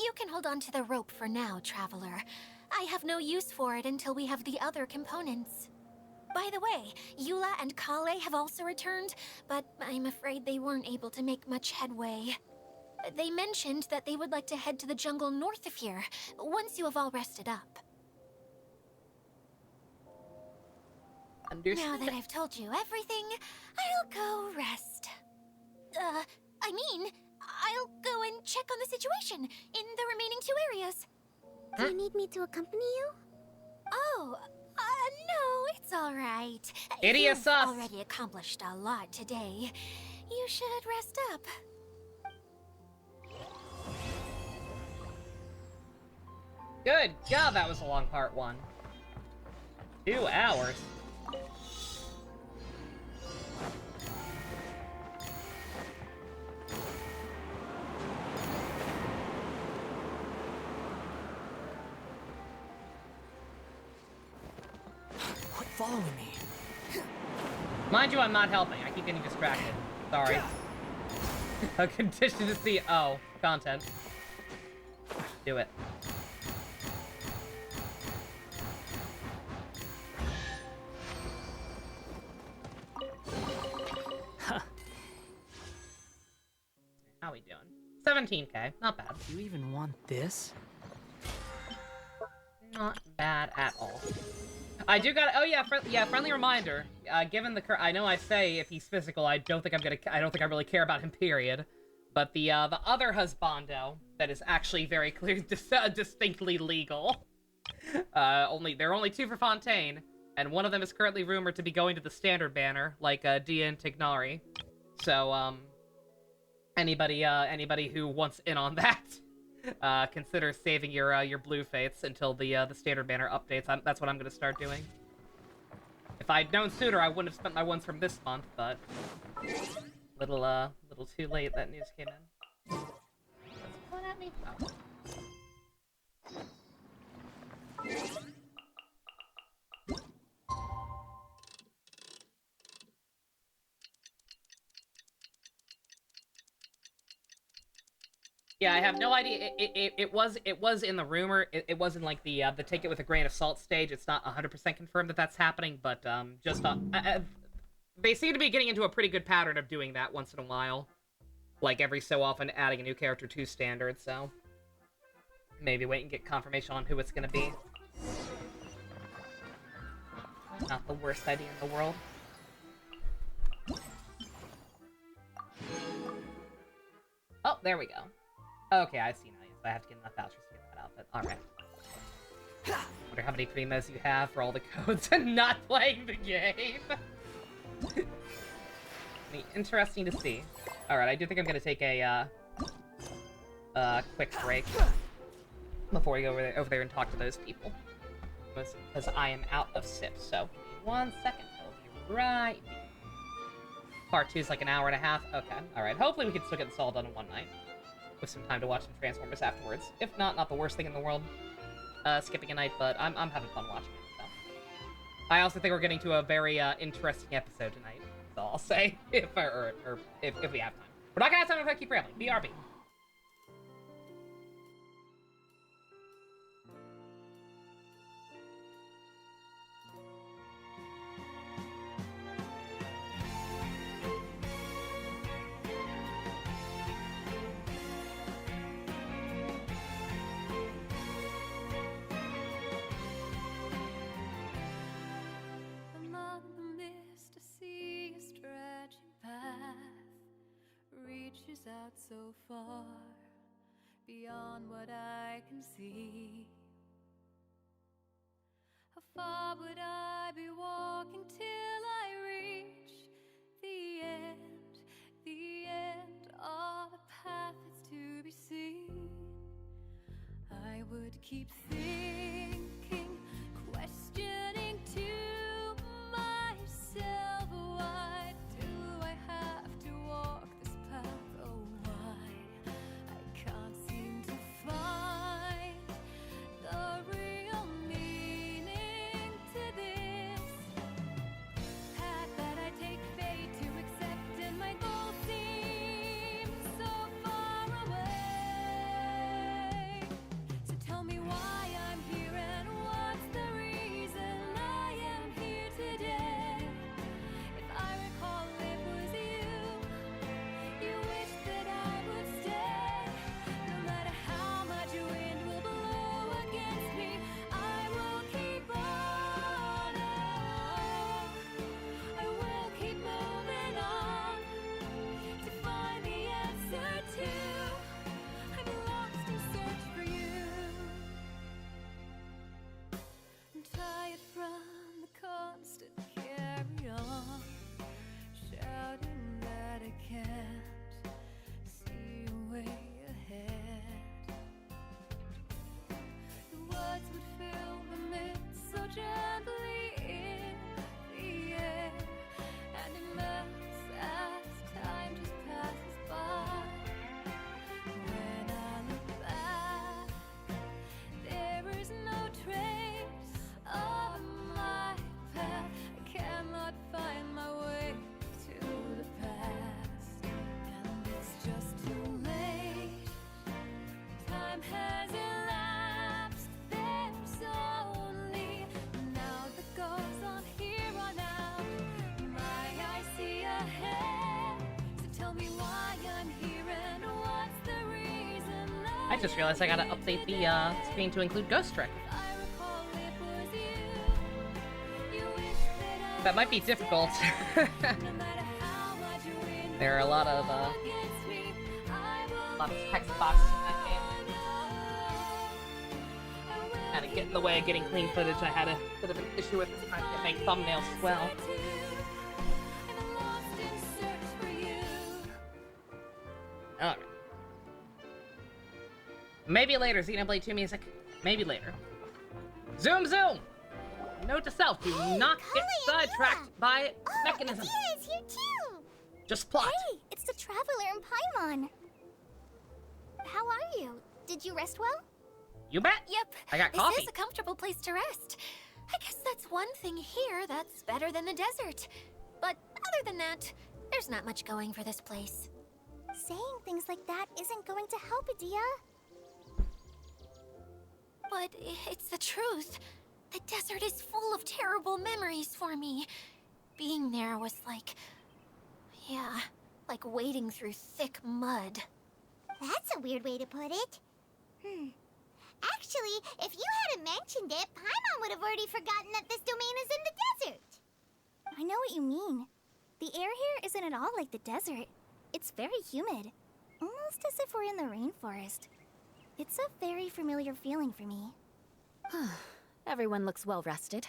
You can hold on to the rope for now, Traveler. I have no use for it until we have the other components. By the way, Eula and Kale have also returned, but I'm afraid they weren't able to make much headway. They mentioned that they would like to head to the jungle north of here, once you have all rested up. Understood. Now that I've told you everything, I'll go rest. I'll go and check on the situation in the remaining two areas. Do you need me to accompany you? Oh, no, it's all right. Idiot You've sus. already accomplished a lot today. You should rest up. Good God, that was a long part one. 2 hours. Quit following me. Mind you, I'm not helping. I keep getting distracted. Sorry. A condition to see. Oh, content. Do it. How we doing? 17k. Not bad. You even want this? Not bad at all. I do got. Oh yeah, friendly reminder. Given the I know I say if he's physical, I don't think I really care about him. Period. But the other husbando that is actually very clear, distinctly legal. There are only 2 for Fontaine, and one of them is currently rumored to be going to the standard banner, like Dia and Tignari. So anybody who wants in on that. Consider saving your blue fates until the standard banner updates. That's what I'm gonna start doing. If I'd known sooner, I wouldn't have spent my ones from this month, but little too late that news came in. What's going at me? Oh. Yeah, I have no idea. It was in the rumor. It was in like the take it with a grain of salt stage. It's not 100% confirmed that that's happening, but just they seem to be getting into a pretty good pattern of doing that once in a while, like every so often adding a new character to standard. So maybe wait and get confirmation on who it's gonna be. Not the worst idea in the world. Oh, there we go. Okay, I see now. Yes, I have to get enough vouchers to get that outfit. Alright. Wonder how many primos you have for all the codes and not playing the game. Interesting to see. Alright, I do think I'm gonna take a quick break before we go over there and talk to those people. Because I am out of sips, so give me 1 second. I'll be right back. Part 2 is like an hour and a half. Okay, alright. Hopefully we can still get this all done in one night. With some time to watch some Transformers afterwards. If not, not the worst thing in the world. Skipping a night, but I'm having fun watching it, so. I also think we're getting to a very interesting episode tonight. So I'll say, if we have time. We're not gonna have time if I keep rambling. BRB. Among the mist, I see a stretching path reaches out so far beyond what I can see. How far would I be walking till I reach the end of the path that's to be seen? I would keep thinking, questioning to myself, why do I have to walk this path? Oh, why? I can't seem to find the real meaning to this path that I take fate to accept, and my goal seems so far away. So tell me why I'm here and what's the reason I am here today. If I recall, it was you wished that I would stay. No matter how much wind will blow against me, I will keep on. I will keep moving on to find the answer to. I'm lost in search for you. I'm tired from the constant carry on, shouting that I can't see a way ahead. The words would fill the midst so gently in the air, and it melts as time just passes by. When I look back, there is no trace of my path. I cannot find my way to the past, and it's just too late. Time has elapsed. There's only now that goes on here on out. My eyes see ahead. So tell me why I'm here and what's the reason I just realized I gotta update the screen to include Ghost Trick. I recall it was you. You wish that I That might be difficult. no matter how much wind There are a lot of against me, I will text boxes in that game. Kind of get in the way of getting clean footage. I had a bit of an issue with trying to make thumbnails as well. I'm lost in search for you. Alright. Maybe later, Xenoblade 2 music. Maybe later. Zoom zoom! Note to self, do not get sidetracked by mechanism. Akira is here too! Just plot. Hey, it's the Traveler and Paimon. How are you? Did you rest well? You bet. Yep. I got this coffee. is a comfortable place to rest. I guess that's one thing here that's better than the desert. But other than that, there's not much going for this place. Saying things like that isn't going to help, Adia. But it's the truth. The desert is full of terrible memories for me. Being there was like... yeah, like wading through thick mud. That's a weird way to put it. Actually, if you hadn't mentioned it, Paimon would have already forgotten that this domain is in the desert. I know what you mean. The air here isn't at all like the desert. It's very humid. Almost as if we're in the rainforest. It's a very familiar feeling for me. Everyone looks well rested.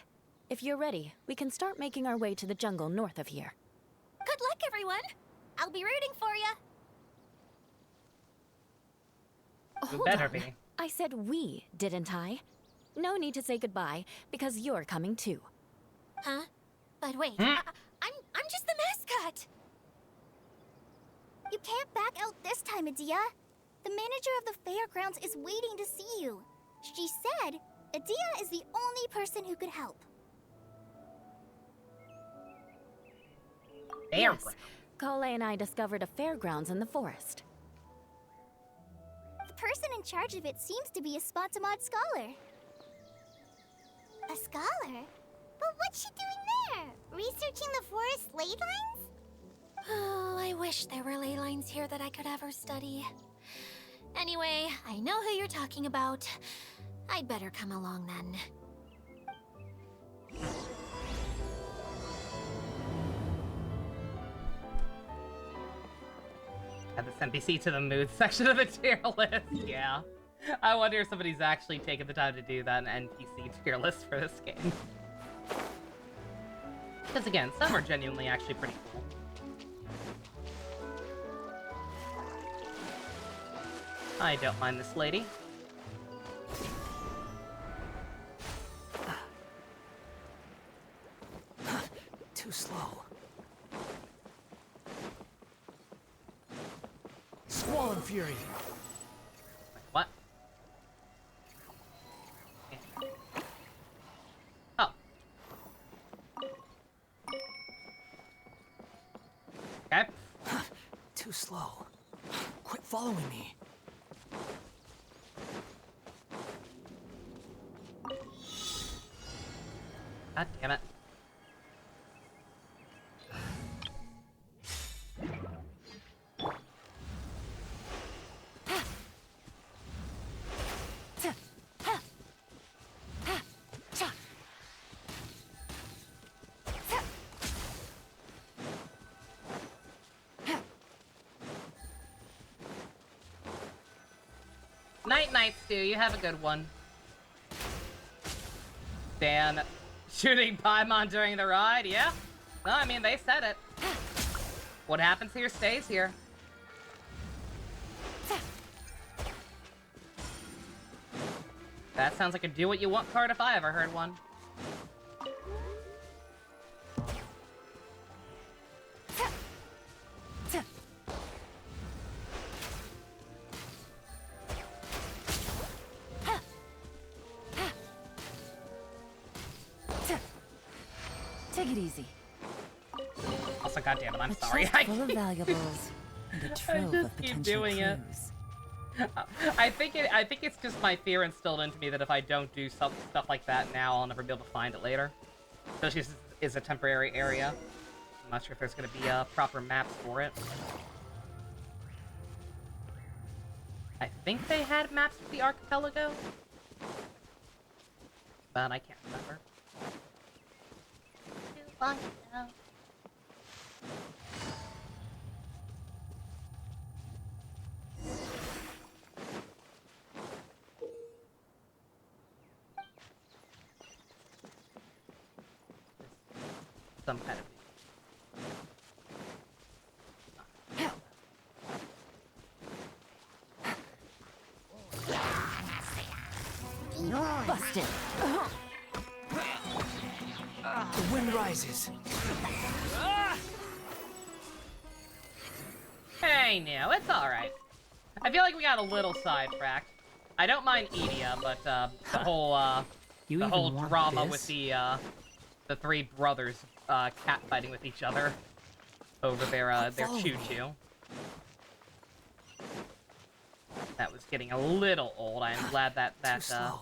If you're ready, we can start making our way to the jungle north of here. Good luck, everyone! I'll be rooting for you! Hold better on. be. I said we, didn't I? No need to say goodbye, because you're coming too. Huh? But wait, I'm just the mascot! You can't back out this time, Adia. The manager of the fairgrounds is waiting to see you. She said Adia is the only person who could help. Yes, Kale and I discovered a fairgrounds in the forest. The person in charge of it seems to be a Spotamod scholar. A scholar? But what's she doing there? Researching the forest ley lines? Oh, I wish there were ley lines here that I could ever study. Anyway, I know who you're talking about. I'd better come along then. Add this NPC to the mood section of the tier list. Yeah. I wonder if somebody's actually taken the time to do that NPC tier list for this game. Because again, some are genuinely actually pretty cool. I don't mind this lady. Too slow. Squall Fury! What? Oh. Okay. Too slow. Quit following me. God damn it. Night, Stu. You have a good one. Dan shooting Paimon during the ride, yeah? No, I mean, they said it. What happens here stays here. That sounds like a do-what-you-want card if I ever heard one. Take it easy. Also, goddammit, I'm A sorry. chest full of valuables and a trove of keep potential doing it. clues. I think it's just my fear instilled into me that if I don't do stuff like that now, I'll never be able to find it later. Especially since it is a temporary area. I'm not sure if there's going to be proper maps for it. I think they had maps for the archipelago, but I can't remember. Some kind of... Busted. The wind rises. Hey, no, it's alright. I feel like we got a little sidetracked. I don't mind Edia, but the whole drama with the three brothers catfighting with each other over their choo-choo. That was getting a little old. I am glad that Too slow.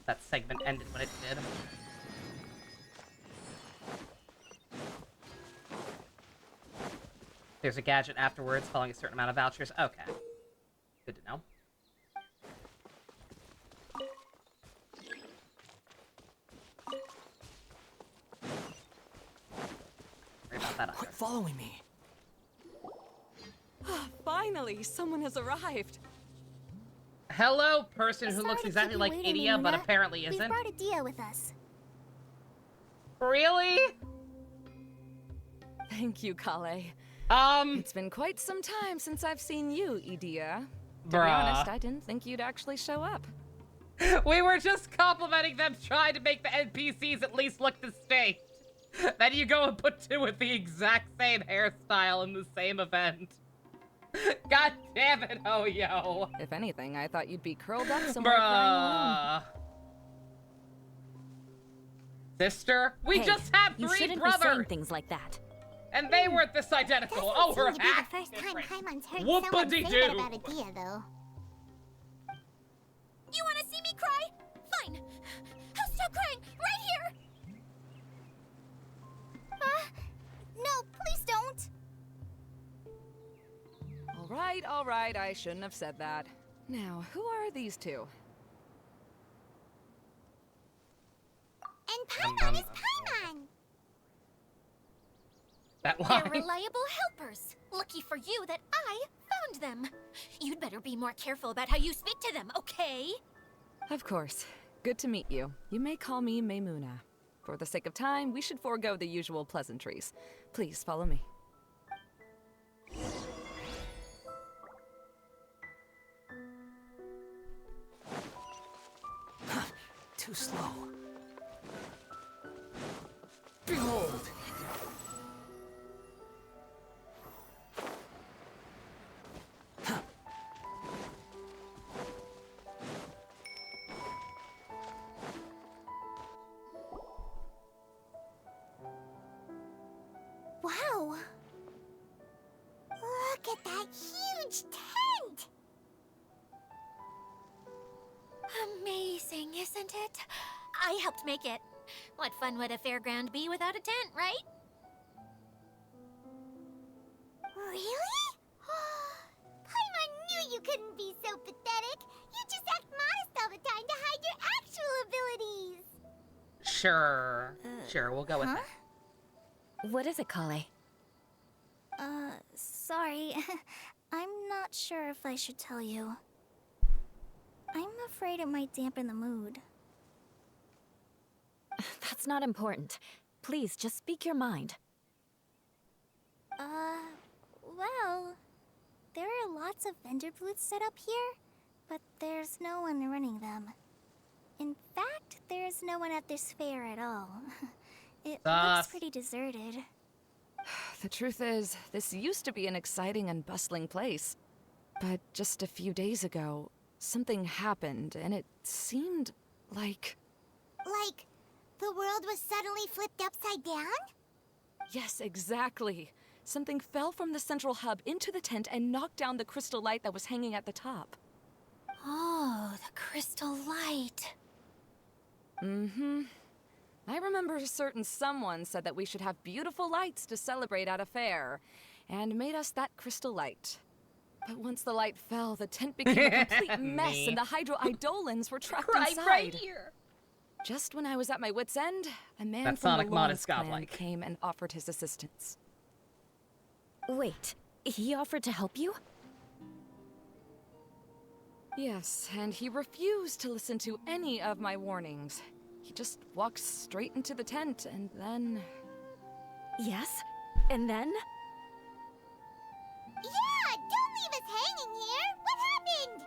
that segment ended when it did. There's a gadget afterwards following a certain amount of vouchers. Okay. Good to know. Worry about that either. Quit following me. Finally, someone has arrived. Hello, person who Sorry looks to exactly keep like you waiting, Idia, but Luna. apparently We've isn't. brought Adia with us. Really? Thank you, Kale. It's been quite some time since I've seen you, Idia. To be honest, I didn't think you'd actually show up. We were just complimenting them trying to make the NPCs at least look distinct. Then you go and put two with the exact same hairstyle in the same event. God damn it, oh yo. If anything, I thought you'd be curled up somewhere crying alone. Sister, we Hey, just have you 3 shouldn't be saying brothers, things like that. and they weren't this identical. Oh, we're Doesn't seem to half be the first time different. Paimon's heard someone say Whoop-a-dee-doo. that about Adia, though. You wanna see me cry? Fine. I'll stop crying right here. No, please don't. All right, I shouldn't have said that. Now, who are these two? And Paimon is Paimon. That They're line. reliable helpers. Lucky for you that I found them. You'd better be more careful about how you speak to them, okay? Of course. Good to meet you. You may call me Maymuna. For the sake of time, we should forego the usual pleasantries. Please follow me. Too slow. Behold! Wow. Look at that huge tent. Amazing, isn't it? I helped make it. What fun would a fairground be without a tent, right? Really? Paimon knew you couldn't be so pathetic. You just act modest all the time to hide your actual abilities. Sure. Sure, we'll go with that. What is it, Kale? Sorry. I'm not sure if I should tell you. I'm afraid it might dampen the mood. That's not important. Please, just speak your mind. Well, there are lots of vendor booths set up here, but there's no one running them. In fact, there's no one at this fair at all. It looks pretty deserted. The truth is, this used to be an exciting and bustling place. But just a few days ago, something happened, and it seemed like... Like, the world was suddenly flipped upside down? Yes, exactly. Something fell from the central hub into the tent and knocked down the crystal light that was hanging at the top. Oh, the crystal light. Mm-hmm. I remember a certain someone said that we should have beautiful lights to celebrate at a fair, and made us that crystal light. But once the light fell, the tent became a complete mess, and the Hydro Eidolons were trapped inside. Right here. Just when I was at my wit's end, a man That from Sonic the mod Lawrence is clan godlike. came and offered his assistance. Wait, he offered to help you? Yes, and he refused to listen to any of my warnings. He just walked straight into the tent, and then... Yes? And then? Yeah, don't leave us hanging here. What happened?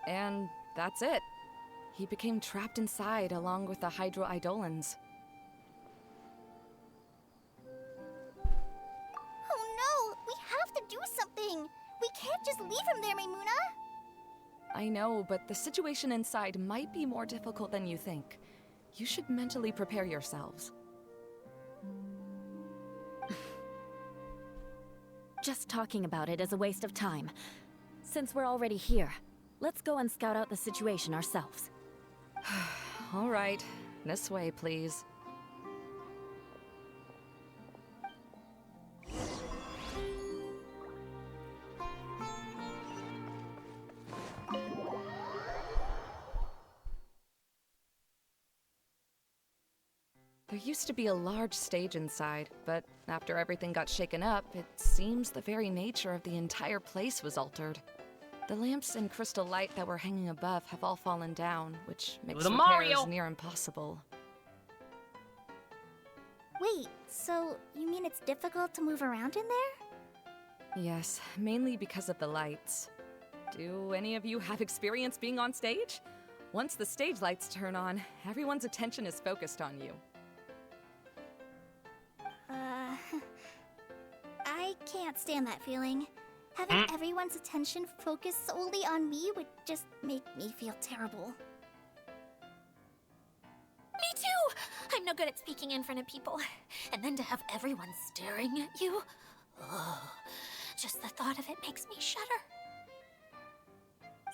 And that's it. He became trapped inside along with the Hydro Eidolons. Oh no! We have to do something! We can't just leave him there, Maymuna! I know, but the situation inside might be more difficult than you think. You should mentally prepare yourselves. just talking about it is a waste of time. Since we're already here, let's go and scout out the situation ourselves. All right. This way, please. There used to be a large stage inside, but after everything got shaken up, it seems the very nature of the entire place was altered. The lamps and crystal light that were hanging above have all fallen down, which makes The repairs Mario! near impossible. Wait, so you mean it's difficult to move around in there? Yes, mainly because of the lights. Do any of you have experience being on stage? Once the stage lights turn on, everyone's attention is focused on you. I can't stand that feeling. Having everyone's attention focused solely on me would just make me feel terrible. Me too! I'm no good at speaking in front of people. And then to have everyone staring at you. Ugh. Just the thought of it makes me shudder.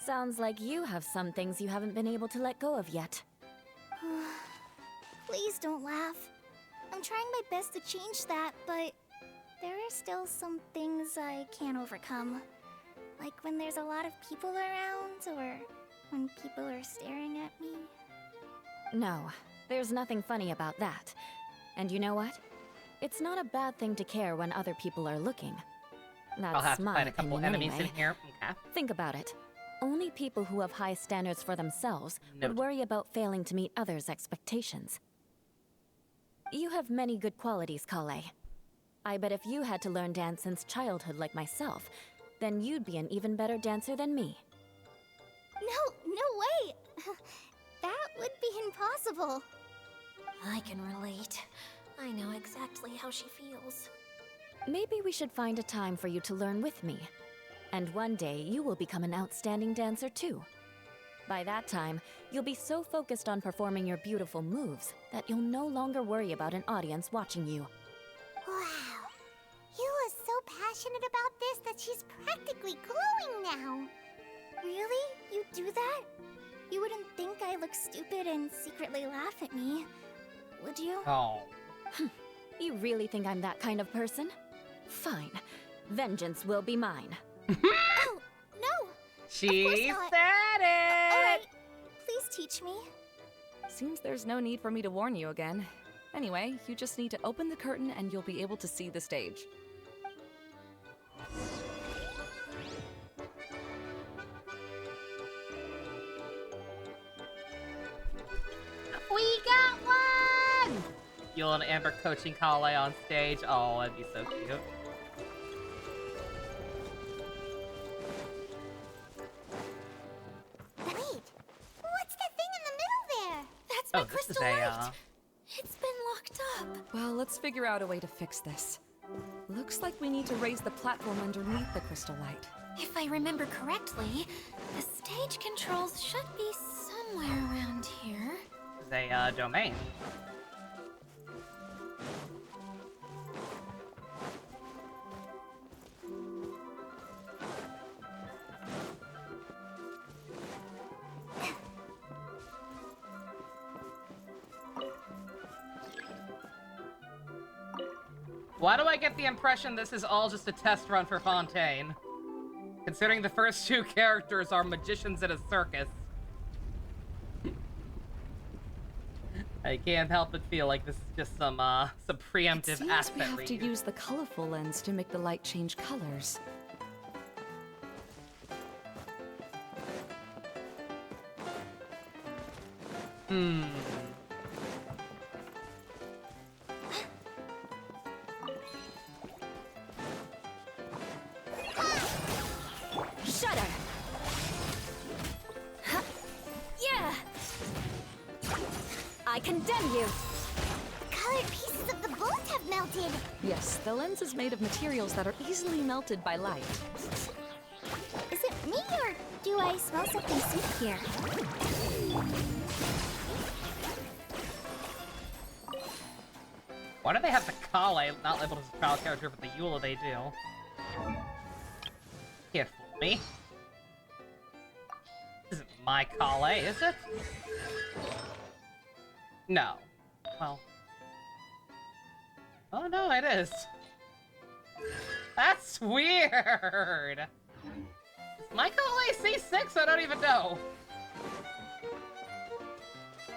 Sounds like you have some things you haven't been able to let go of yet. Please don't laugh. I'm trying my best to change that, but there are still some things I can't overcome. Like when there's a lot of people around, or when people are staring at me. No, there's nothing funny about that. And you know what? It's not a bad thing to care when other people are looking. That's I'll have to my fight a couple opinion enemies anyway. in here. Okay. Think about it. Only people who have high standards for themselves Noted. would worry about failing to meet others' expectations. You have many good qualities, Kale. I bet if you had to learn dance since childhood like myself, then you'd be an even better dancer than me. No way! That would be impossible. I can relate. I know exactly how she feels. Maybe we should find a time for you to learn with me. And one day, you will become an outstanding dancer too. By that time, you'll be so focused on performing your beautiful moves that you'll no longer worry about an audience watching you. Wow. Eula's so passionate about this that she's practically glowing now. Really? You do that? You wouldn't think I look stupid and secretly laugh at me, would you? Oh. You really think I'm that kind of person? Fine. Vengeance will be mine. Oh, no! She not. said it! Alright, please teach me. Seems there's no need for me to warn you again. Anyway, you just need to open the curtain and you'll be able to see the stage. We got one! Yule and Amber coaching Kale on stage. Oh, that'd be so cute. Wait, what's the thing in the middle there? That's Oh, my this is crystal a, light! It's been locked up. Well, let's figure out a way to fix this. Looks like we need to raise the platform underneath the crystal light. If I remember correctly, the stage controls should be somewhere around here. This is a domain. Why do I get the impression this is all just a test run for Fontaine? Considering the first two characters are magicians in a circus. I can't help but feel like this is just some preemptive It seems asset we have read. to use the colorful lens to make the light change colors. Shudder! Yeah! I condemn you! The colored pieces of the bullets have melted. Yes, the lens is made of materials that are easily melted by light. Is it me, or do I smell something sweet here? Why do they have the Kale not labeled as a child character, but the Eula they do? Me? This isn't my Kale, is it? No. Well. Oh no, it is. That's weird! Is my Kale C6? I don't even know.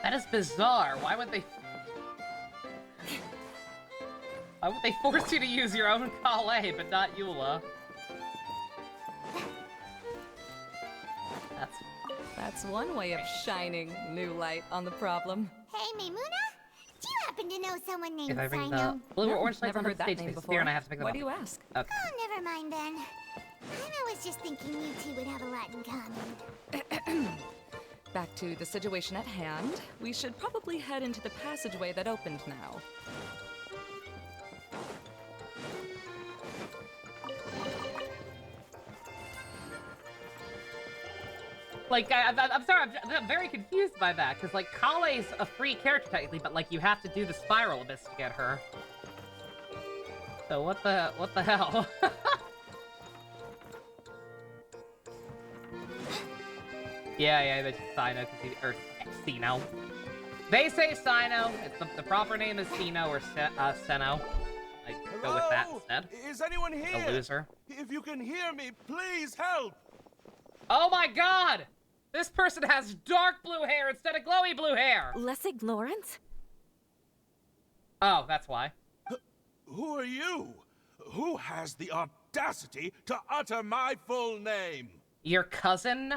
That is bizarre. Why would they force you to use your own Kale, but not Eula? That's one way of shining new light on the problem. Hey, Maimuna? Do you happen to know someone named If I ring Sino? the blue or orange lights Never on the heard that stage, name they before. disappear and I have to pick them Why up. do you ask? Okay. Oh, never mind then. I was just thinking you two would have a lot in common. Back to the situation at hand. We should probably head into the passageway that opened now. Like, I'm sorry, I'm very confused by that, because, like, Kale's a free character technically, but, like, you have to do the spiral abyss to get her. So what the hell? yeah, they just Sino, or Sino. They say Sino, it's the proper name is Sino or Seno. I go with that instead. Is anyone here? The loser. If you can hear me, please help! Oh my god! This person has dark blue hair instead of glowy blue hair! Lessig Lawrence? Oh, that's why. Who are you? Who has the audacity to utter my full name? Your cousin?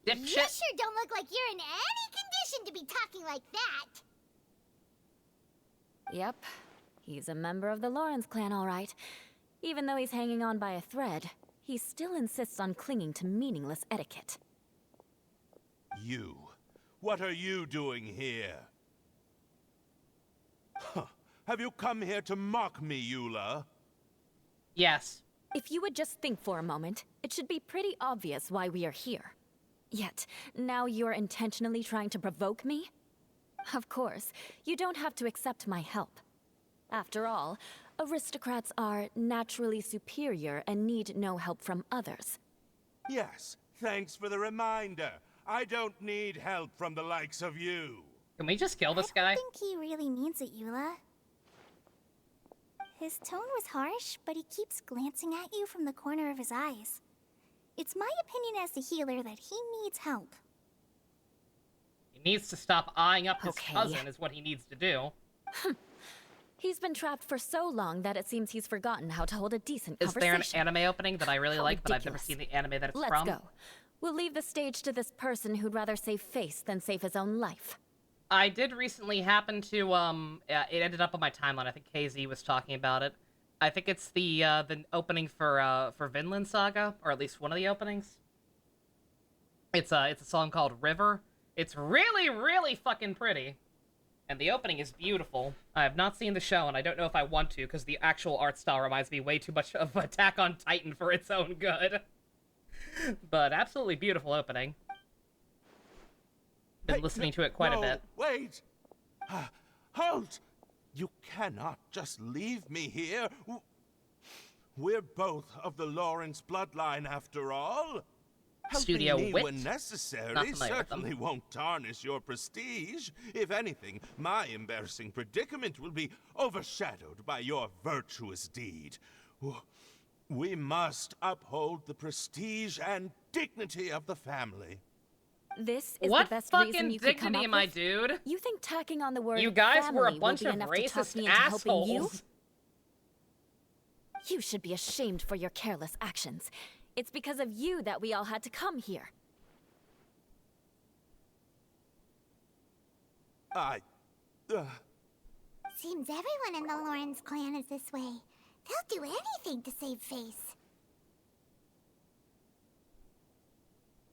You Dipshit? sure don't look like you're in any condition to be talking like that. Yep. He's a member of the Lawrence clan, all right. Even though he's hanging on by a thread, he still insists on clinging to meaningless etiquette. You. What are you doing here? Huh. Have you come here to mock me, Eula? Yes. If you would just think for a moment, it should be pretty obvious why we are here. Yet, now you're intentionally trying to provoke me? Of course, you don't have to accept my help. After all, aristocrats are naturally superior and need no help from others. Yes, thanks for the reminder. I don't need help from the likes of you. Can we just kill this guy? I think he really means it, Eula. His tone was harsh, but he keeps glancing at you from the corner of his eyes. It's my opinion as the healer that he needs help. He needs to stop eyeing up his Okay. cousin is what he needs to do. He's been trapped for so long that it seems he's forgotten how to hold a decent Is there an conversation. anime opening that I really How like, but I've never ridiculous. seen the anime that it's Let's from? go. We'll leave the stage to this person who'd rather save face than save his own life. I did recently happen to, it ended up on my timeline. I think KZ was talking about it. I think it's the opening for Vinland Saga, or at least one of the openings. It's a song called River. It's really, really fucking pretty. And the opening is beautiful. I have not seen the show, and I don't know if I want to, because the actual art style reminds me way too much of Attack on Titan for its own good. But absolutely beautiful opening. Been listening to it quite a bit. Wait! Halt! You cannot just leave me here. We're both of the Lawrence bloodline, after all. Studio Helping me Wit? when Not necessary familiar with them. certainly won't tarnish your prestige. If anything, my embarrassing predicament will be overshadowed by your virtuous deed. We must uphold the prestige and dignity of the family. This is What the best reason fucking you could come dignity, up my with? dude? You think tacking on the word You guys were a family bunch will of be enough to talk racist me into helping you? assholes. You should be ashamed for your careless actions. It's because of you that we all had to come here. Seems everyone in the Lawrence clan is this way. They'll do anything to save face.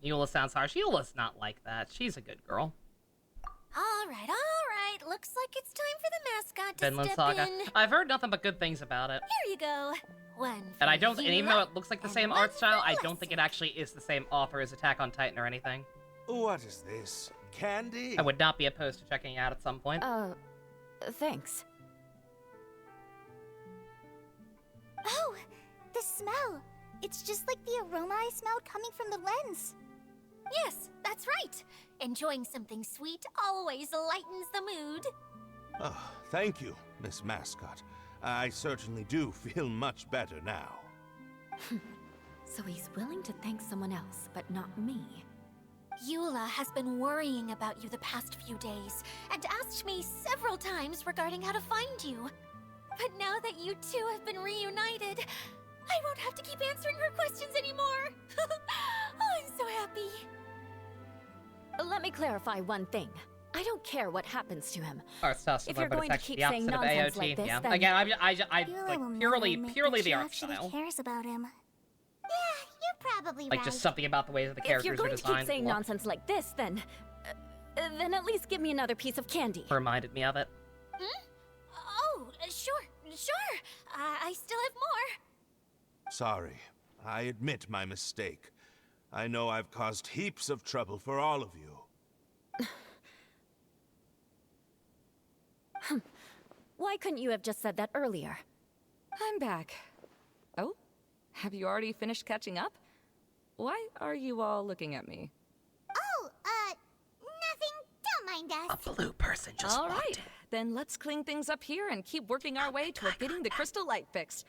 Eula sounds harsh. Eula's not like that. She's a good girl. All right. Looks like it's time for the mascot to Vinland step Saga. in. I've heard nothing but good things about it. Here you go. One And I for don't, and even Eula, though it looks like the and same one art style, for I don't think it actually is the same author as Attack on Titan or anything. What is this? Candy? I would not be opposed to checking it out at some point. Thanks. Oh, the smell. It's just like the aroma I smelled coming from the lens. Yes, that's right. Enjoying something sweet always lightens the mood. Oh, thank you, Miss Mascot. I certainly do feel much better now. So he's willing to thank someone else, but not me. Eula has been worrying about you the past few days and asked me several times regarding how to find you. But now that you two have been reunited, I won't have to keep answering her questions anymore. Oh, I'm so happy. Let me clarify one thing. I don't care what happens to him. Or stuff If you're but going it's to actually keep saying the opposite of nonsense AOT. like this, Yeah. then Again, I Eula like will purely never admit the that she art actually style. cares about him. Yeah, you're probably Like right. just something about the ways that the If characters you're going are to keep designed. saying look. nonsense like this, then at least give me another piece of candy. Reminded me of it. Oh, sure. I still have more. Sorry. I admit my mistake. I know I've caused heaps of trouble for all of you. Why couldn't you have just said that earlier? I'm back. Oh? Have you already finished catching up? Why are you all looking at me? Oh, nothing. Don't mind us. A blue person just All walked right, in. then let's clean things up here and keep working our way toward getting the crystal light fixed.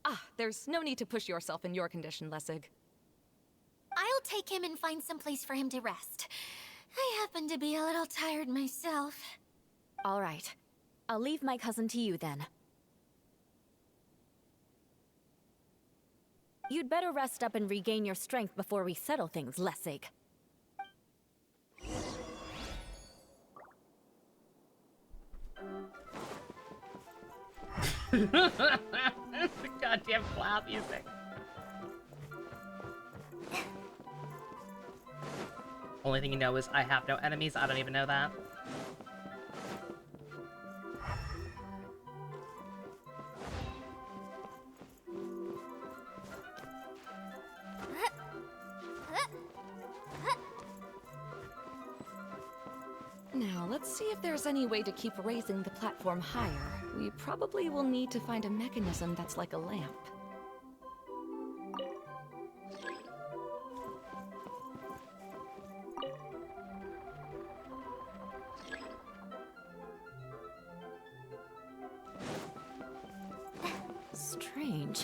Ah, there's no need to push yourself in your condition, Lessig. I'll take him and find some place for him to rest. I happen to be a little tired myself. All right. I'll leave my cousin to you then. You'd better rest up and regain your strength before we settle things, Lessig. The goddamn cloud music. Only thing you know is I have no enemies. I don't even know that. Now, let's see if there's any way to keep raising the platform higher. We probably will need to find a mechanism that's like a lamp. Strange.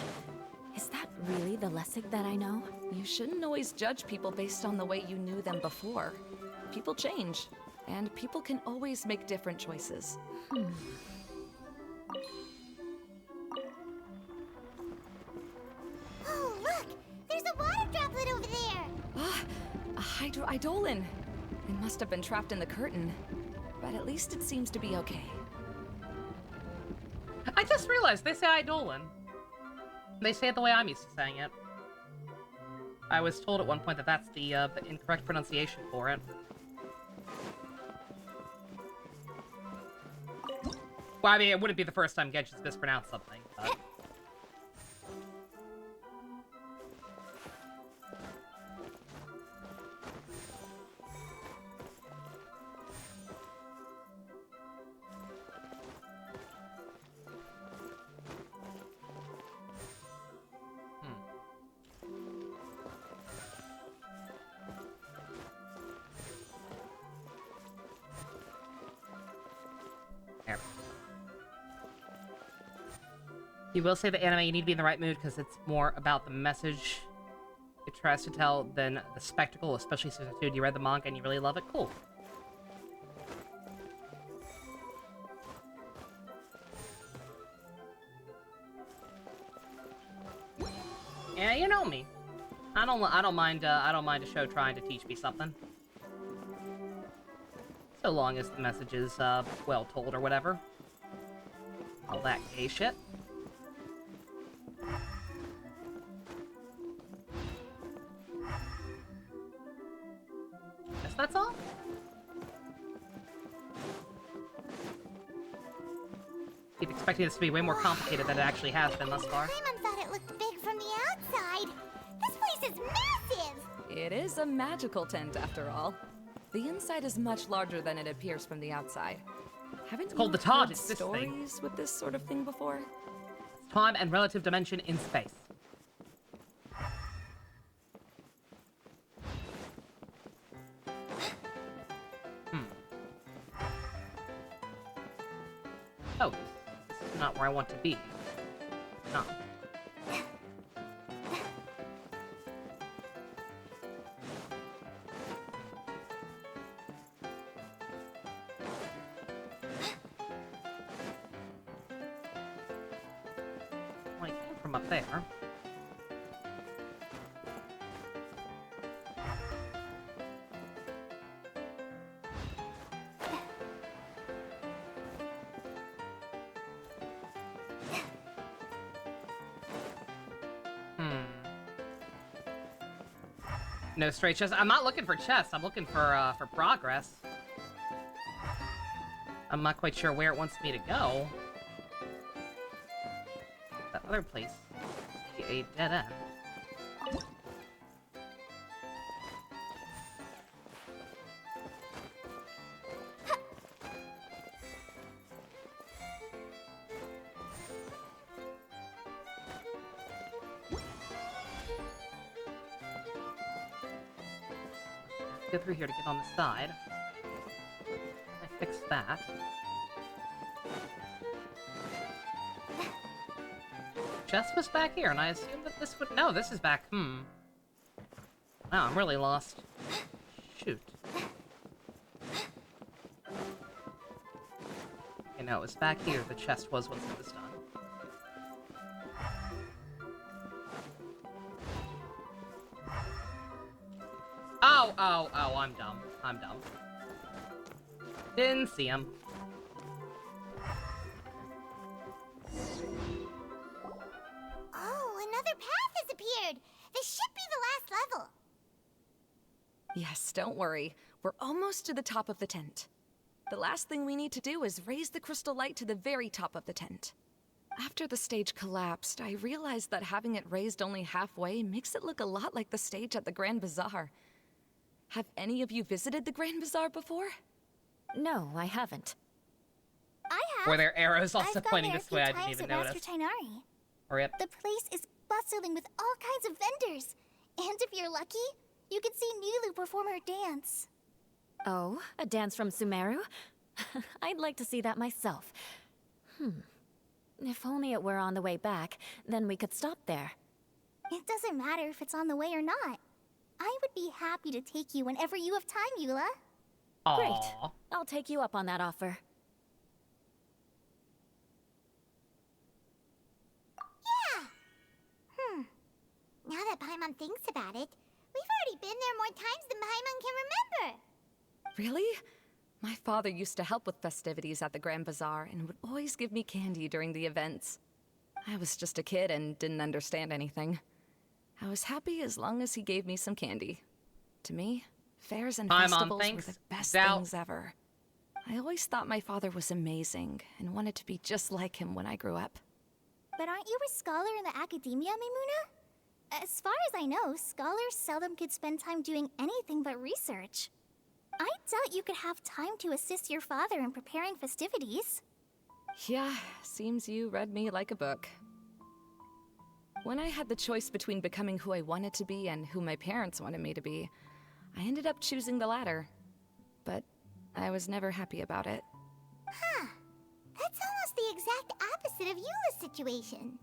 Is that really the Lessig that I know? You shouldn't always judge people based on the way you knew them before. People change, and people can always make different choices. Oh, look! There's a water droplet over there! Ah, a hydroidolin. It must have been trapped in the curtain, but at least it seems to be okay. I just realized they say Eidolon. They say it the way I'm used to saying it. I was told at one point that that's the incorrect pronunciation for it. Well, I mean, it wouldn't be the first time Genshin's mispronounced something, but... There. You will say the anime, you need to be in the right mood because it's more about the message it tries to tell than the spectacle, especially since dude, you read the manga and you really love it. Cool. Yeah, you know me. I don't mind a show trying to teach me something. So long as the message is, well told or whatever. All that gay shit. Guess that's all? Keep expecting this to be way more complicated than it actually has been thus far. Paimon thought it looked big from the outside. This place is massive! It is a magical tent, after all. The inside is much larger than it appears from the outside. Haven't you called the heard Taj, it's this thing. stories with this sort of thing before? Time and relative dimension in space. Oh, this is not where I want to be. No. Well, I came from up there. No straight chests. I'm not looking for chests. I'm looking for progress. I'm not quite sure where it wants me to go. That other place is a dead end. Go through here to get on the side. I fixed that. Chest was back here, and I assumed that this would... No, this is back... Wow, I'm really lost. Shoot. Okay, no, it was back here. The chest was once it was done. Oh, I'm dumb. I'm dumb. Didn't see him. Oh, another path has appeared. This should be the last level. Yes, don't worry. We're almost to the top of the tent. The last thing we need to do is raise the crystal light to the very top of the tent. After the stage collapsed, I realized that having it raised only halfway makes it look a lot like the stage at the Grand Bazaar. Have any of you visited the Grand Bazaar before? No, I haven't. I have. Were there arrows also I've gone pointing there this a few way? I didn't times even at notice. Master Tainari. Rip. The place is bustling with all kinds of vendors. And if you're lucky, you can see Nilu perform her dance. Oh, a dance from Sumeru? I'd like to see that myself. If only it were on the way back, then we could stop there. It doesn't matter if it's on the way or not. I would be happy to take you whenever you have time, Eula. Aww. Great. I'll take you up on that offer. Yeah. Now that Paimon thinks about it, we've already been there more times than Paimon can remember. Really? My father used to help with festivities at the Grand Bazaar and would always give me candy during the events. I was just a kid and didn't understand anything. I was happy as long as he gave me some candy. To me, fairs and festivals were the best things ever. I always thought my father was amazing and wanted to be just like him when I grew up. But aren't you a scholar in the academia, Maimuna? As far as I know, scholars seldom could spend time doing anything but research. I doubt you could have time to assist your father in preparing festivities. Yeah, seems you read me like a book. When I had the choice between becoming who I wanted to be and who my parents wanted me to be, I ended up choosing the latter. But I was never happy about it. Huh. That's almost the exact opposite of Eula's situation.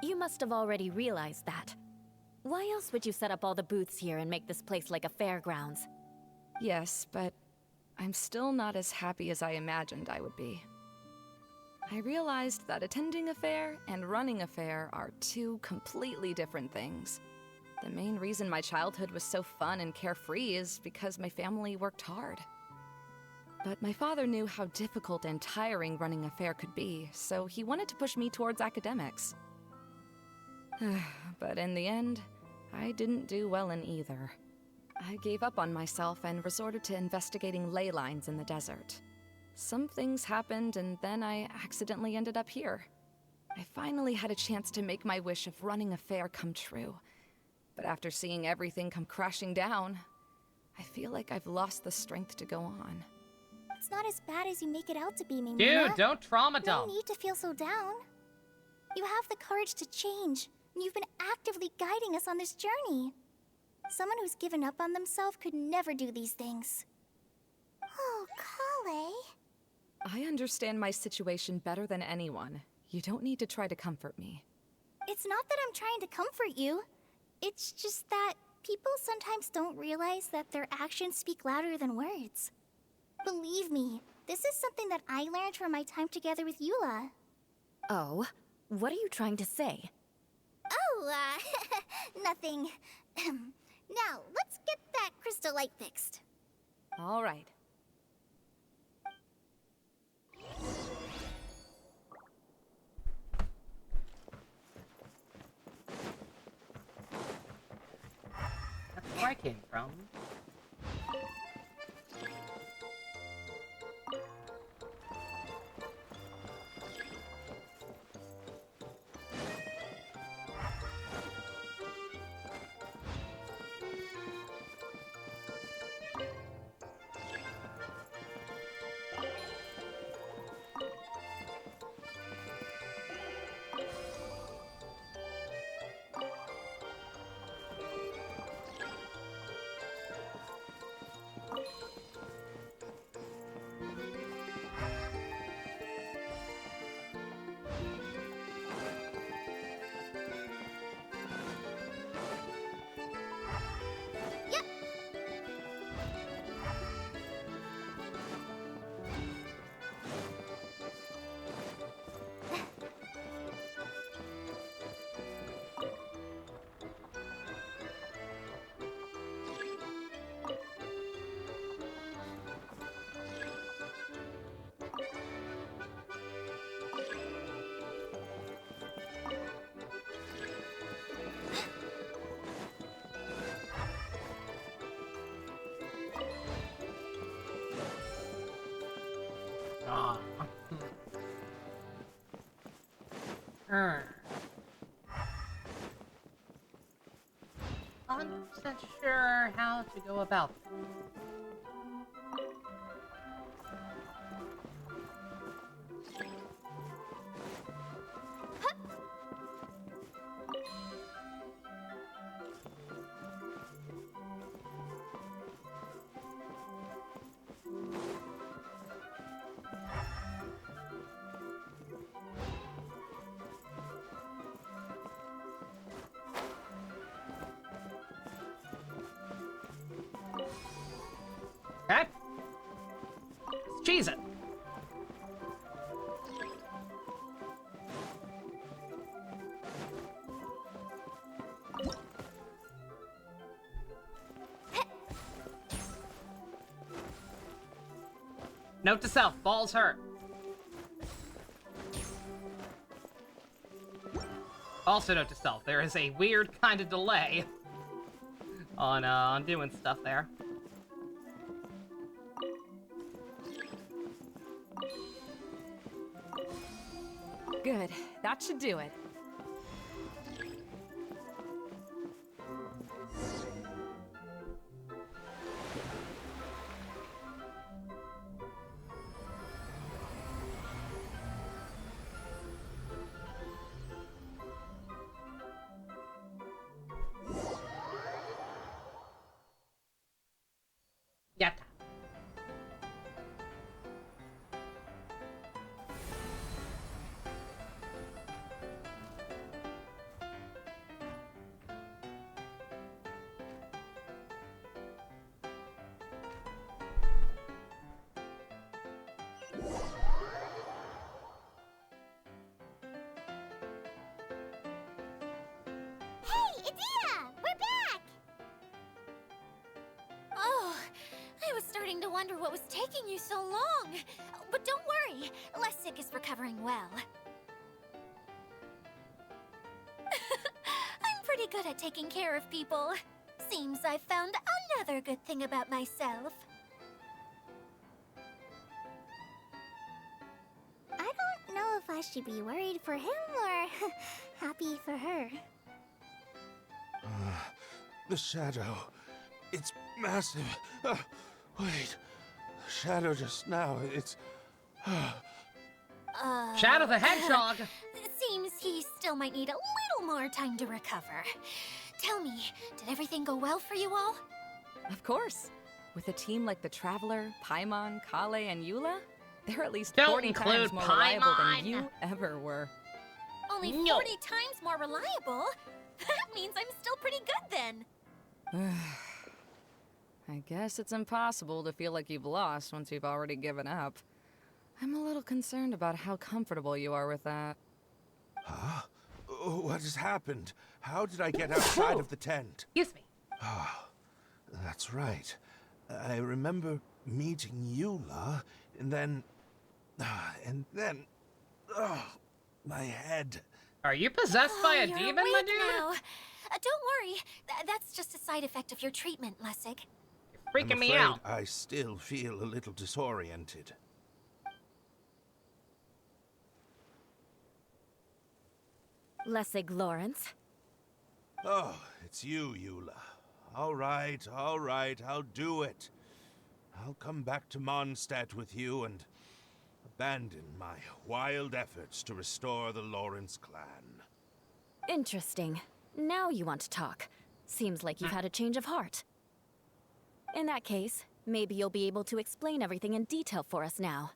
You must have already realized that. Why else would you set up all the booths here and make this place like a fairgrounds? Yes, but I'm still not as happy as I imagined I would be. I realized that attending a fair and running a fair are two completely different things. The main reason my childhood was so fun and carefree is because my family worked hard. But my father knew how difficult and tiring running a fair could be, so he wanted to push me towards academics. But in the end, I didn't do well in either. I gave up on myself and resorted to investigating ley lines in the desert. Some things happened, and then I accidentally ended up here. I finally had a chance to make my wish of running a fair come true. But after seeing everything come crashing down, I feel like I've lost the strength to go on. It's not as bad as you make it out to be, Maimuna. Dude, don't trauma dump. No need to feel so down. You have the courage to change, and you've been actively guiding us on this journey. Someone who's given up on themselves could never do these things. Oh, Kale. I understand my situation better than anyone. You don't need to try to comfort me. It's not that I'm trying to comfort you. It's just that people sometimes don't realize that their actions speak louder than words. Believe me, this is something that I learned from my time together with Eula. Oh, what are you trying to say? Oh, nothing. Now, let's get that crystal light fixed. All right. That's where I came from. Aw. 100% sure how to go about this. Okay. Let's cheese it. Note to self, balls hurt. Also note to self, there is a weird kind of delay on doing stuff there. Good. That should do it. Yatta. Hey, Adia! We're back! Oh, I was starting to wonder what was taking you so long. But don't worry, Lessig is recovering well. I'm pretty good at taking care of people. Seems I've found another good thing about myself. I don't know if I should be worried for him or happy for her. The shadow. It's massive. Wait. The shadow just now. It's... Shadow the Hedgehog! It seems he still might need a little more time to recover. Tell me, did everything go well for you all? Of course. With a team like the Traveler, Paimon, Kale, and Eula, They're at least Don't 40 include times more reliable Paimon. than you ever were. Only No. 40 times more reliable? That means I'm still pretty good then. I guess it's impossible to feel like you've lost once you've already given up. I'm a little concerned about how comfortable you are with that. Huh? What has happened? How did I get outside of the tent? Excuse me. Ah, that's right. I remember meeting Eula, and then... my head. Are you possessed by a You're demon, my awake dude? now. Don't worry. That's just a side effect of your treatment, Lessig. Freaking I'm me afraid out. I still feel a little disoriented. Lessig Lawrence. Oh, it's you, Eula. All right, I'll do it. I'll come back to Mondstadt with you and abandon my wild efforts to restore the Lawrence clan. Interesting. Now you want to talk. Seems like you've had a change of heart. In that case, maybe you'll be able to explain everything in detail for us now.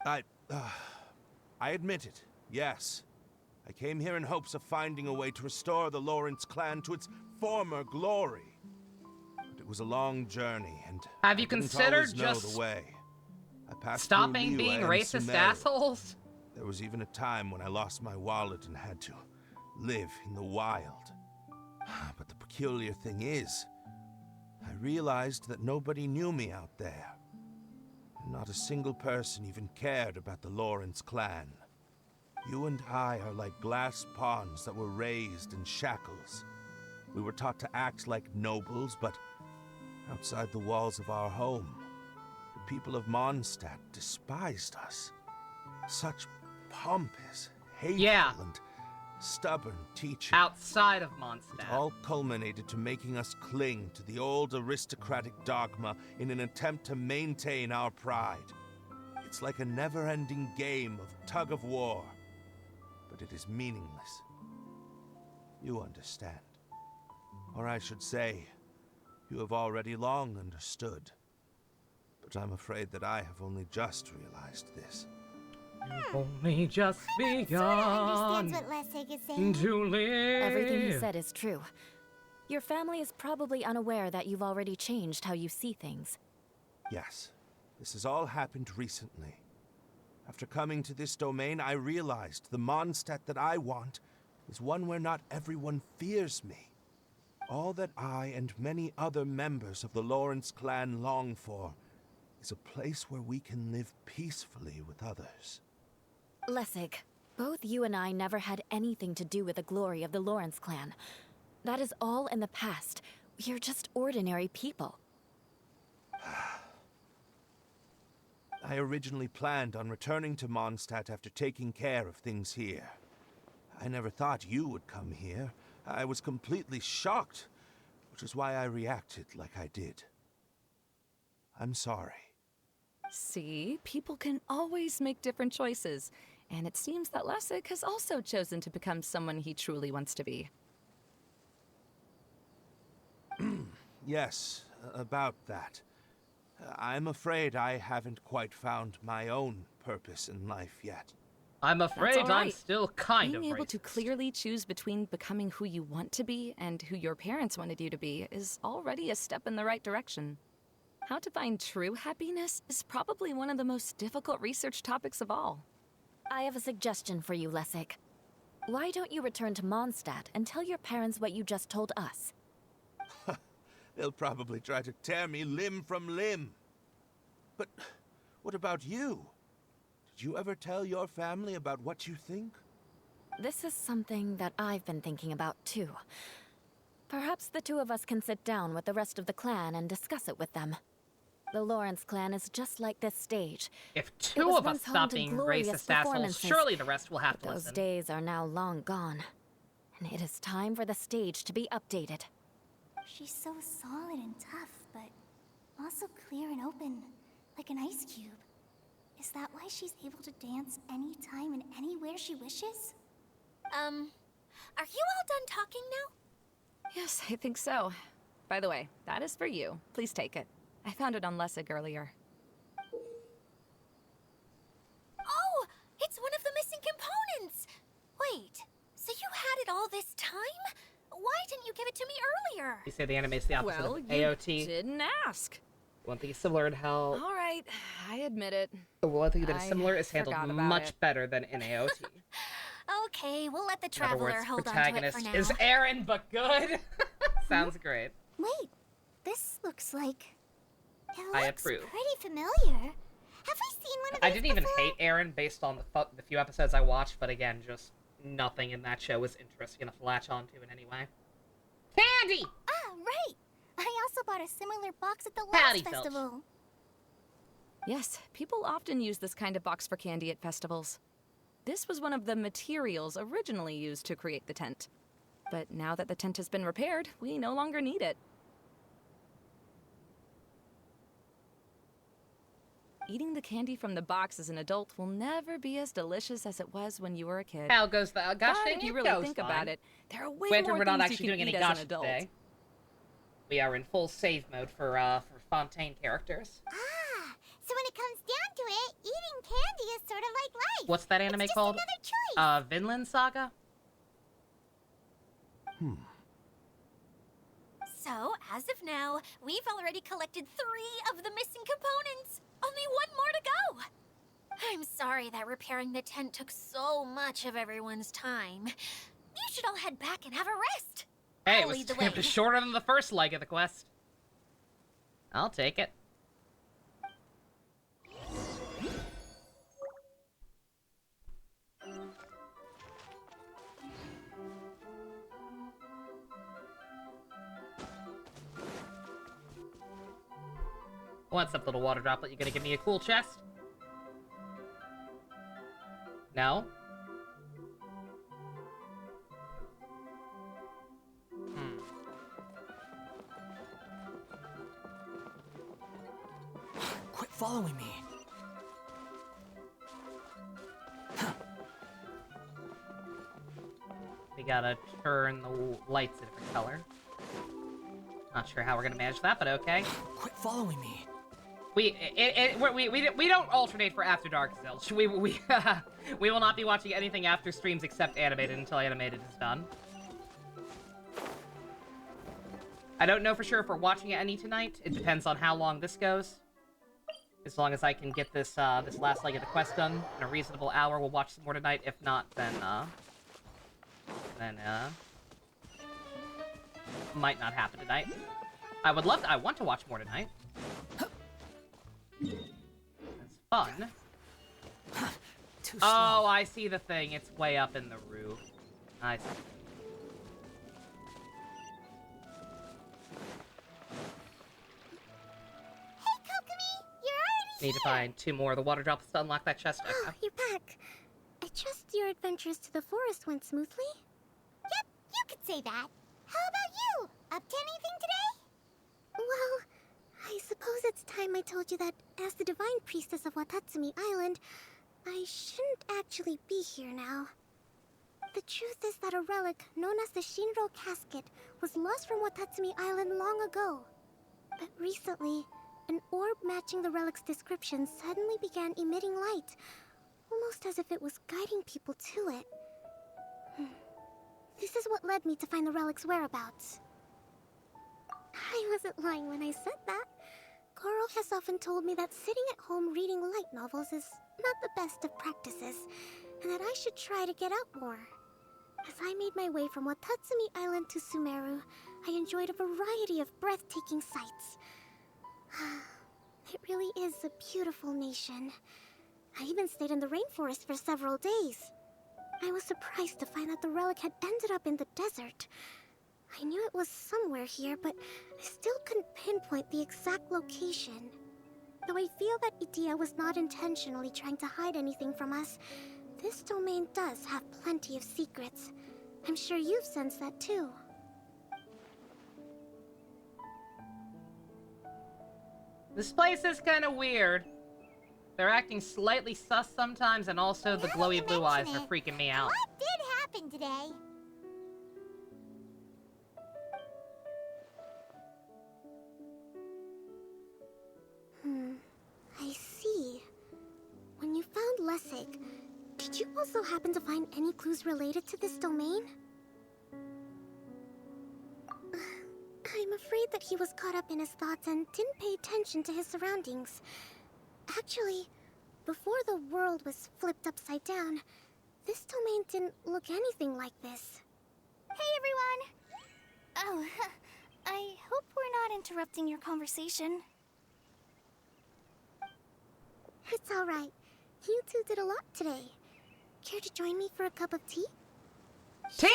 I admit it, yes. I came here in hopes of finding a way to restore the Lawrence clan to its former glory. But it was a long journey, and Have you I didn't considered always know just the way. I passed stopping through being Liyue and racist Sumeru. assholes? There was even a time when I lost my wallet and had to live in the wild. But the peculiar thing is, I realized that nobody knew me out there. Not a single person even cared about the Lawrence clan. You and I are like glass pawns that were raised in shackles. We were taught to act like nobles, but outside the walls of our home, the people of Mondstadt despised us. Such pompous, hateful, and stubborn teaching. Outside of It Mondstadt. all culminated to making us cling to the old aristocratic dogma in an attempt to maintain our pride. It's like a never-ending game of tug-of-war, but it is meaningless. You understand. Or I should say, you have already long understood. But I'm afraid that I have only just realized this. Only just begun Understands what Lessig is saying. to live. Everything he said is true. Your family is probably unaware that you've already changed how you see things. Yes, this has all happened recently. After coming to this domain, I realized the Mondstadt that I want is one where not everyone fears me. All that I and many other members of the Lawrence clan long for is a place where we can live peacefully with others. Lessig, both you and I never had anything to do with the glory of the Lawrence clan. That is all in the past. We are just ordinary people. I originally planned on returning to Mondstadt after taking care of things here. I never thought you would come here. I was completely shocked, which is why I reacted like I did. I'm sorry. See, people can always make different choices. And it seems that Lessig has also chosen to become someone he truly wants to be. Yes, about that. I'm afraid I haven't quite found my own purpose in life yet. I'm afraid That's all I'm right. still kind Being of able racist. to clearly choose between becoming who you want to be and who your parents wanted you to be is already a step in the right direction. How to find true happiness is probably one of the most difficult research topics of all. I have a suggestion for you, Lessig. Why don't you return to Mondstadt and tell your parents what you just told us? They'll probably try to tear me limb from limb. But what about you? Did you ever tell your family about what you think? This is something that I've been thinking about, too. Perhaps the two of us can sit down with the rest of the clan and discuss it with them. The Lawrence clan is just like this stage. If It two was of us once home stop to being glorious racist assholes, performances, surely the rest will have to Those listen. days are now long gone. And it is time for the stage to be updated. She's so solid and tough, but also clear and open, like an ice cube. Is that why she's able to dance anytime and anywhere she wishes? Are you all done talking now? Yes, I think so. By the way, that is for you. Please take it. I found it on Lessig earlier. You say the anime is the opposite Well, of you AOT. didn't ask. One thing is similar in how... All right, I admit it. The one thing that is I similar is handled forgot about much it. better than in AOT. Okay, we'll let the In other traveler words, hold on to it protagonist for now. is Aaron, but good. Sounds great. Wait, this looks like... It I looks approve. pretty familiar. Have we seen one of these I didn't even before? hate Aaron based on the few episodes I watched, but again, just nothing in that show was interesting enough to latch onto in any way. Candy! Ah, right. I also bought a similar box at the Patty last Filch. festival. Yes, people often use this kind of box for candy at festivals. This was one of the materials originally used to create the tent. But now that the tent has been repaired, we no longer need it. Eating the candy from the box as an adult will never be as delicious as it was when you were a kid. How goes the But gushing? if you It really goes think fine. about it, there are way Granted, more we're not things actually you doing can any eat as an gush adult. today. We are in full save mode for Fontaine characters. Ah, so when it comes down to it, eating candy is sort of like life. What's that anime It's just called? another choice. Vinland Saga? So, as of now, we've already collected 3 of the missing components. Only 1 more to go. I'm sorry that repairing the tent took so much of everyone's time. You should all head back and have a rest. Hey, I'll lead the way. it was shorter than the first leg of the quest. I'll take it. What's up, little water droplet? You gonna give me a cool chest? No? Quit following me. We gotta turn the lights a different color. Not sure how we're gonna manage that, but okay. Quit following me. We don't alternate for After Dark still. We will not be watching anything after streams except animated until animated is done. I don't know for sure if we're watching any tonight. It depends on how long this goes. As long as I can get this this last leg of the quest done in a reasonable hour, we'll watch some more tonight. If not, then might not happen tonight. I want to watch more tonight. It's fun. Too Oh, slow. I see the thing. It's way up in the roof. I see. Hey, Kokomi, you're already Need to find 2 more of the water droplets to unlock that chest. Oh, Okay. you're back. I trust your adventures to the forest went smoothly. Yep, you could say that. How about you? Up to anything today? Well, I suppose it's time I told you that as the divine priestess of Watatsumi Island, I shouldn't actually be here now. The truth is that a relic known as the Shinro casket was lost from Watatsumi Island long ago. But recently, an orb matching the relic's description suddenly began emitting light, almost as if it was guiding people to it. This is what led me to find the relic's whereabouts. I wasn't lying when I said that. Goro has often told me that sitting at home reading light novels is not the best of practices, and that I should try to get out more. As I made my way from Watatsumi Island to Sumeru, I enjoyed a variety of breathtaking sights. It really is a beautiful nation. I even stayed in the rainforest for several days. I was surprised to find that the relic had ended up in the desert. I knew it was somewhere here, but I still couldn't pinpoint the exact location. Though I feel that Itia was not intentionally trying to hide anything from us, this domain does have plenty of secrets. I'm sure you've sensed that too. This place is kind of weird. They're acting slightly sus sometimes, and also the Now that glowy you blue eyes mention are it, freaking me out. What did happen today? I see. When you found Lessig, did you also happen to find any clues related to this domain? I I'm afraid that he was caught up in his thoughts and didn't pay attention to his surroundings. Actually, before the world was flipped upside down, this domain didn't look anything like this. Hey, everyone! Oh, I hope we're not interrupting your conversation. It's alright. You two did a lot today. Care to join me for a cup of tea? Tea?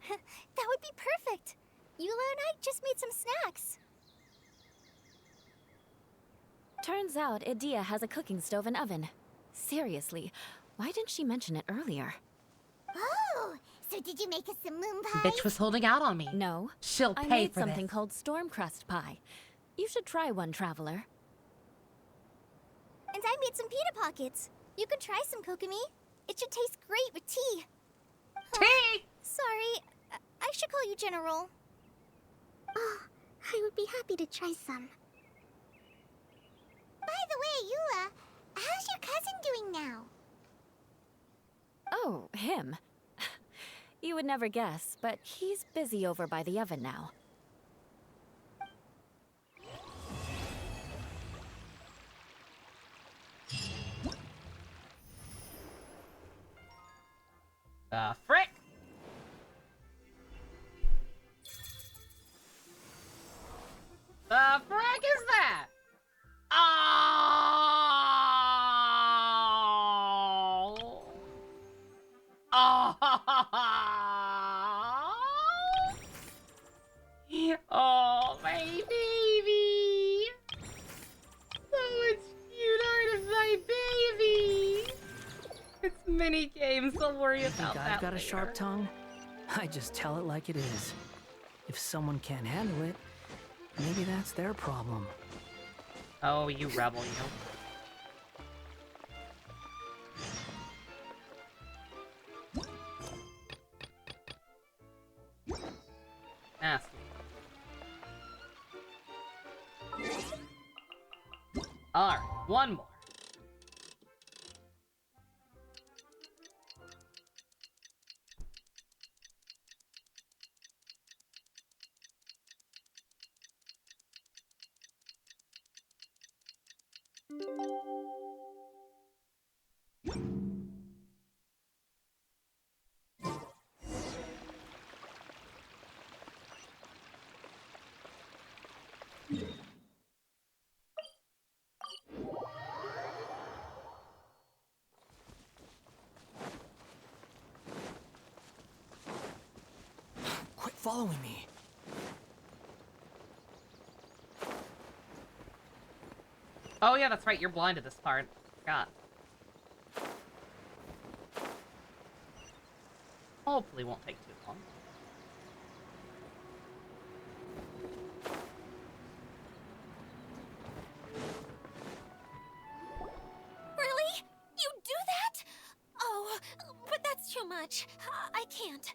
Sure. That would be perfect. Eula and I just made some snacks. Turns out Edea has a cooking stove and oven. Seriously, why didn't she mention it earlier? Oh, so did you make us some moon pies? Bitch was holding out on me. No. She'll I pay made for something this. called storm crust pie. You should try one, traveler. And I made some pita pockets. You could try some, Kokomi. It should taste great with tea. Tea! Sorry, I should call you General. Oh, I would be happy to try some. By the way, Eula, how's your cousin doing now? Oh, him. You would never guess, but he's busy over by the oven now. Frick! The frick is that? Oh! Oh! Oh, my baby! So much cuter to my baby! It's mini games, don't worry You think about that I've got a later. sharp tongue? I just tell it like it is. If someone can't handle it, maybe that's their problem. Oh, you rebel, you. Nasty. Alright, one more. Quit following me. Oh yeah, that's right, you're blind at this part. Forgot. Hopefully won't take too long. Really? You do that? Oh, but that's too much. I can't.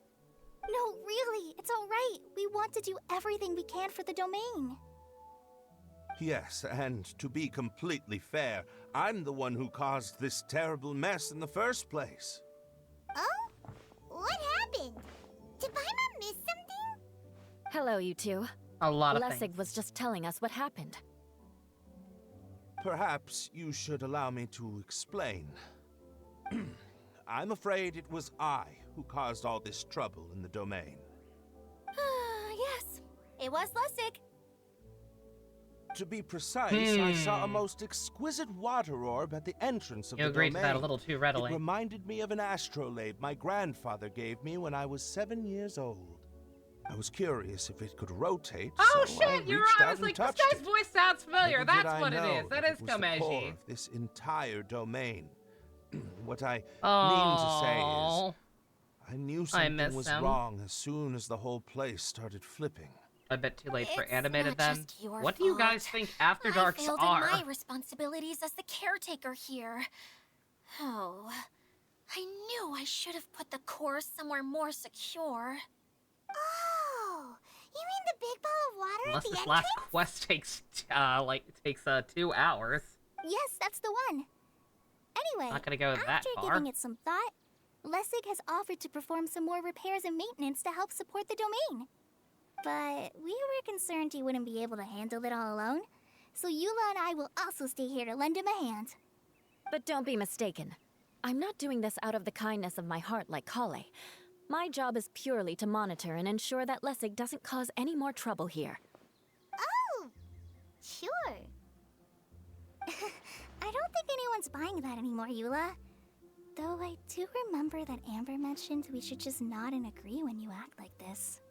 No, really, it's all right. We want to do everything we can for the domain. Yes, and to be completely fair, I'm the one who caused this terrible mess in the first place. Oh? What happened? Did Paimon miss something? Hello, you two. A lot of Lessig things. was just telling us what happened. Perhaps you should allow me to explain. I'm afraid it was I who caused all this trouble in the domain. Yes, it was Lessig. To be precise, I saw a most exquisite water orb at the entrance of You the agreed domain. to that a little too readily. It reminded me of an astrolabe my grandfather gave me when I was 7 years old. I was curious if it could rotate, Oh so I shit, you're reached right. I out was and like, this touched guy's it. voice sounds familiar. Little did That's I what it know is. That it is was the core Komeiji. of this entire domain. What I mean to say is, I knew something miss was him. wrong as soon as the whole place started flipping. A bit too late for It's animated not then. just your What do you fault. guys think After Darks I failed are? in my responsibilities as the caretaker here. Oh, I knew I should have put the core somewhere more secure. Oh, you mean the big ball of water Unless at the this entrance? last quest takes 2 hours. Yes, that's the one. Anyway, Not gonna go that after far. giving it some thought, Lessig has offered to perform some more repairs and maintenance to help support the domain. but we were concerned he wouldn't be able to handle it all alone. So Eula and I will also stay here to lend him a hand. But don't be mistaken. I'm not doing this out of the kindness of my heart like Kale. My job is purely to monitor and ensure that Lessig doesn't cause any more trouble here. Oh, sure. I don't think anyone's buying that anymore, Eula. Though I do remember that Amber mentioned we should just nod and agree when you act like this.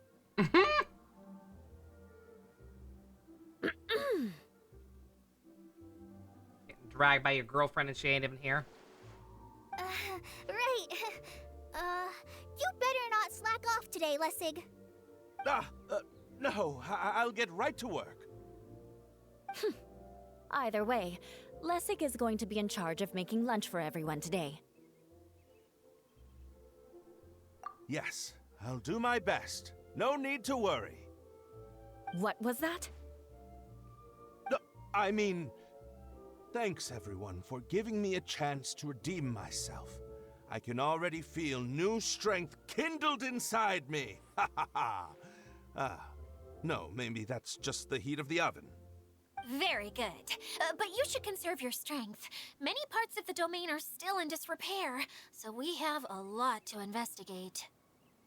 Getting dragged by your girlfriend and she ain't even here. Right. You better not slack off today, Lessig. No, I'll get right to work. Either way, Lessig is going to be in charge of making lunch for everyone today. Yes, I'll do my best. No need to worry. What was that? No, I mean, thanks everyone for giving me a chance to redeem myself. I can already feel new strength kindled inside me. Ha ha ha. No, maybe that's just the heat of the oven. Very good. But you should conserve your strength. Many parts of the domain are still in disrepair, so we have a lot to investigate.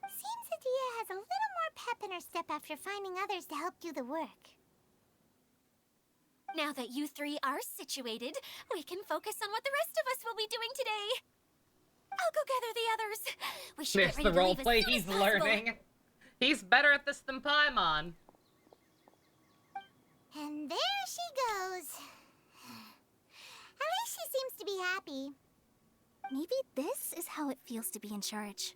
Seems Adia has a little more pep in her step after finding others to help do the work. Now that you three are situated, we can focus on what the rest of us will be doing today. I'll go gather the others. We should There's get ready the to leave roleplay as soon he's as possible. learning. He's better at this than Paimon. And there she goes. At least she seems to be happy. Maybe this is how it feels to be in charge.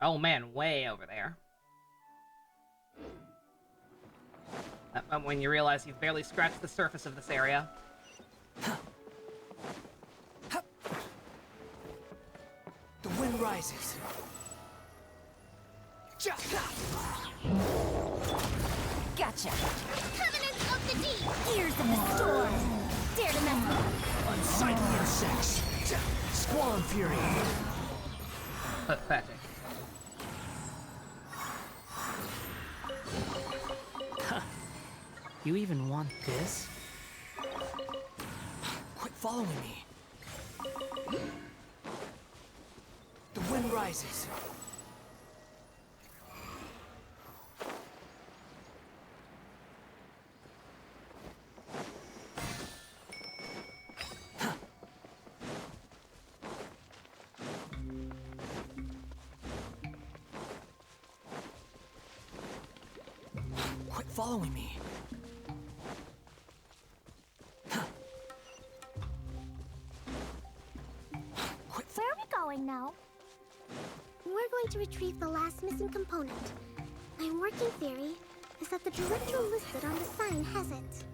Oh man, way over there. When you realize you've barely scratched the surface of this area. The wind rises. Gotcha. Covenants of the Deep! Ears of the storm. Dare to mess with me. Unsightly insects. Squall fury. Pathetic. You even want this? Quit following me. The wind rises. Quit following me. Where are we going now? We're going to retrieve the last missing component. My working theory is that the director listed on the sign hasn't.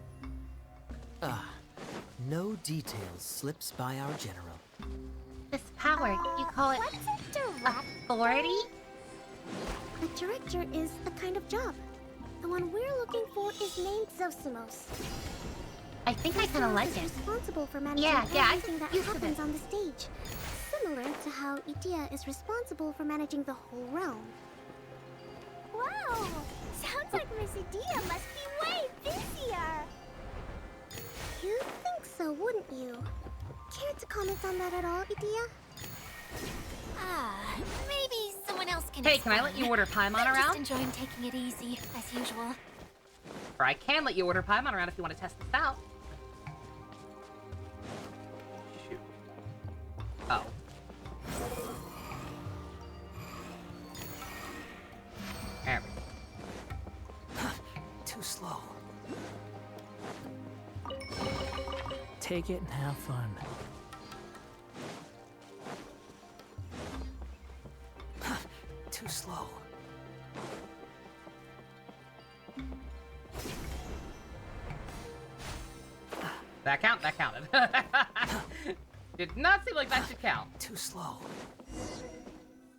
No details slips by our general. This power, you call it authority? A director is a kind of job. The one we're looking for is named Zosimos. I think I kind of like it. Responsible for managing everything that happens on the stage. Similar to how Idia is responsible for managing the whole realm. Wow! Sounds like Miss Idia must be way busier! You'd think so, wouldn't you? Care to comment on that at all, Idia? Maybe someone else can. Hey, can I let you order Paimon I'm around? just enjoying taking it easy, as usual. Or I can let you order Paimon around if you want to test this out. Shoot. Oh. There we go. Too slow. Take it and have fun. Too slow. That count? That counted. Did not seem like that should count. Too slow.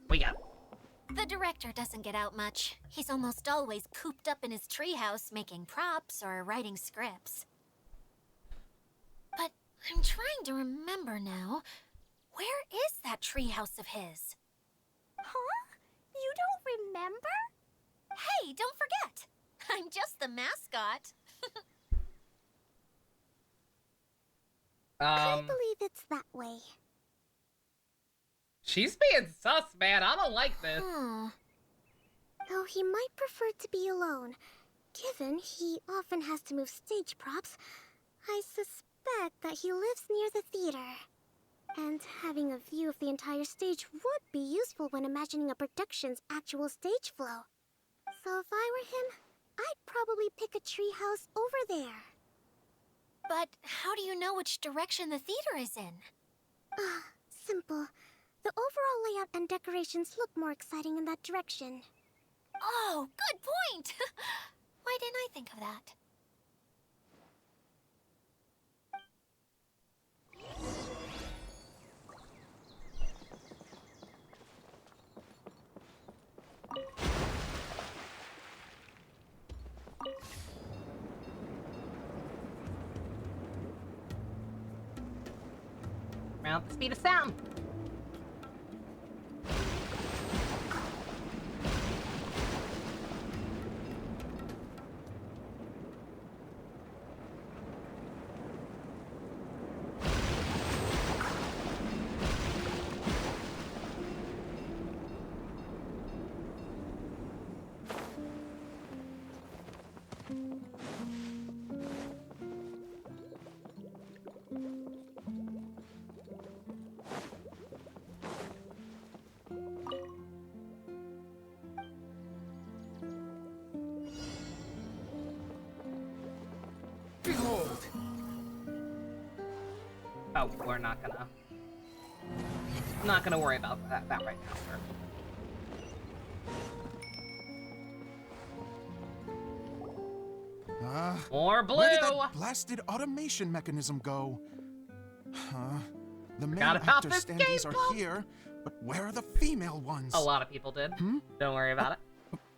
We got The director doesn't get out much. He's almost always cooped up in his treehouse making props or writing scripts. But I'm trying to remember now. Where is that treehouse of his? Huh? You don't remember? Hey, don't forget! I'm just the mascot. I believe it's that way. She's being sus, man. I don't like this. Though he might prefer to be alone, given he often has to move stage props, I suspect that he lives near the theater. And having a view of the entire stage would be useful when imagining a production's actual stage flow. So if I were him, I'd probably pick a treehouse over there. But how do you know which direction the theater is in? Simple. The overall layout and decorations look more exciting in that direction. Oh, good point! Why didn't I think of that? Around the speed of sound. Behold! Oh, we're not gonna worry about that right now, sir. More blue! Where did that blasted automation mechanism go? The male Forgot about actor this standees game, are here, but where are the female ones? A lot of people did. Don't worry about it.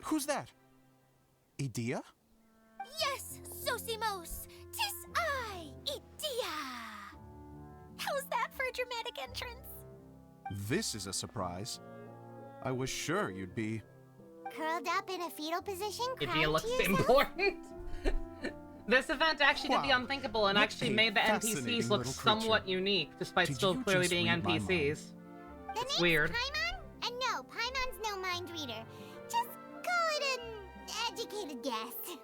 Who's that? Idea? Yes, Sosimos! 'Tis I, Idea! How's that for a dramatic entrance? This is a surprise. I was sure you'd be... Curled up in a fetal position, Idea looks important. This event actually did the unthinkable and actually made the NPCs look somewhat unique, despite still clearly being NPCs. It's weird. Paimon? And no, Paimon's no mind reader. Just call it an educated guess.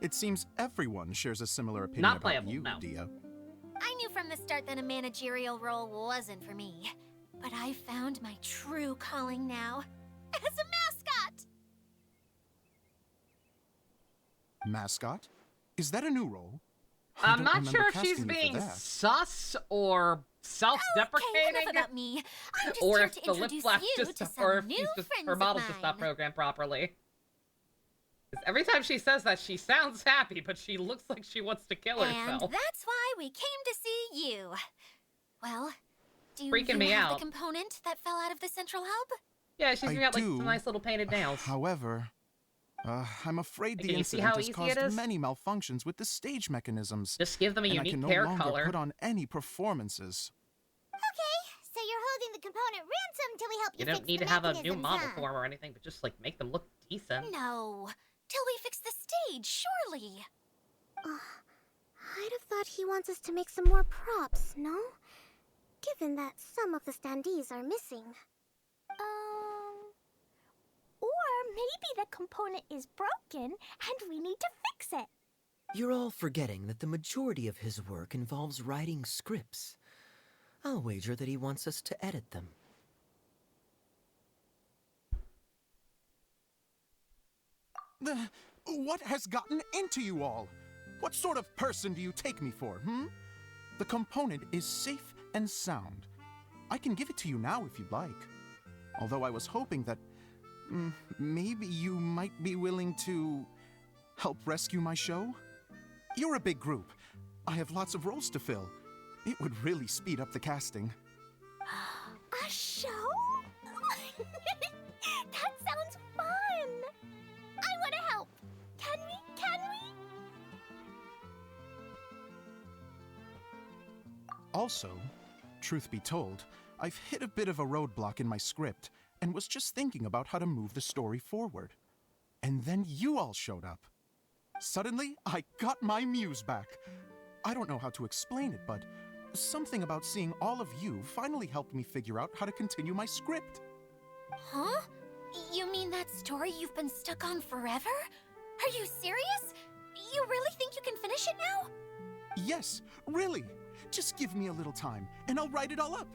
It seems everyone shares a similar opinion Not about playable, you, no. Dia. I knew from the start that a managerial role wasn't for me. But I found my true calling now. As a mascot! Mascot? Is that a new role? I'm not sure if she's being sus or self-deprecating, Okay, enough about me. I'm just or here if to the lip introduce flash you just, to or some if new she's just, friends her of model's just not mine. programmed properly. 'Cause every time she says that, she sounds happy, but she looks like she wants to kill And herself. that's why we came to see you. Well, do Freaking you me have out. the component that fell out of the central hub? Yeah, she's I got like do. some nice little painted nails. However, I'm afraid Can the you see incident how has easy caused it is? many malfunctions with the stage mechanisms. Just give them a and unique I can no hair longer color. put on any performances. Okay, so you're holding the component ransom till we help you, You don't fix need the to have a new mechanisms, model huh? form or anything, but just like make them look decent. No. Till we fix the stage, surely. I'd have thought he wants us to make some more props, no? Given that some of the standees are missing. Or maybe the component is broken and we need to fix it. You're all forgetting that the majority of his work involves writing scripts. I'll wager that he wants us to edit them. What has gotten into you all? What sort of person do you take me for, The component is safe and sound. I can give it to you now if you'd like. Although I was hoping that maybe you might be willing to help rescue my show? You're a big group. I have lots of roles to fill. It would really speed up the casting. A show? Also, truth be told, I've hit a bit of a roadblock in my script and was just thinking about how to move the story forward. And then you all showed up. Suddenly, I got my muse back. I don't know how to explain it, but something about seeing all of you finally helped me figure out how to continue my script. Huh? You mean that story you've been stuck on forever? Are you serious? You really think you can finish it now? Yes, really. Just give me a little time, and I'll write it all up.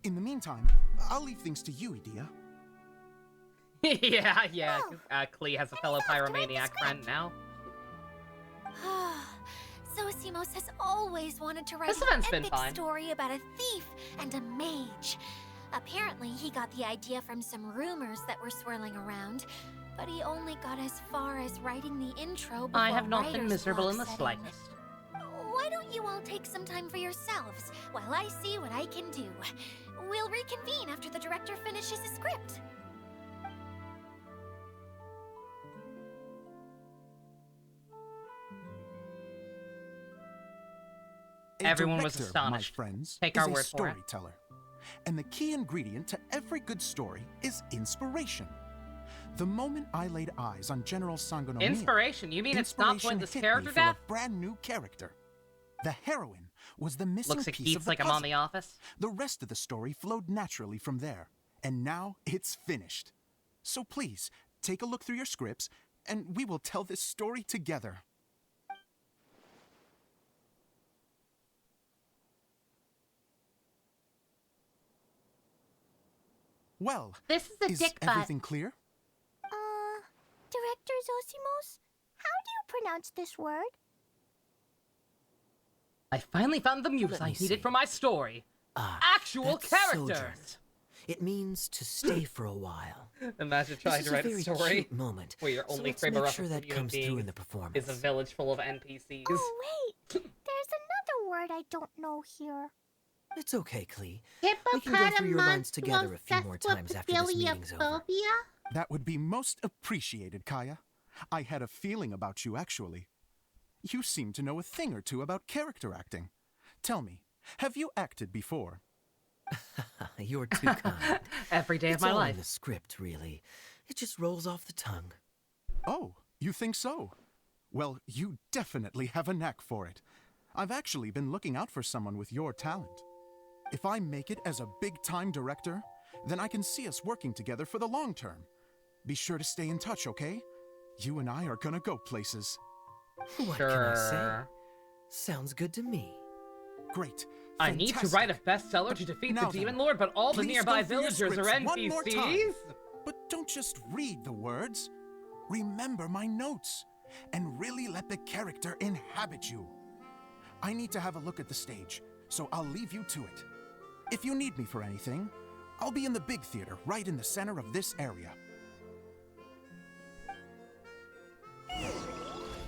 In the meantime, I'll leave things to you, Edea. yeah. Klee has a fellow pyromaniac friend now. Zosimos has always wanted to write This an event's been epic fine. story about a thief and a mage. Apparently, he got the idea from some rumors that were swirling around, but he only got as far as writing the intro before I have not been writer's miserable block in the set slightest. Why don't you all take some time for yourselves while I see what I can do? We'll reconvene after the director finishes his script. Everyone was Director, astonished. My friends, Take is our a word for it. storyteller. And the key ingredient to every good story is inspiration. The moment I laid eyes on General Sangonomiya, Inspiration? You mean it's not inspiration pointless hit character me for death? a brand new character. The heroine was the missing Looks like piece Keith's of the like I'm puzzle. on The Office. The rest of the story flowed naturally from there, and now it's finished. So please, take a look through your scripts, and we will tell this story together. Well, This is a dick butt. everything clear? Director Zosimos, how do you pronounce this word? I finally found the muse Let I me needed see. for my story. Actual That's characters! sojourn. It means to stay for a while. Imagine trying This to is write a very story cute moment, where your so only let's frame of make sure reference that of human comes through in beings the performance. is a village full of NPCs. Oh, wait. There's another word I don't know here. It's okay, Klee. We can go through your lines together a few more times after this meeting's over. That would be most appreciated, Kaya. I had a feeling about you, actually. You seem to know a thing or two about character acting. Tell me, have you acted before? You're too kind. Every day It's of my all life. in the script, really. It just rolls off the tongue. Oh, you think so? Well, you definitely have a knack for it. I've actually been looking out for someone with your talent. If I make it as a big-time director, then I can see us working together for the long term. Be sure to stay in touch, okay? You and I are gonna go places. What can I say? Sounds good to me. Great. I need to write a bestseller to defeat the Now Demon then, Lord, but all the please nearby go through your villagers are scripts one more time. NPCs? But don't just read the words. Remember my notes, and really let the character inhabit you. I need to have a look at the stage, so I'll leave you to it. If you need me for anything, I'll be in the big theater right in the center of this area.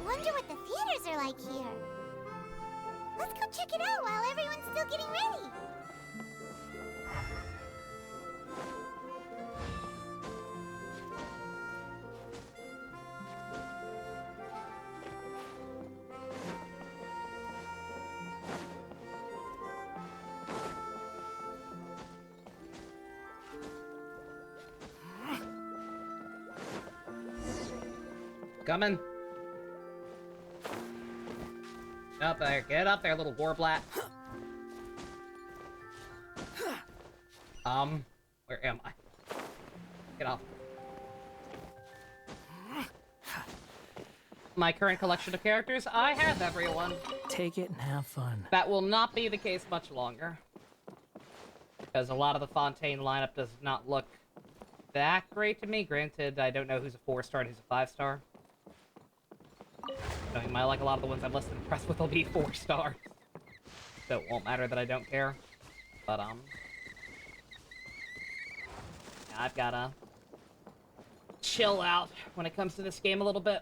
Wonder what the theaters are like here. Let's go check it out while everyone's still getting ready. Coming. Up there, get up there, little warblat. Where am I? Get off. My current collection of characters, I have everyone. Take it and have fun. That will not be the case much longer. Because a lot of the Fontaine lineup does not look that great to me. Granted, I don't know who's a 4-star and who's a 5-star. You might like a lot of the ones I'm less than impressed with will be 4 stars. So it won't matter that I don't care. But, yeah, I've gotta chill out when it comes to this game a little bit.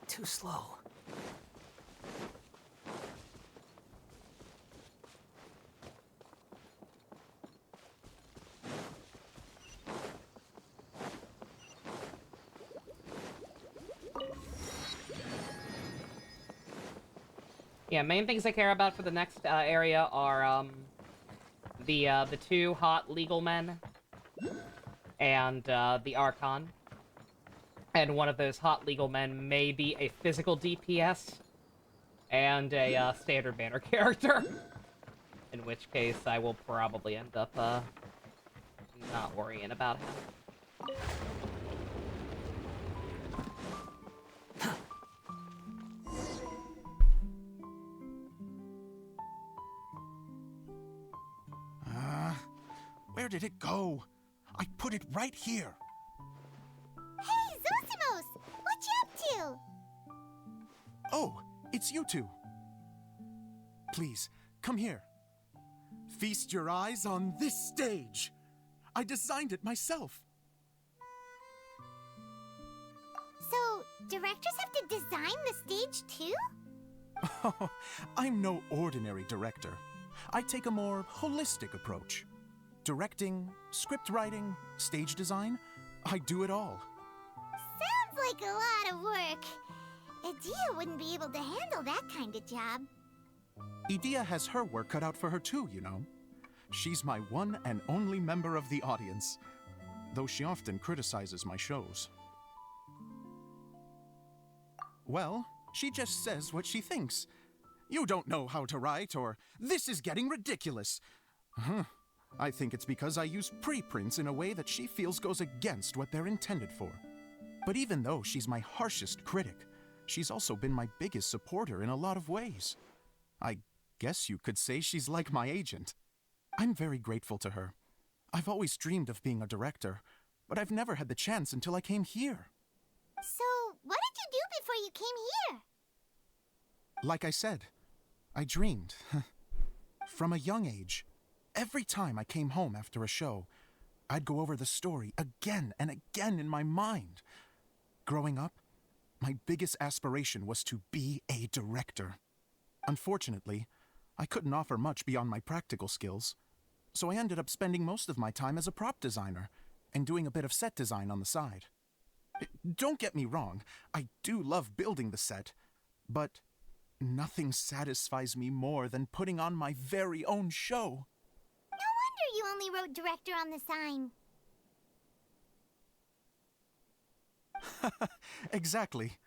Too slow. Yeah, main things I care about for the next area are the two hot legal men and the Archon. And one of those hot legal men may be a physical DPS and a standard banner character. In which case, I will probably end up not worrying about him. Where did it go? I put it right here. Hey, Zosimos! What you up to? Oh, it's you two. Please, come here. Feast your eyes on this stage. I designed it myself. So, directors have to design the stage too? Oh, I'm no ordinary director. I take a more holistic approach. Directing, script writing, stage design, I do it all. Sounds like a lot of work. Edea wouldn't be able to handle that kind of job. Edea has her work cut out for her too, you know. She's my one and only member of the audience, though she often criticizes my shows. Well, she just says what she thinks. You don't know how to write, or this is getting ridiculous. I think it's because I use preprints in a way that she feels goes against what they're intended for. But even though she's my harshest critic, she's also been my biggest supporter in a lot of ways. I guess you could say she's like my agent. I'm very grateful to her. I've always dreamed of being a director, but I've never had the chance until I came here. So, what did you do before you came here? Like I said, I dreamed. From a young age, every time I came home after a show, I'd go over the story again and again in my mind. Growing up, my biggest aspiration was to be a director. Unfortunately, I couldn't offer much beyond my practical skills, so I ended up spending most of my time as a prop designer and doing a bit of set design on the side. Don't get me wrong, I do love building the set, but nothing satisfies me more than putting on my very own show. No wonder you only wrote director on the sign. Exactly.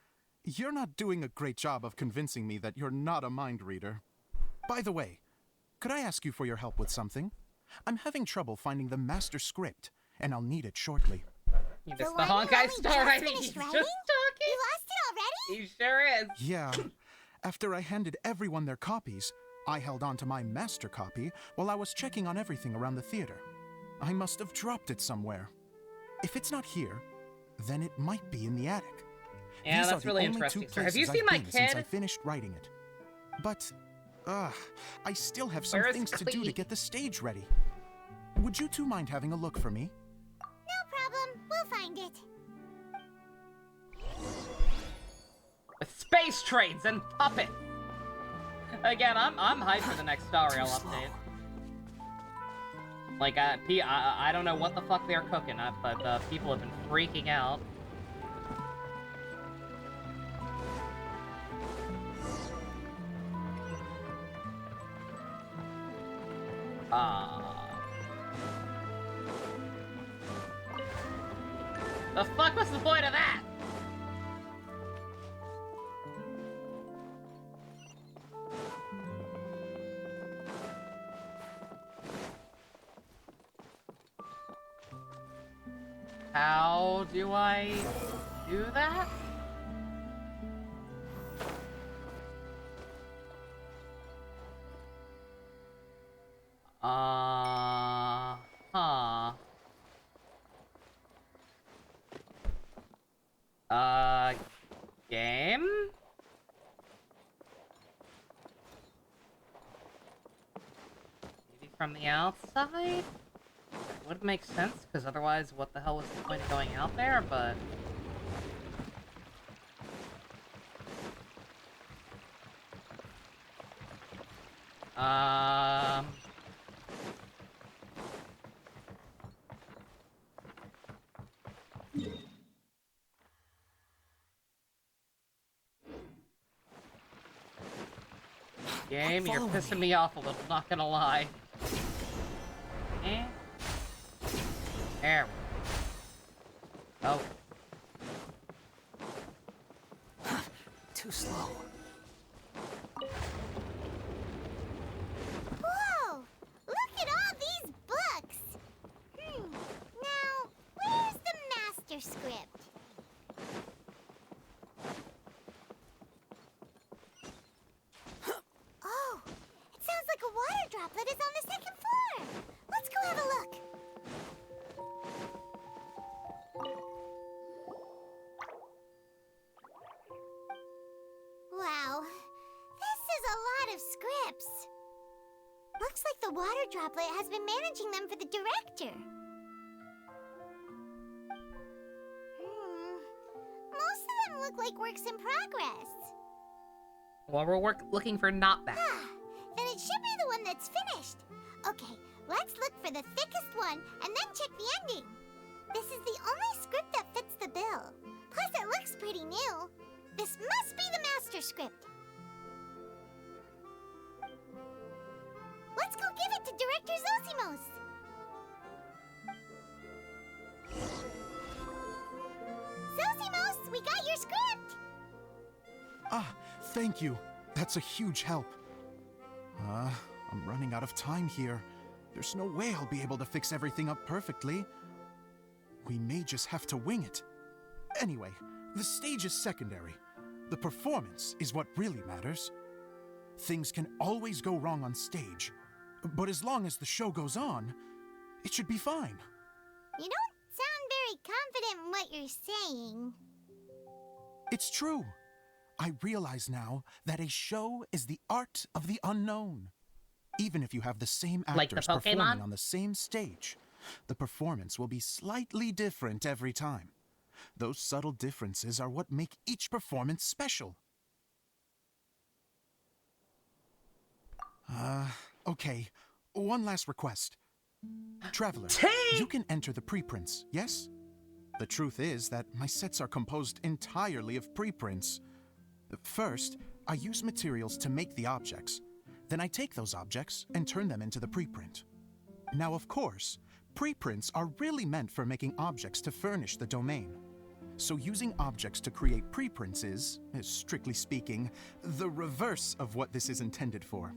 You're not doing a great job of convincing me that you're not a mind reader. By the way, could I ask you for your help with something? I'm having trouble finding the master script, and I'll need it shortly. You missed the Honkai Star. I think he's just talking. You lost it already? He sure is. Yeah. After I handed everyone their copies, I held on to my master copy while I was checking on everything around the theater. I must have dropped it somewhere. If it's not here, then it might be in the attic. Yeah, These that's are really the only interesting, two sir. Have you places seen I've my been since kid? I finished writing it. But, I still have some Where is things to do to Clee? get the stage ready. Would you two mind having a look for me? No problem. We'll find it. With space trains and puppets. Again, I'm hyped for the next Star Rail update. Like, I don't know what the fuck they're cooking up, but people have been freaking out. The fuck was the point of that? How do I do that? Game? Maybe from the outside? Would make sense, because otherwise, what the hell was the point of going out there, but... Game, you're Follow pissing me. me off a little, not gonna lie. Eh? There we go. Oh. Too slow. Whoa! Look at all these books! Now, where's the master script? Oh, it sounds like a water droplet is on the second floor. Let's go have a look. Wow, this is a lot of scripts. Looks like the water droplet has been managing them for the director. Most of them look like works in progress. Well, we're looking for not that. Then it should be the one that's finished. Okay, let's look for the thickest one and then check the ending. This is the only script that fits the bill. Plus, it looks pretty new. This must be the master script. Let's go give it to Director Zosimos. Zosimos, we got your script. Ah, thank you. That's a huge help. I'm running out of time here. There's no way I'll be able to fix everything up perfectly. We may just have to wing it. Anyway, the stage is secondary. The performance is what really matters. Things can always go wrong on stage, but as long as the show goes on, it should be fine. You don't sound very confident in what you're saying. It's true. I realize now that a show is the art of the unknown. Even if you have the same Like the actors performing Pokemon? on the same stage, the performance will be slightly different every time. Those subtle differences are what make each performance special. Okay. One last request. Traveler, you can enter the preprints, yes? The truth is that my sets are composed entirely of preprints. First, I use materials to make the objects. Then I take those objects and turn them into the preprint. Now, of course, preprints are really meant for making objects to furnish the domain. So using objects to create preprints is, strictly speaking, the reverse of what this is intended for.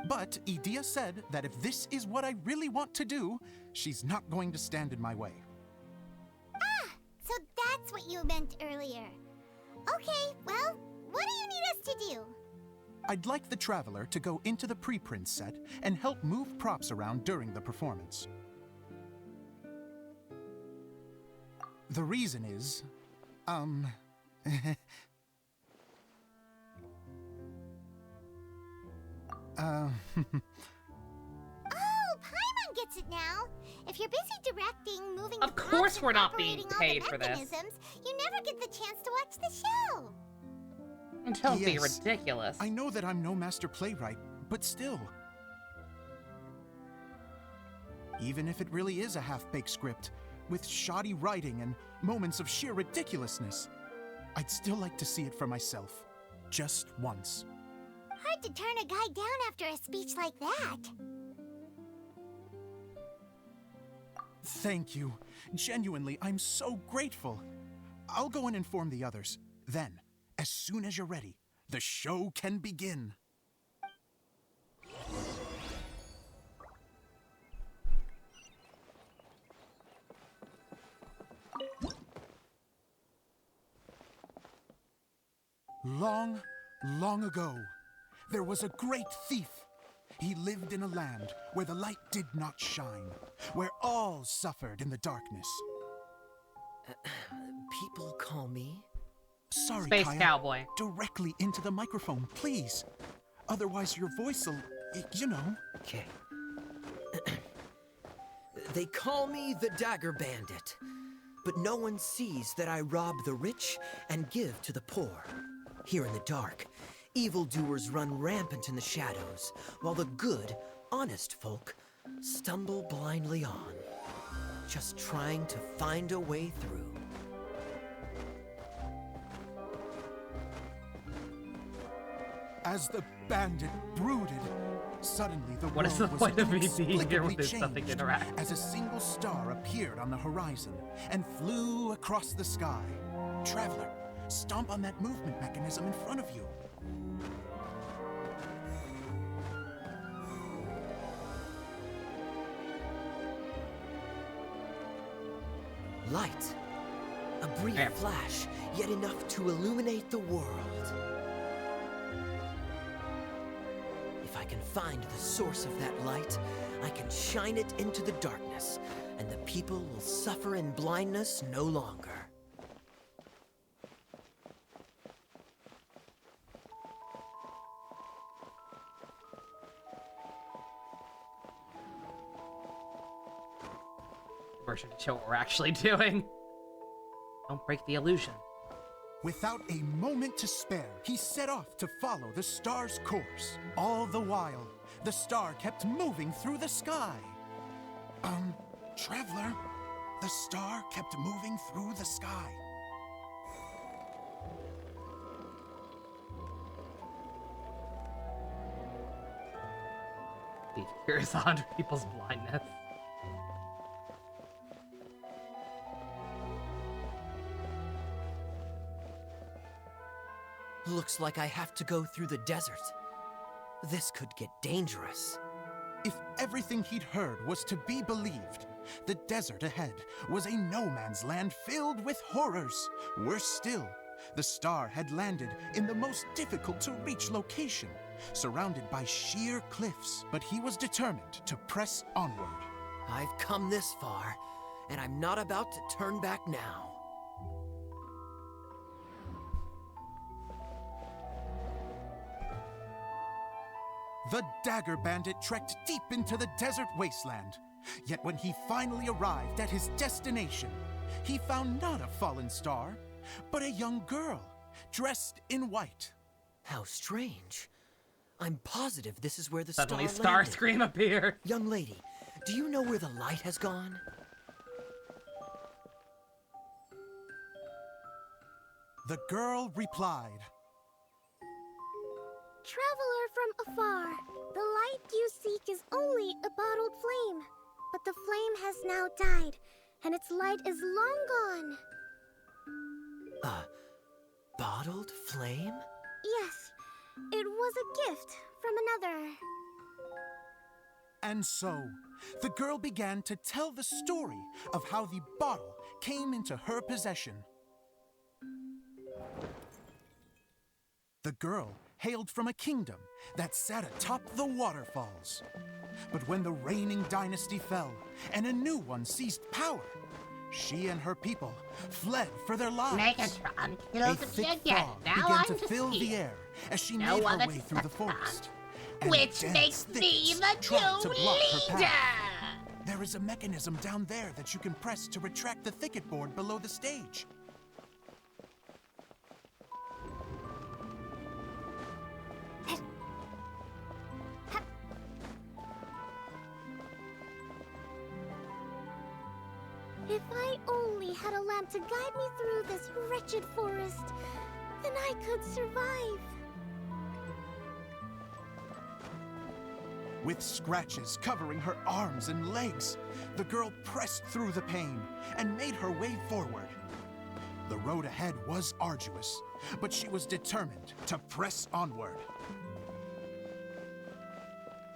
But Edea said that if this is what I really want to do, she's not going to stand in my way. So that's what you meant earlier. Okay, well, what do you need us to do? I'd like the Traveler to go into the preprint set and help move props around during the performance. The reason is, Oh, Paimon gets it now. If you're busy directing, moving Of the props, course and we're not being operating all paid the for this. mechanisms, you never get the chance to watch the show. Don't be Yes, ridiculous. I know that I'm no master playwright, but still. Even if it really is a half-baked script, with shoddy writing and moments of sheer ridiculousness, I'd still like to see it for myself. Just once. Hard to turn a guy down after a speech like that. Thank you. Genuinely, I'm so grateful. I'll go and inform the others. Then, as soon as you're ready, the show can begin. Long, long ago, there was a great thief. He lived in a land where the light did not shine, where all suffered in the darkness. People call me... Sorry, Space Kaya. Cowboy. Directly into the microphone, please. Otherwise your voice'll... you know. Okay. They call me the Dagger Bandit, but no one sees that I rob the rich and give to the poor. Here in the dark, evildoers run rampant in the shadows, while the good, honest folk stumble blindly on, just trying to find a way through. As the bandit brooded, suddenly the What is world the was point of me being here inexplicably with this nothing changed interact? as a single star appeared on the horizon and flew across the sky. Traveler, stomp on that movement mechanism in front of you. Light. A brief flash, yet enough to illuminate the world. If I can find the source of that light, I can shine it into the darkness, and the people will suffer in blindness no longer. Version to show what we're actually doing. Don't break the illusion. Without a moment to spare, he set off to follow the star's course. All the while, the star kept moving through the sky. Traveler, the star kept moving through the sky. It cures 100 people's blindness. Looks like I have to go through the desert. This could get dangerous. If everything he'd heard was to be believed, the desert ahead was a no-man's land filled with horrors. Worse still, the star had landed in the most difficult-to-reach location, surrounded by sheer cliffs, but he was determined to press onward. I've come this far, and I'm not about to turn back now. The Dagger Bandit trekked deep into the desert wasteland. Yet when he finally arrived at his destination, he found not a fallen star, but a young girl, dressed in white. How strange. I'm positive this is where the Suddenly star landed. Starscream appeared. Young lady, do you know where the light has gone? The girl replied, Traveler from afar, the light you seek is only a bottled flame. But the flame has now died, and its light is long gone. Bottled flame? Yes, it was a gift from another. And so, the girl began to tell the story of how the bottle came into her possession. The girl hailed from a kingdom that sat atop the waterfalls. But when the reigning dynasty fell and a new one seized power, she and her people fled for their lives. Megatron A killed thick me again. fog Now began I'm to just fill the here. air as she No made her one way through the forest. And Which dense makes me thickets the tried to new block her leader. path. There is a mechanism down there that you can press to retract the thicket board below the stage. If I only had a lamp to guide me through this wretched forest, then I could survive. With scratches covering her arms and legs, the girl pressed through the pain and made her way forward. The road ahead was arduous, but she was determined to press onward.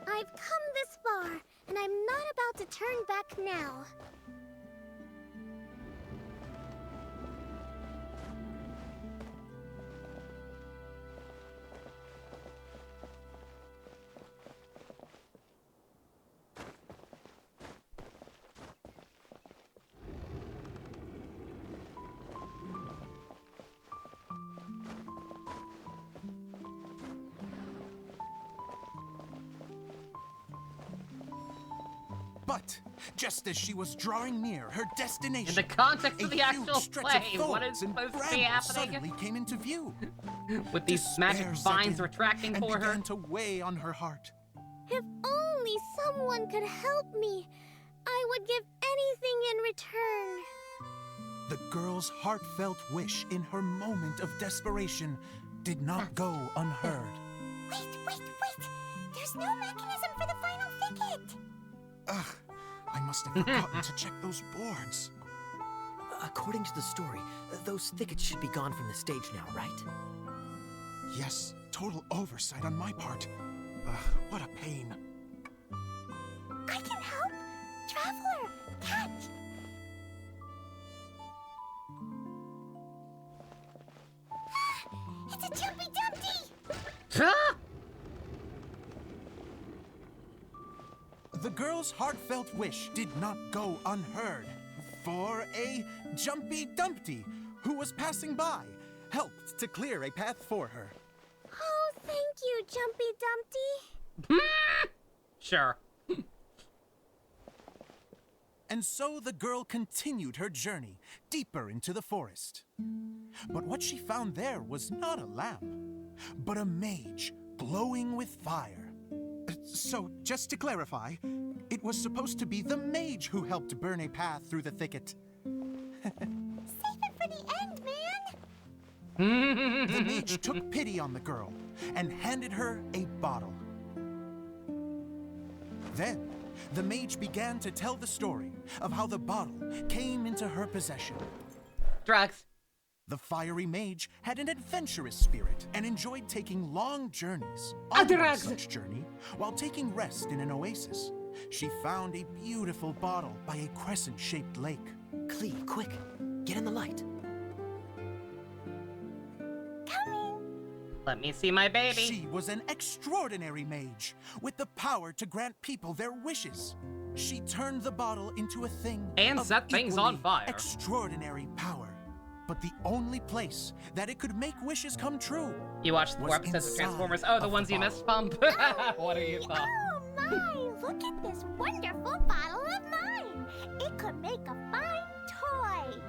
I've come this far, and I'm not about to turn back now. But just as she was drawing near her destination, In the context of a the huge actual stretch play, of what is thorns and supposed to be brambles happening? suddenly came into view. With these Despair magic set vines in retracting and for her. began to weigh on her heart. If only someone could help me, I would give anything in return. The girl's heartfelt wish in her moment of desperation did not go unheard. Wait! There's no mechanism for the final thicket! Ugh, I must have forgotten to check those boards. According to the story, those thickets should be gone from the stage now, right? Yes, total oversight on my part. Ugh, what a pain. I can help! Traveler, catch! It's a Jumpy Dumpty! Ah! The girl's heartfelt wish did not go unheard. For a Jumpy Dumpty, who was passing by, helped to clear a path for her. Oh, thank you, Jumpy Dumpty. Sure. And so the girl continued her journey deeper into the forest. But what she found there was not a lamp, but a mage glowing with fire. So, just to clarify, it was supposed to be the mage who helped burn a path through the thicket. Save it for the end, man! The mage took pity on the girl and handed her a bottle. Then, the mage began to tell the story of how the bottle came into her possession. Drugs. The fiery mage had an adventurous spirit and enjoyed taking long journeys. A On one drug. such journey, while taking rest in an oasis, she found a beautiful bottle by a crescent-shaped lake. Klee, quick, get in the light. Let me see my baby. She was an extraordinary mage with the power to grant people their wishes. She turned the bottle into a thing And of set things on equally fire. Extraordinary power. But the only place that it could make wishes come true. You watched was 4 episodes of inside Transformers. Oh, the of ones you bottle. missed, Pump. What are you thought? Oh my, look at this wonderful bottle of mine. It could make a fine toy.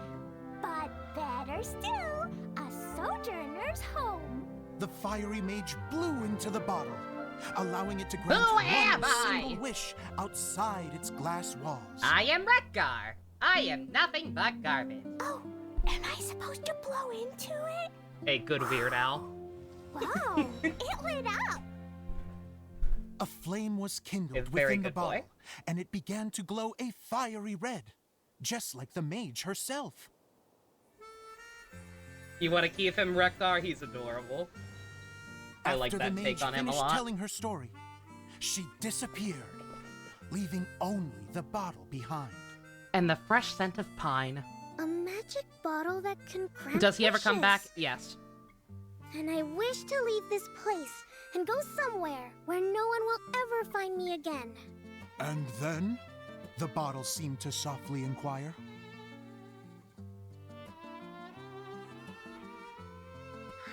But better still, a sojourner's home. The fiery mage blew into the bottle, allowing it to grant Who one am single I? wish outside its glass walls. I am Rekgar. I am nothing but garbage. Oh, am I supposed to blow into it? A good Weird Al. Wow, it lit up. A flame was kindled A very within the good boy. bottle, and it began to glow a fiery red, just like the mage herself. You want to keep him Rekgar? He's adorable. I like After that the take mage on him a finished lot. telling her story, she disappeared, leaving only the bottle behind. And the fresh scent of pine. A magic bottle that can grant Does he ever come back? wishes. Yes. And I wish to leave this place and go somewhere where no one will ever find me again. And then, the bottle seemed to softly inquire.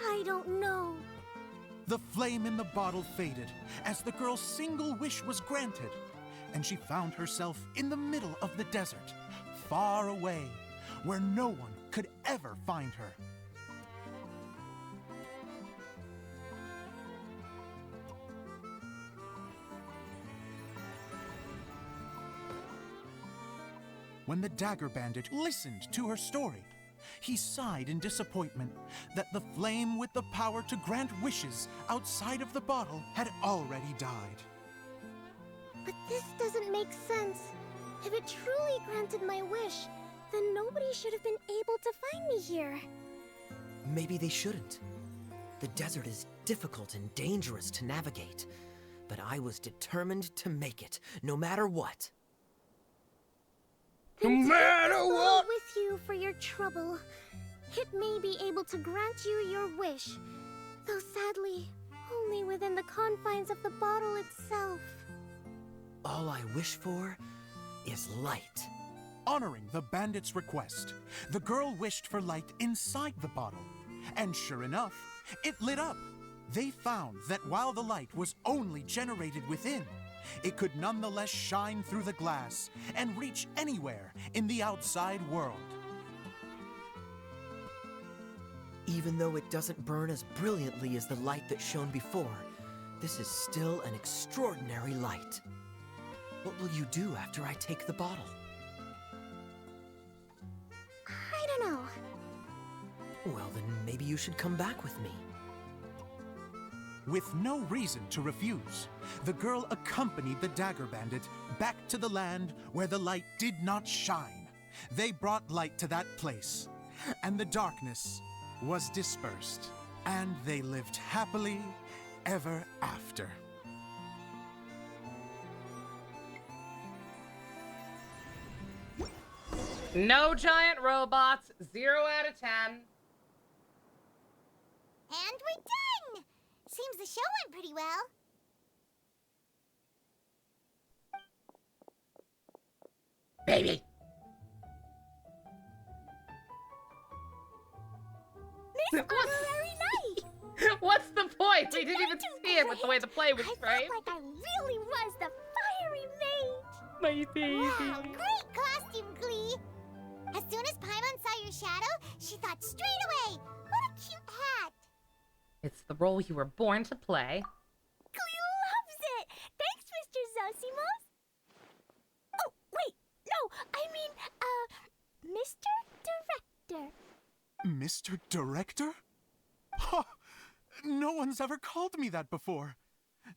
I don't know. The flame in the bottle faded as the girl's single wish was granted, and she found herself in the middle of the desert, far away, where no one could ever find her. When the dagger bandit listened to her story, he sighed in disappointment that the flame with the power to grant wishes outside of the bottle had already died. But this doesn't make sense. If it truly granted my wish, then nobody should have been able to find me here. Maybe they shouldn't. The desert is difficult and dangerous to navigate, but I was determined to make it, no matter what. Then take this bottle with you for your trouble. It may be able to grant you your wish, though sadly, only within the confines of the bottle itself. All I wish for is light. Honoring the bandit's request, the girl wished for light inside the bottle, and sure enough, it lit up. They found that while the light was only generated within, it could nonetheless shine through the glass and reach anywhere in the outside world. Even though it doesn't burn as brilliantly as the light that shone before, this is still an extraordinary light. What will you do after I take the bottle? I don't know. Well, then maybe you should come back with me. With no reason to refuse, the girl accompanied the dagger bandit back to the land where the light did not shine. They brought light to that place, and the darkness was dispersed, and they lived happily ever after. No giant robots, 0 out of 10. And we're done! Seems the show went pretty well. Baby! Miss Honorary Knight! What's the point? We didn't even see it with the way the play was I framed. felt like I really was the fiery mage! My baby. Wow, great costume, Glee! As soon as Paimon saw your shadow, she thought straight away, what a cute hat! It's the role you were born to play. Glee loves it! Thanks, Mr. Zosimos! Oh, wait, no, I mean, Mr. Director. Mr. Director? Ha! No one's ever called me that before.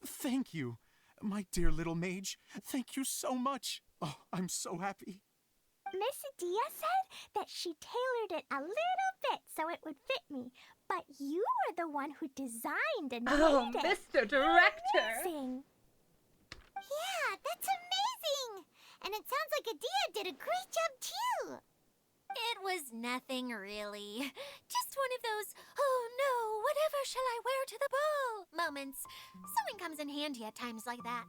Thank you, my dear little mage. Thank you so much. Oh, I'm so happy. Miss Adia said that she tailored it a little bit so it would fit me, but you were the one who designed and Oh, made it. Mr. Director! Amazing. Yeah, that's amazing! And it sounds like Adia did a great job too! It was nothing really. Just one of those, oh no, whatever shall I wear to the ball moments. Sewing comes in handy at times like that.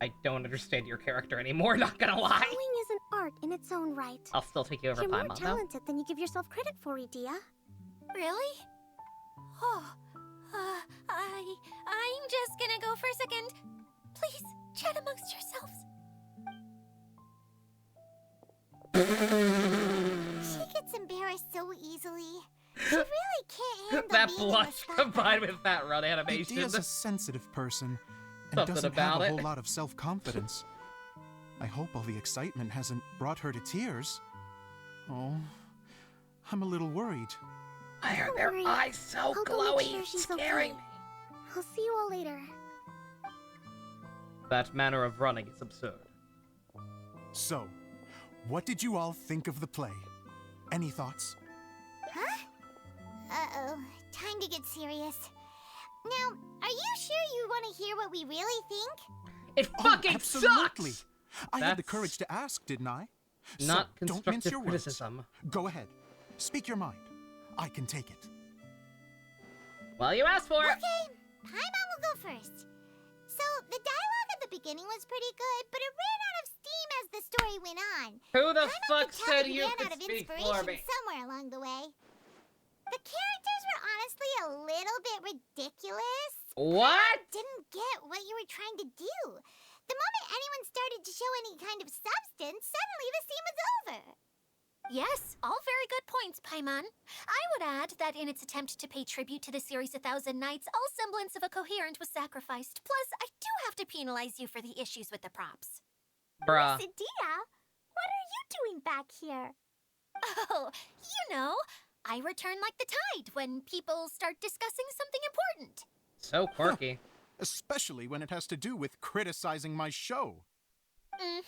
I don't understand your character anymore, not gonna lie. Sewing is an art in its own right. I'll still take you over You're more Paimon, though. talented than you give yourself credit for, Adia. Really? Oh, I'm just gonna go for a second. Please, chat amongst yourselves. She gets embarrassed so easily. She really can't handle That being in the blush spotlight. combined with that run animation. Adia's a sensitive person and Something doesn't about have a it. whole lot of self-confidence. I hope all the excitement hasn't brought her to tears. Oh, I'm a little worried. Why are Don't their worry. eyes so I'll go make glowy? sure she's Scaring okay. me. I'll see you all later. That manner of running is absurd. So, what did you all think of the play? Any thoughts? Huh? Uh-oh. Time to get serious. Now, are you sure you want to hear what we really think? It fucking absolutely. sucks! I had the That's courage to ask, didn't I? Not so, don't mince constructive your criticism. words. Go ahead. Speak your mind. I can take it. Well, you asked for it. Okay, Paimon will go first. So, the dialogue at the beginning was pretty good, but it ran out of steam as the story went on. Who the Paimon fuck could tell said he you ran could out of speak for inspiration me? somewhere along the way. The characters were honestly a little bit ridiculous. What? Didn't get what you were trying to do. The moment anyone started to show any kind of substance, suddenly the scene was over. Yes, all very good points, Paimon. I would add that in its attempt to pay tribute to the series 1,000 Nights, all semblance of a coherent was sacrificed. Plus, I do have to penalize you for the issues with the props. Bruh. Miss Adia, what are you doing back here? Oh, you know, I return like the tide when people start discussing something important. So quirky. Especially when it has to do with criticizing my show. Mm-hmm.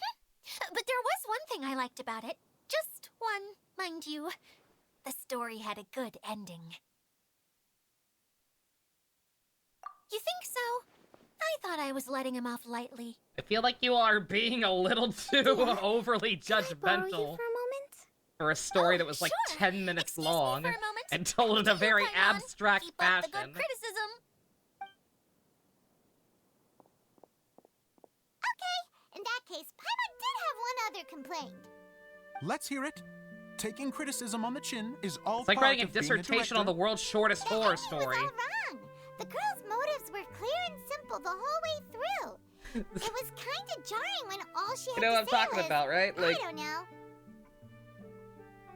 But there was one thing I liked about it. Just one, mind you. The story had a good ending. You think so? I thought I was letting him off lightly. I feel like you are being a little too overly Can I borrow you judgmental for a moment? for a story Oh, that was like sure. 10 minutes Excuse me long for a moment. and told in a To you, very Paimon. abstract Keep up fashion. the good criticism. Okay, in that case, Paimon did have one other complaint. Let's hear it. Taking criticism on the chin is all It's like part writing a of being dissertation on the director. world's shortest The horror ending story. was all wrong. The girl's motives were clear and simple the whole way through. It was kind of jarring when all she had You know to what I'm say talking was, about, right? Like, I don't know.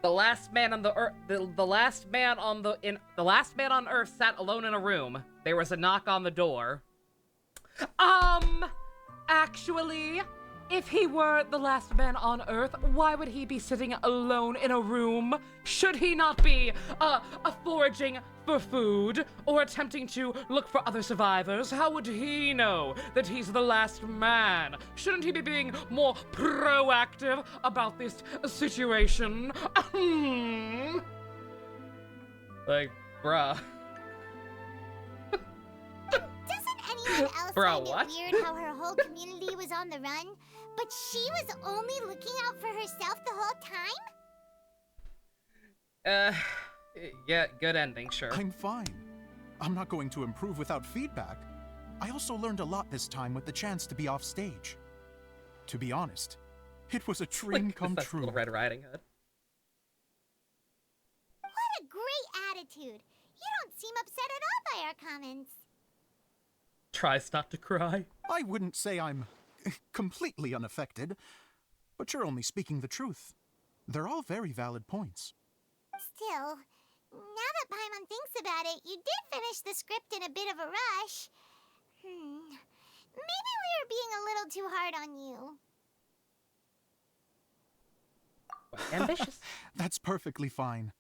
the last man on the earth, the last man on the last man on Earth sat alone in a room. There was a knock on the door. Actually, if he were the last man on Earth, why would he be sitting alone in a room? Should he not be foraging for food or attempting to look for other survivors, how would he know that he's the last man? Shouldn't he be being more proactive about this situation? Like, bruh. Doesn't anyone else Bro, find what? it weird how her whole community was on the run, but she was only looking out for herself the whole time? Yeah, good ending, sure. I'm fine. I'm not going to improve without feedback. I also learned a lot this time with the chance to be off stage. To be honest, it was a dream come That's true. Little Red Riding Hood. What a great attitude! You don't seem upset at all by our comments. Tries not to cry. I wouldn't say I'm completely unaffected, but you're only speaking the truth. They're all very valid points. Still, now that Paimon thinks about it, you did finish the script in a bit of a rush. Maybe we were being a little too hard on you. Ambitious. That's perfectly fine.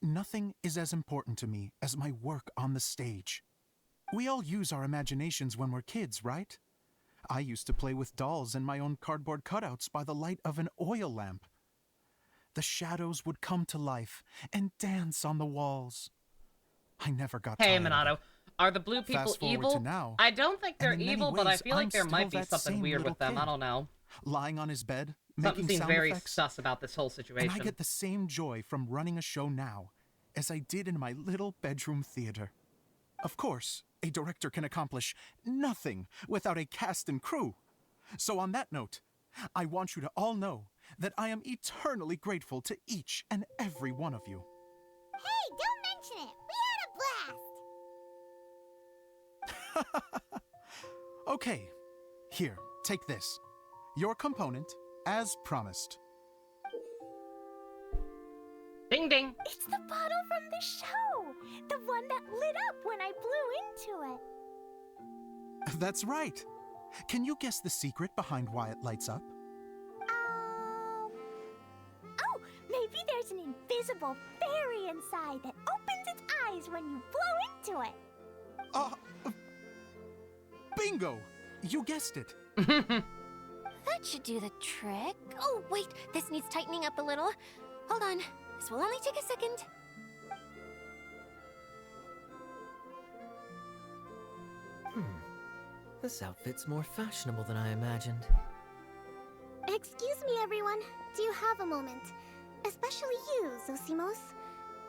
Nothing is as important to me as my work on the stage. We all use our imaginations when we're kids, right? I used to play with dolls and my own cardboard cutouts by the light of an oil lamp. The shadows would come to life and dance on the walls. I never got Hey, tired of Minato. it. Are the blue people Fast forward evil? to now, I don't think they're and in many evil, but I ways, feel like I'm there might still be that something same weird with little them. I kid. don't know. Lying on his bed, Something making seems sound very effects. sus about this whole situation. And I get the same joy from running a show now as I did in my little bedroom theater. Of course, a director can accomplish nothing without a cast and crew. So on that note, I want you to all know that I am eternally grateful to each and every one of you. Hey, don't mention it! We had a blast! Okay, here, take this. Your component, as promised. Ding ding! It's the bottle from the show! The one that lit up when I blew into it. That's right. Can you guess the secret behind why it lights up? Oh, maybe there's an invisible fairy inside that opens its eyes when you blow into it. Bingo! You guessed it. That should do the trick. Oh, wait, this needs tightening up a little. Hold on, this will only take a second. This outfit's more fashionable than I imagined. Excuse me, everyone. Do you have a moment? Especially you, Zosimos.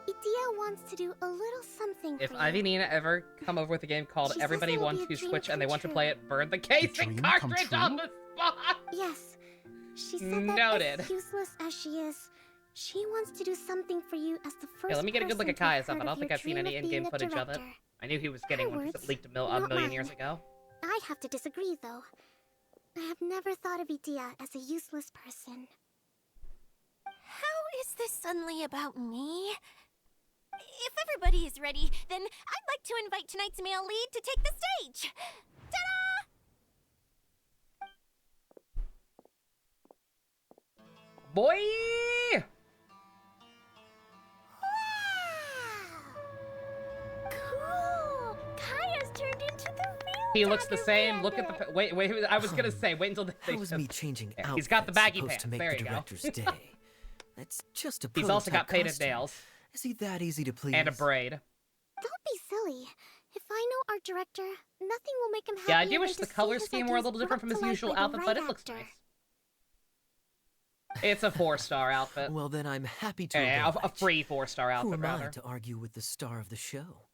Itia wants to do a little something If for you. Ivy and Nina ever come over with a game called She says Everybody it'll Wants be a to dream Switch and they come want to true. play it, burn the casing dream come cartridge on true? the spot! Yes. She said that Noted. as useless as she is, she wants to do something for you as the first Hey, let me get a good look at person to have Kaya's up. I heard don't of think your I've seen dream any of in-game being a footage of it. director. I knew he was getting one because words, it leaked a not million years mine. ago. I'd have to disagree, though. I have never thought of Itia as a useless person. How is this suddenly about me? If everybody is ready, then I'd like to invite tonight's male lead to take the stage. Ta-da! Boy! Cool! Kaya's turned into the real He looks the Dagger same. Look at Bandit. the... Wait, I was gonna say, wait until they... How was me changing Yeah, outfits he's got the baggy supposed pants. to make There the you go. director's day? That's just a He's also prototype got painted costume. nails. Is he that easy to please? And a braid. Don't be silly. If I know our director, nothing will make him happy. Yeah, I do wish the color scheme were a little different from his usual outfit, but it looks nice. It's a 4-star outfit. Well, then I'm happy to Yeah, a oblige. free 4-star Who outfit, am I rather. to argue with the star of the show?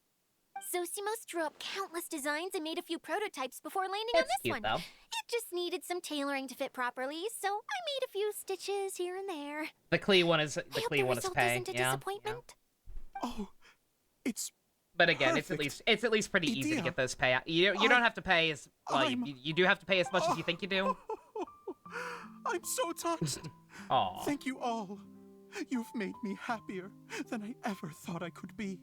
Zosimos drew up countless designs and made a few prototypes before landing It's on this cute, one. though. It just needed some tailoring to fit properly, so I made a few stitches here and there. The Klee one is I hope Klee the one is result pay. isn't a Yeah. disappointment. Oh, it's But again, perfect. it's at least pretty easy to Idea. get those payout. You don't have to pay as well. I'm- You do have to pay as much as you think you do. I'm so touched. Aw. Thank you all. You've made me happier than I ever thought I could be.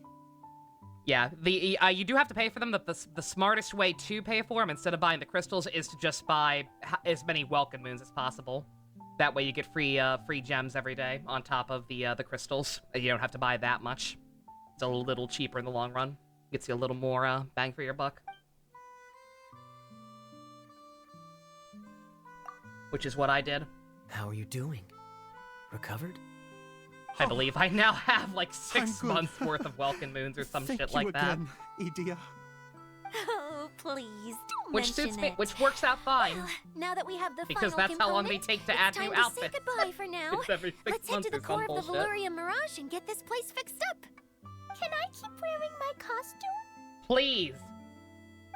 Yeah, you do have to pay for them. The smartest way to pay for them, instead of buying the crystals, is to just buy as many welcome moons as possible. That way you get free gems every day on top of the crystals. You don't have to buy that much. It's a little cheaper in the long run. Gets you a little more bang for your buck. Which is what I did. How are you doing? Recovered? I believe I now have like 6 I'm good. months worth of Welkin Moons or some Thank shit you like that. again, Edea. Oh, please, don't Which mention suits me, it. which works out fine. Well, now that we have the Because final that's how long they component, take to it's add time new to say outfits. goodbye for now. It's every 6 Let's head months to the or some core of the bullshit. Veluria Mirage and get this place fixed up. Can I keep wearing my costume? Please.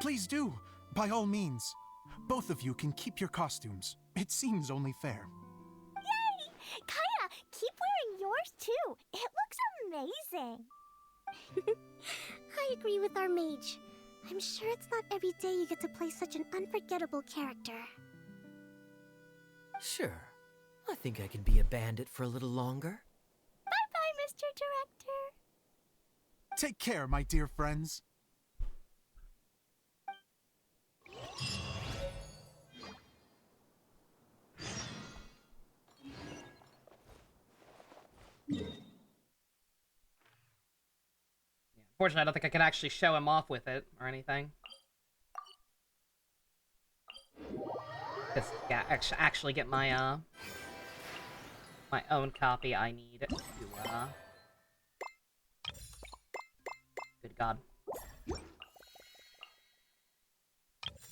Please do, by all means. Both of you can keep your costumes. It seems only fair. Yay! Kaya, keep wearing yours too. It looks amazing. I agree with our mage. I'm sure it's not every day you get to play such an unforgettable character. Sure. I think I can be a bandit for a little longer. Bye-bye, Mr. Director. Take care, my dear friends. Unfortunately, I don't think I can actually show him off with it or anything. Because, yeah, actually get my, my own copy, I need to, good God.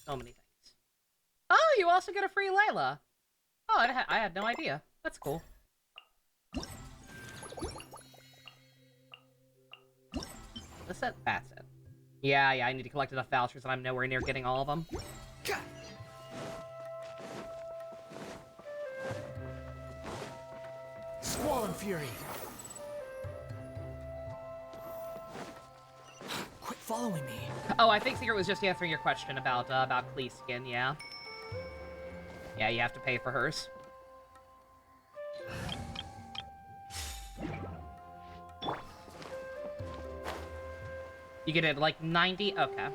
So many things. Oh, you also get a free Layla! Oh, I had no idea. That's cool. That's it? That's it. Yeah, I need to collect enough vouchers and I'm nowhere near getting all of them. Squall and Fury! Quit following me. Oh, I think Secret was just answering your question about Klee skin, yeah. Yeah, you have to pay for hers. You get it like 90? Okay.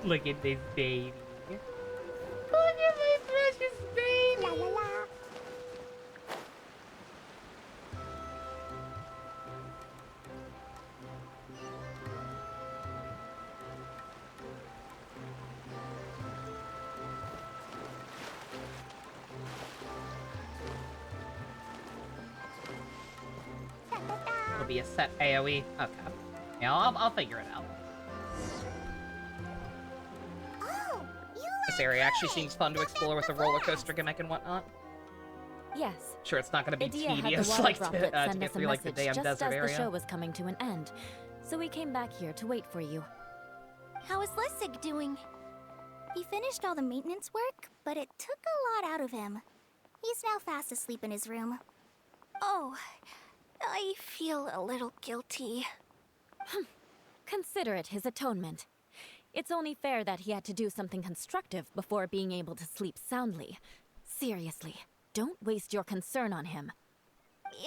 Look at this baby. Look at this precious baby! La la la. It'll be a set AoE. Okay. Yeah, I'll figure it out. Oh, you This area actually seems fun to explore with the roller coaster gimmick and whatnot. Yes. Sure, it's not gonna be Idea had the tedious water like droplet to send get us a through like the message damn just desert as area. the show was coming to an end, so we came back here to wait for you. How is Lessig doing? He finished all the maintenance work, but it took a lot out of him. He's now fast asleep in his room. Oh, I feel a little guilty. Consider it his atonement. It's only fair that he had to do something constructive before being able to sleep soundly. Seriously, don't waste your concern on him.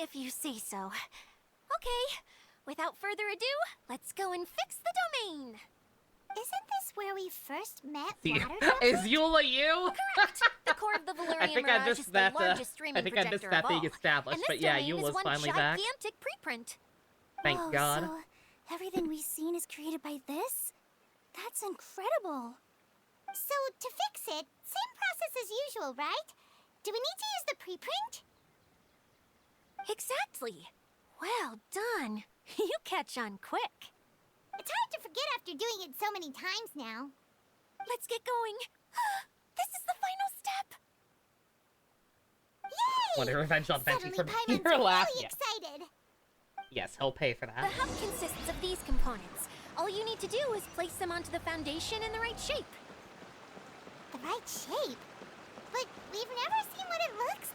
If you say so. Okay, without further ado, let's go and fix the domain. Isn't this where we first met, See, Water is Eula you? The core of the Veluria I think I Mirage is missed the that. largest streaming I think I missed projector that of being all. established, And but this yeah, domain is Eula's one finally back. gigantic preprint. Thank Whoa, God. So everything we've seen is created by this? That's incredible. So to fix it, same process as usual, right? Do we need to use the preprint? Exactly. Well done. You catch on quick. It's hard to forget after doing it so many times now. Let's get going. This is the final step. Yay! Want to revenge on Benji Suddenly for Paimon's your laugh? really Yes. excited. Yes, he'll pay for The that. hub consists of these components. All you need to do is place them onto the foundation in the right shape. The right shape? But we've never seen what it looks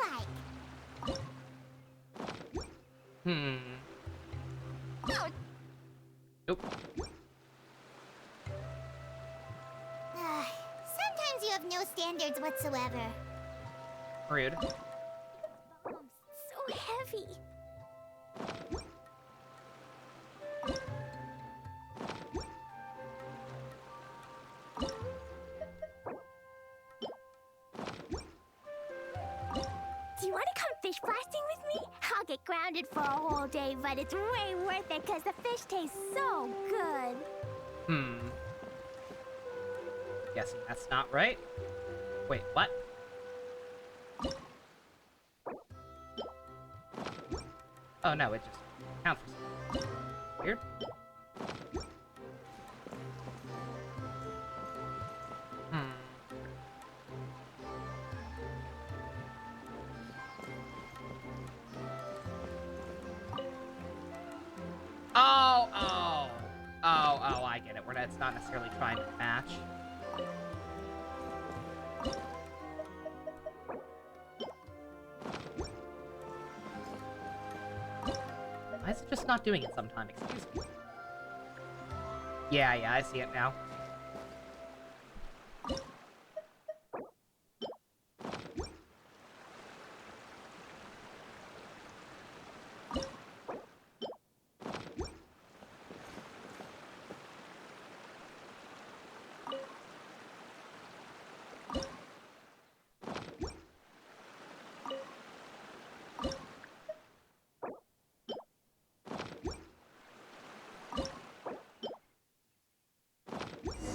like. Hmm. Oh, Nope. Sometimes you have no standards whatsoever. Rude. So heavy. Do you want to come fish blasting with me? I'll get grounded for a whole day, but it's way worth it because the fish tastes so good. Guessing that's not right. Wait, what? Oh no, it just counts for something. Weird. Oh, I get it. It's not necessarily trying to match. Why is it just not doing it sometime? Excuse me. Yeah, I see it now.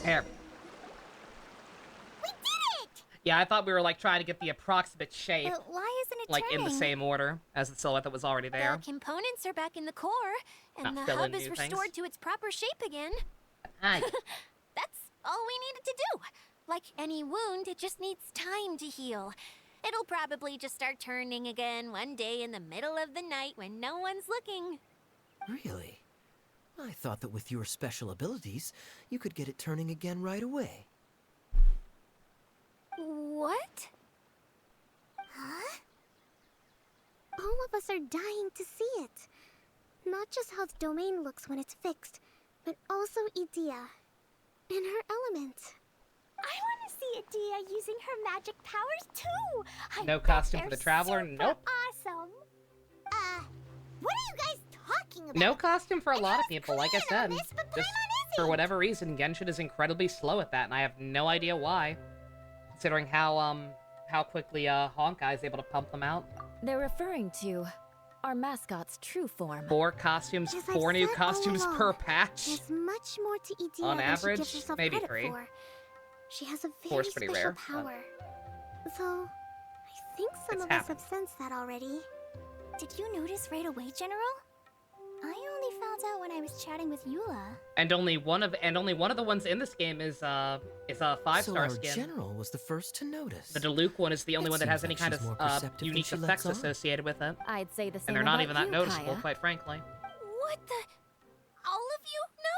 There. We did it! Yeah, I thought we were like trying to get the approximate shape, But why isn't it like turning? in the same order as the silhouette that was already there. The components are back in the core, and Not the fill hub in is new restored things. to its proper shape again. Ah, That's all we needed to do. Like any wound, it just needs time to heal. It'll probably just start turning again one day in the middle of the night when no one's looking. Really? I thought that with your special abilities, you could get it turning again right away. What? Huh? All of us are dying to see it. Not just how the domain looks when it's fixed, but also Edea. In her element. I want to see Edea using her magic powers too! No costume for the Traveler? Super Nope. awesome! What are you guys talking about? no costume for a lot of people, like I clean on said. this, but Just Paimon for isn't. whatever reason, Genshin is incredibly slow at that, and I have no idea why. Considering how quickly Honkai is able to pump them out. They're referring to our mascot's true form. 4 costumes, As I've 4 new said all costumes along, per patch. There's much more to Edea On than average, she gives herself maybe credit 3. for. She has a 4's very pretty special rare, but- power. Though, I think some It's of us happened. have sensed that already. Did you notice right away, General? I only found out when I was chatting with Eula. And only one of the ones in this game is a 5-star So our skin. general was the first to notice. The Diluc one is the only It one that has seems any like kind she's more of perceptive than unique she lets effects on. associated with it. I'd say the same And they're not about even that you, noticeable, Kaya. quite frankly. What the? All of you? No?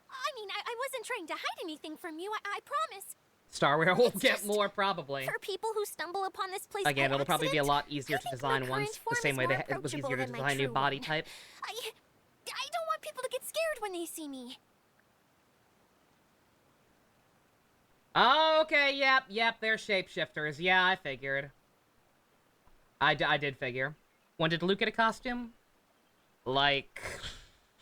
I mean, I wasn't trying to hide anything from you, I promise. Starware will It's get just more, probably. For people who stumble upon this place Again, by it'll probably be a accident, lot easier I to think design my ones, current the form same is way more that it was approachable easier to than my design new true body one. type. I don't want people to get scared when they see me. Oh, okay, yep, they're shapeshifters. Yeah, I figured. I did figure. When did Luke get a costume? Like,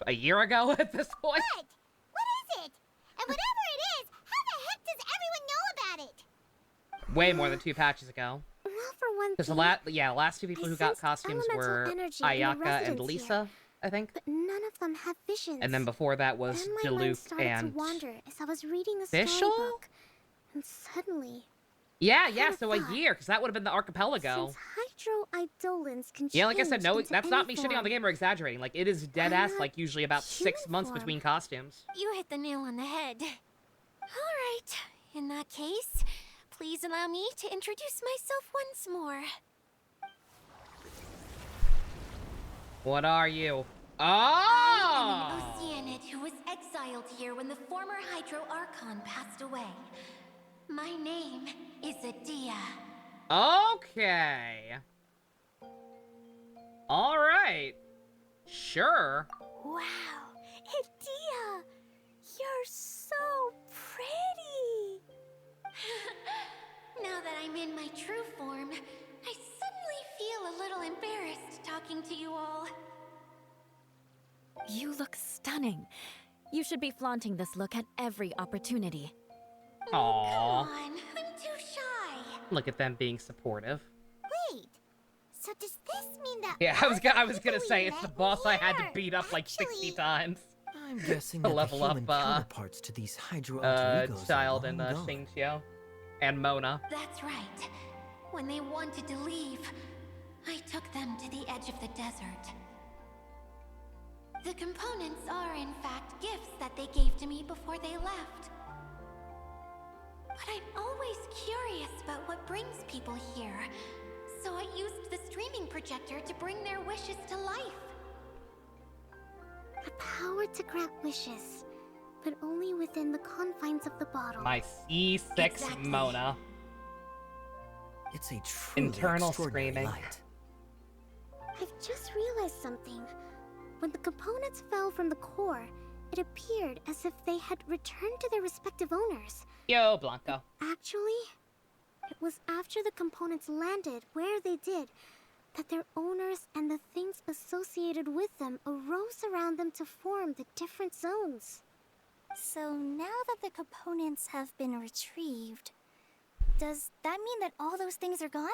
a year ago at this point? What? What is it? And whatever it is, how the heck does everyone know about it? Way more than 2 patches ago. Well, for one Because thing, the last 2 people I who got sensed costumes elemental were energy in the Ayaka and residents Lisa, here. I think. but none of them have visions. And then before that was Then my mind Diluc started and to wander as I was reading a Fischl? storybook, and suddenly, Yeah, had a so a thought. year, because that would have been the archipelago. since Hydro Eidolons can Yeah, like I said, change no, into that's not me any shitting on the form. game or exaggerating. Like, it is dead Why ass, not like, usually about 6 human months form? between costumes. You hit the nail on the head. All right. In that case, please allow me to introduce myself once more. What are you? I am Oh! an Oceanid who was exiled here when the former Hydro Archon passed away. My name is Edea. Okay. Alright. Sure. Wow, Edea, you're so pretty. Now that I'm in my true form, I suddenly feel a little embarrassed talking to you all. You look stunning. You should be flaunting this look at every opportunity. Aww. Come on, I'm too shy. Look at them being supportive. Wait. So does this Yeah, I was gonna say it's the boss I had to beat up like 60 times. I'm guessing to that level the human up counterparts to these Hydro alter egos Child are and long gone. Xingqiu and Mona. That's right. When they wanted to leave, I took them to the edge of the desert. The components are, in fact, gifts that they gave to me before they left. But I'm always curious about what brings people here, so I used the streaming projector to bring their wishes to life. The power to grant wishes, but only within the confines of the bottle. My C6 Exactly. Mona. It's a truly Internal extraordinary screaming. light. I've just realized something. When the components fell from the core, it appeared as if they had returned to their respective owners. Yo, Blanco. Actually, it was after the components landed where they did that their owners and the things associated with them arose around them to form the different zones. So now that the components have been retrieved, does that mean that all those things are gone?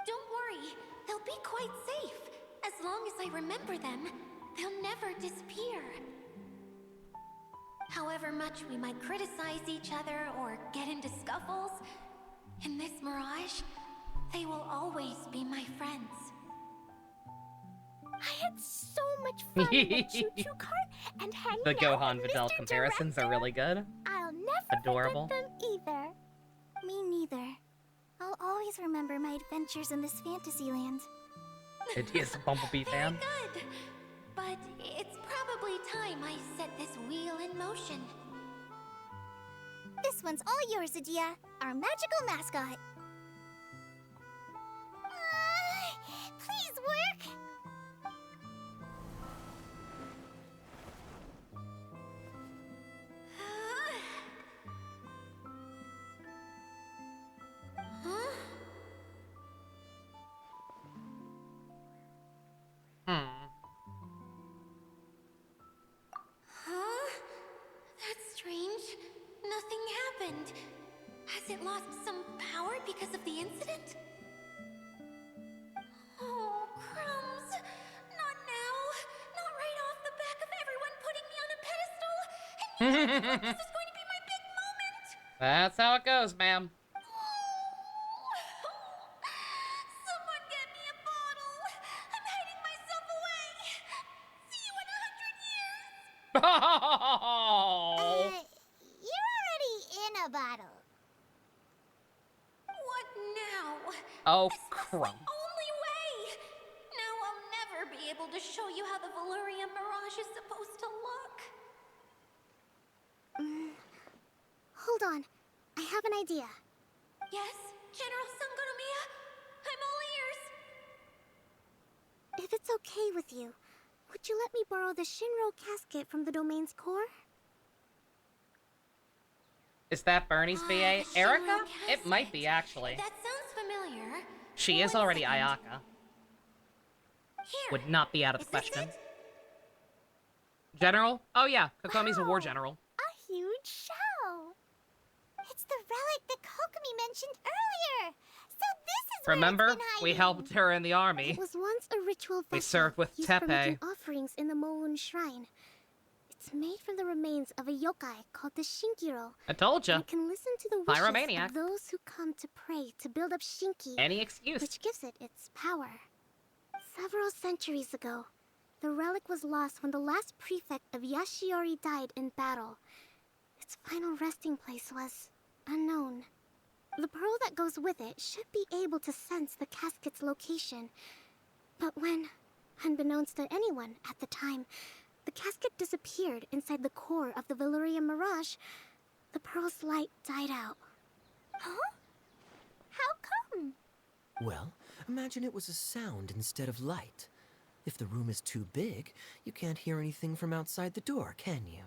Don't worry, they'll be quite safe. As long as I remember them, they'll never disappear. However much we might criticize each other or get into scuffles, in this mirage, they will always be my friends. I had so much fun in the choo-choo cart and hanging The out Gohan with Videl Mr. comparisons are really good. I'll never Adorable. forget them either. Me neither. I'll always remember my adventures in this fantasy land. It is a Bumblebee fan. Good. But it's probably time I set this wheel in motion. This one's all yours, Adia, our magical mascot. Please work. Huh? Huh? That's strange. Nothing happened. Has it lost some power because of the incident? Oh, crumbs. Not now. Not right off the back of everyone putting me on a pedestal. And you know this is going to be my big moment. That's how it goes, ma'am. Someone get me a bottle. I'm hiding myself away. See you in 100 years. Oh! You're already in a bottle. What now? Oh, This was crumb. the only way. Now I'll never be able to show you how the Valurian Mirage is supposed to look. Hold on. I have an idea. Yes, General Sangonomiya? I'm all ears. If it's okay with you, would you let me borrow the Shinro casket from the domain's core? Is that Bernie's VA? the Erica? Shinro It might be, actually. That sounds familiar. She is One already second. Ayaka. Here. Would not be out of the Is this question. it? General? Oh yeah, Kokomi's a war Wow. general. A huge shell! It's the relic that Kokomi mentioned earlier. So this is Remember? where it's been hiding. We helped her in the army. It was once a ritual vessel We served with used for making Tepe. offerings in the Moon Shrine. It's made from the remains of a yokai called the Shinkiro. I told ya. And it can listen to the wishes Pyromaniac. of those who come to pray to build up Shinki, Any excuse. which gives it its power. Several centuries ago, the relic was lost when the last prefect of Yashiori died in battle. Its final resting place was unknown. The pearl that goes with it should be able to sense the casket's location. But when, unbeknownst to anyone at the time, the casket disappeared inside the core of the Valurian Mirage, the pearl's light died out. Huh? How come? Well, imagine it was a sound instead of light. If the room is too big, you can't hear anything from outside the door, can you?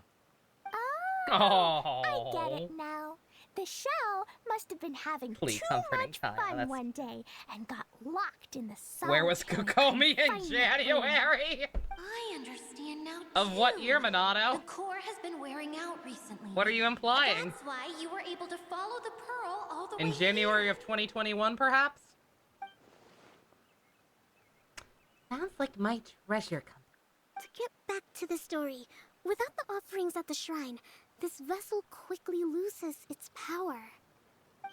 Oh, Oh. I get it now. The shell must have been having Please, too comforting much Kaya, fun that's- one day and got locked in the sun. Where was Kokomi in January? I understand now. Of what too. year, Minato? The core has been wearing out recently. What are you implying? That's why you were able to follow the pearl all the way In January of 2021, perhaps? Sounds like my treasure company. To get back to the story, without the offerings at the shrine, this vessel quickly loses its power.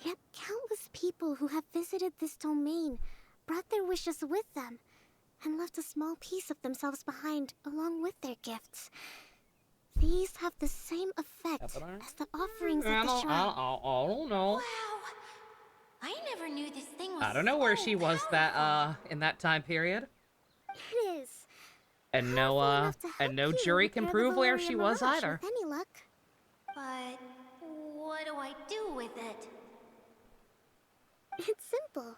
Yet countless people who have visited this domain brought their wishes with them and left a small piece of themselves behind along with their gifts. These have the same effect as the offerings at the shrine. I don't know. Wow. I never knew this thing was I don't know where she was that in that time period. It is. And Enough to no help you jury can repair the prove where Valerian she was Mirage either. With any luck. But what do I do with it? It's simple.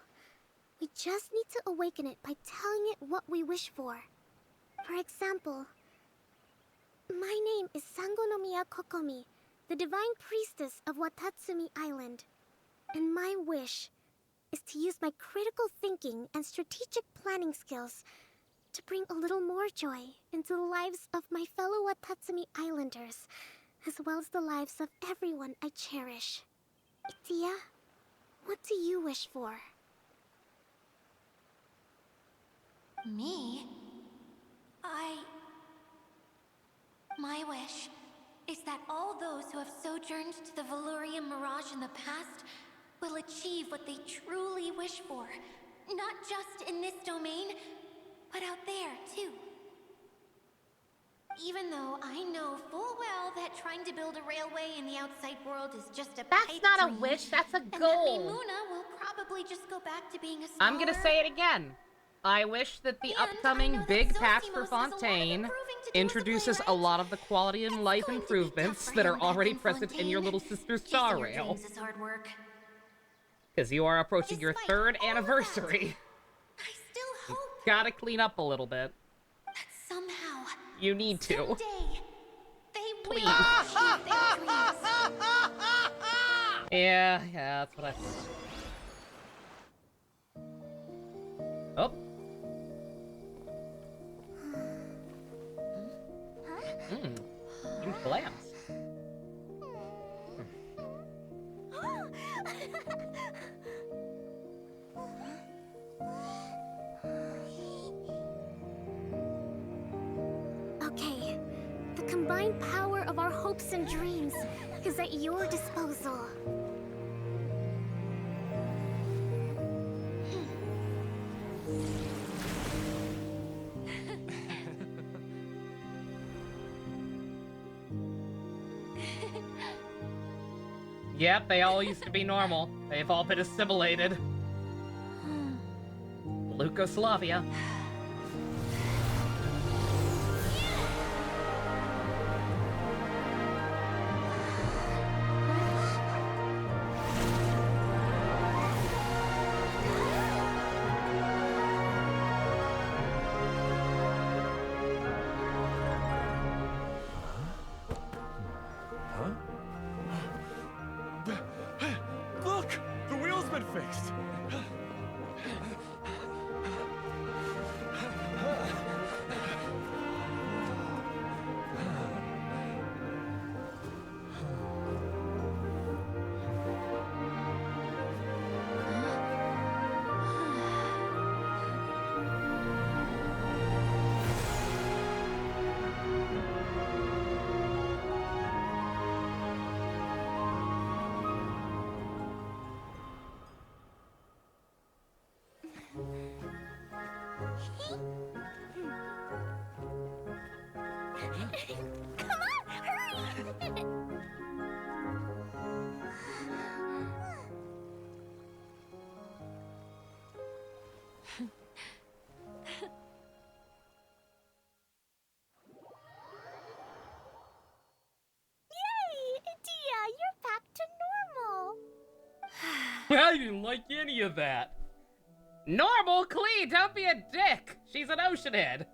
We just need to awaken it by telling it what we wish for. For example, my name is Sangonomiya Kokomi, the divine priestess of Watatsumi Island. And my wish is to use my critical thinking and strategic planning skills to bring a little more joy into the lives of my fellow Watatsumi Islanders, as well as the lives of everyone I cherish. Itia, what do you wish for? Me? My wish is that all those who have sojourned to the Valerian Mirage in the past will achieve what they truly wish for. Not just in this domain, but out there, too. Even though I know full well that trying to build a railway in the outside world is just a That's pipe not a dream, wish, that's a and that goal. Mimuna will probably just go back to being a scholar. I'm gonna say it again. I wish that the upcoming big patch for Fontaine introduces a lot of the quality and life improvements that are already present in your little sister's Star Rail. Because you are approaching your 3rd anniversary. I still hope Gotta clean up a little bit. that somehow, You need to. someday, they Please. will achieve their dreams. Yeah, that's what I thought. Oh. Huge glams. Okay, the combined power of our hopes and dreams is at your disposal. Yep, they all used to be normal. They've all been assimilated. Lukoslavia. Look! The wheel's been fixed! Come on, hurry! Yay! Itia, you're back to normal! I didn't like any of that. Normal, Klee, don't be a dick. She's an ocean head.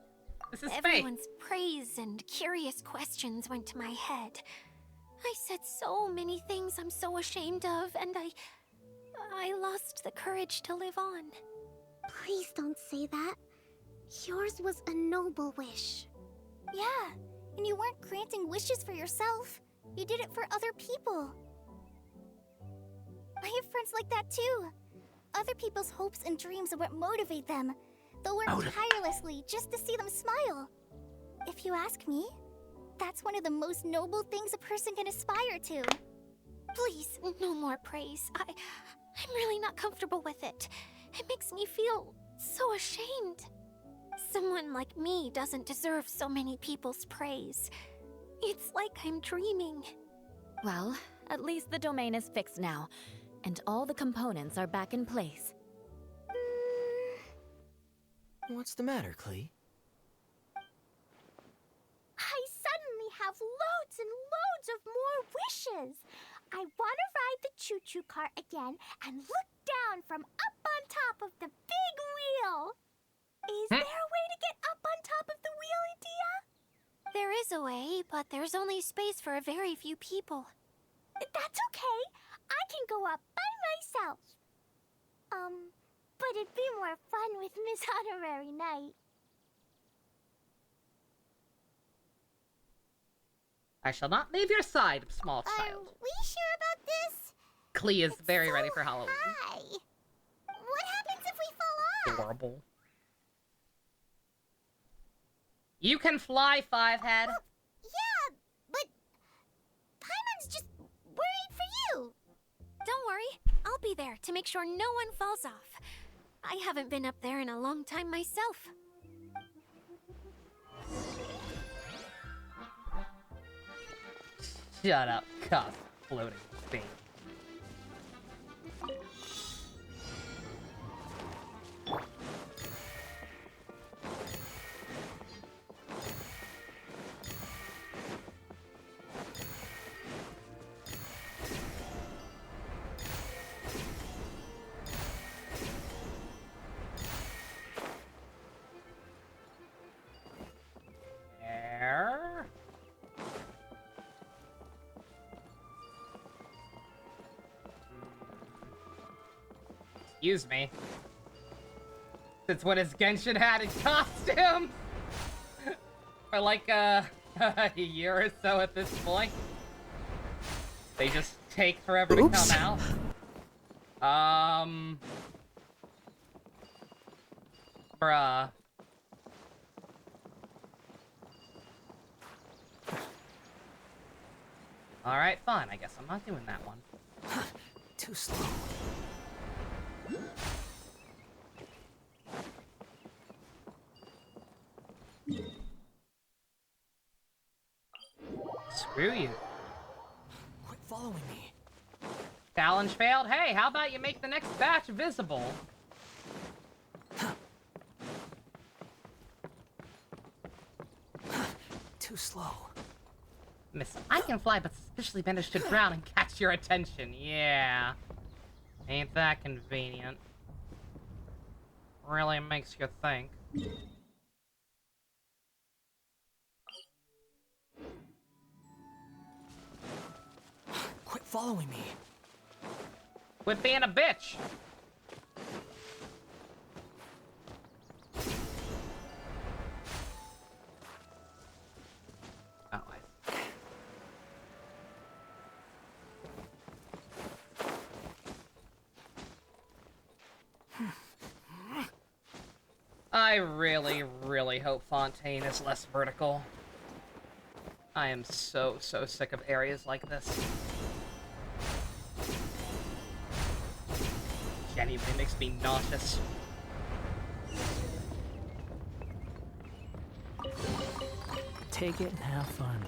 This is fake. Everyone's praise and curious questions went to my head. I said so many things I'm so ashamed of, and I lost the courage to live on. Please don't say that. Yours was a noble wish. Yeah, and you weren't granting wishes for yourself. You did it for other people. I have friends like that too. Other people's hopes and dreams are what motivate them. They'll work tirelessly just to see them smile. If you ask me, that's one of the most noble things a person can aspire to. Please, no more praise. I'm really not comfortable with it. It makes me feel so ashamed. Someone like me doesn't deserve so many people's praise. It's like I'm dreaming. Well, at least the domain is fixed now, and all the components are back in place. What's the matter, Klee? I suddenly have loads and loads of more wishes. I want to ride the choo-choo cart again and look down from up on top of the big wheel. Is there a way to get up on top of the wheel, Edea? There is a way, but there's only space for a very few people. That's okay. I can go up by myself. But it'd be more fun with Miss Honorary Knight. I shall not leave your side, small Are child. we sure about this? Klee is very So ready for Halloween. high. What happens if we fall off? Adorable. You can fly, Fivehead. Yeah, but Paimon's just worried for you. Don't worry, I'll be there to make sure no one falls off. I haven't been up there in a long time myself. Shut up, cuss, floating thing. There. Excuse me. Since when has Genshin had in costume? For like a year or so at this point. They just take forever to come out. Bruh. Alright, fine. I guess I'm not doing that one. Too slow. Screw you. Quit following me. Challenge failed. Hey, how about you make the next batch visible? Too slow. Miss, I can fly, but suspiciously managed to drown and catch your attention. Yeah. Ain't that convenient. Really makes you think. Quit following me. Quit being a bitch. Oh, I really, really hope Fontaine is less vertical. I am so sick of areas like this. Genuinely makes me nauseous. Take it and have fun.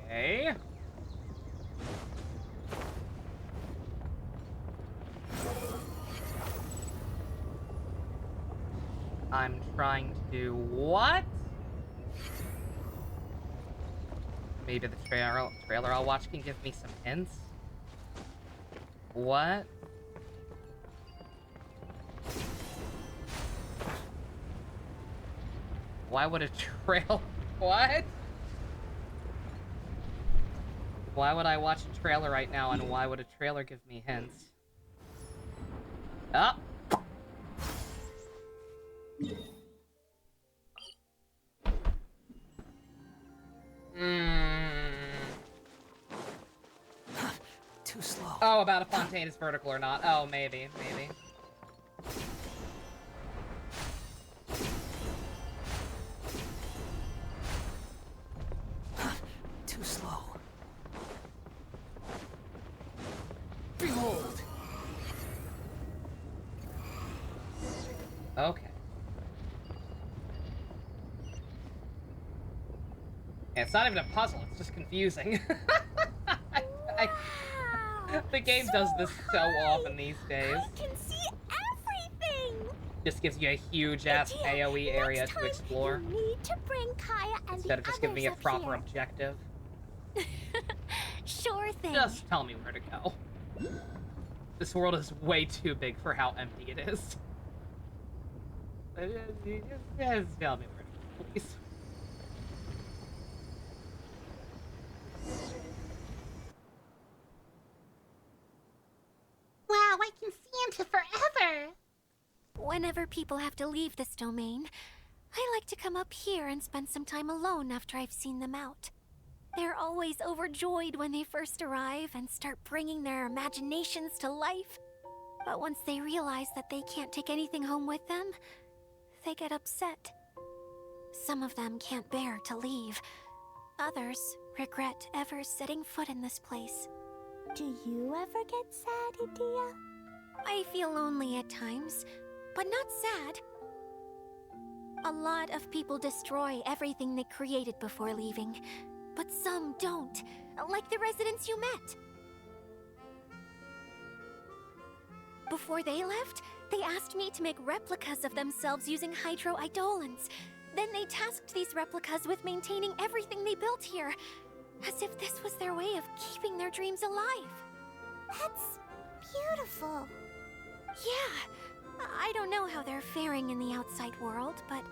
Okay. I'm trying to do what? Maybe the trailer I'll watch can give me some hints? What? Why would a trail... What? Why would I watch a trailer right now, and why would a trailer give me hints? Oh! Oh, about a fontaine is vertical or not. Oh, maybe, maybe. Too slow. Behold! Okay. Yeah, it's not even a puzzle, it's just confusing. The game does this so often these days. I can see everything! Just gives you a huge-ass AoE area to explore. You need to bring Kaya and Instead the of just giving me a others up proper here. objective. Sure thing. Just tell me where to go. This world is way too big for how empty it is. Just tell me where to go, please. Wow, I can see into forever. Whenever people have to leave this domain, I like to come up here and spend some time alone after I've seen them out. They're always overjoyed when they first arrive and start bringing their imaginations to life. But once they realize that they can't take anything home with them, they get upset. Some of them can't bear to leave. Others regret ever setting foot in this place. Do you ever get sad, Idia? I feel lonely at times, but not sad. A lot of people destroy everything they created before leaving, but some don't, like the residents you met. Before they left, they asked me to make replicas of themselves using Hydro Eidolons. Then they tasked these replicas with maintaining everything they built here, as if this was their way of keeping their dreams alive. That's beautiful. Yeah, I don't know how they're faring in the outside world, but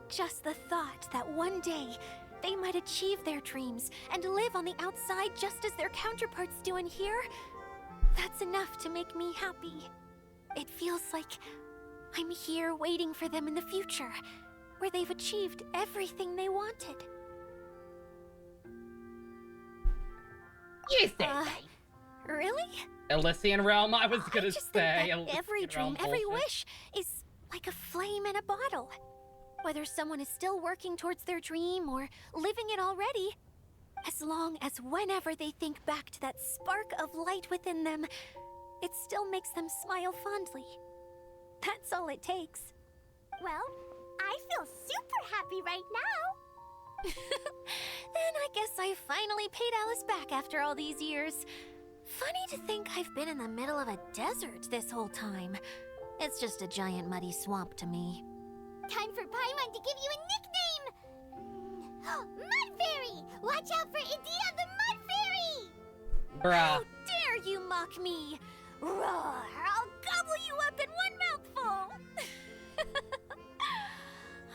just the thought that one day they might achieve their dreams and live on the outside just as their counterparts do in here, that's enough to make me happy. It feels like I'm here waiting for them in the future, where they've achieved everything they wanted. You say that. Really? Elysian Realm, I was gonna just think say. that every Elysian Realm dream, every bullshit. wish is like a flame in a bottle. Whether someone is still working towards their dream or living it already, as long as whenever they think back to that spark of light within them, it still makes them smile fondly. That's all it takes. Well, I feel super happy right now. Then I guess I finally paid Alice back after all these years. Funny to think I've been in the middle of a desert this whole time. It's just a giant muddy swamp to me. Time for Paimon to give you a nickname. Mud Fairy! Watch out for Idia the Mud Fairy! Bruh. How dare you mock me! Roar! I'll gobble you up in one mouthful!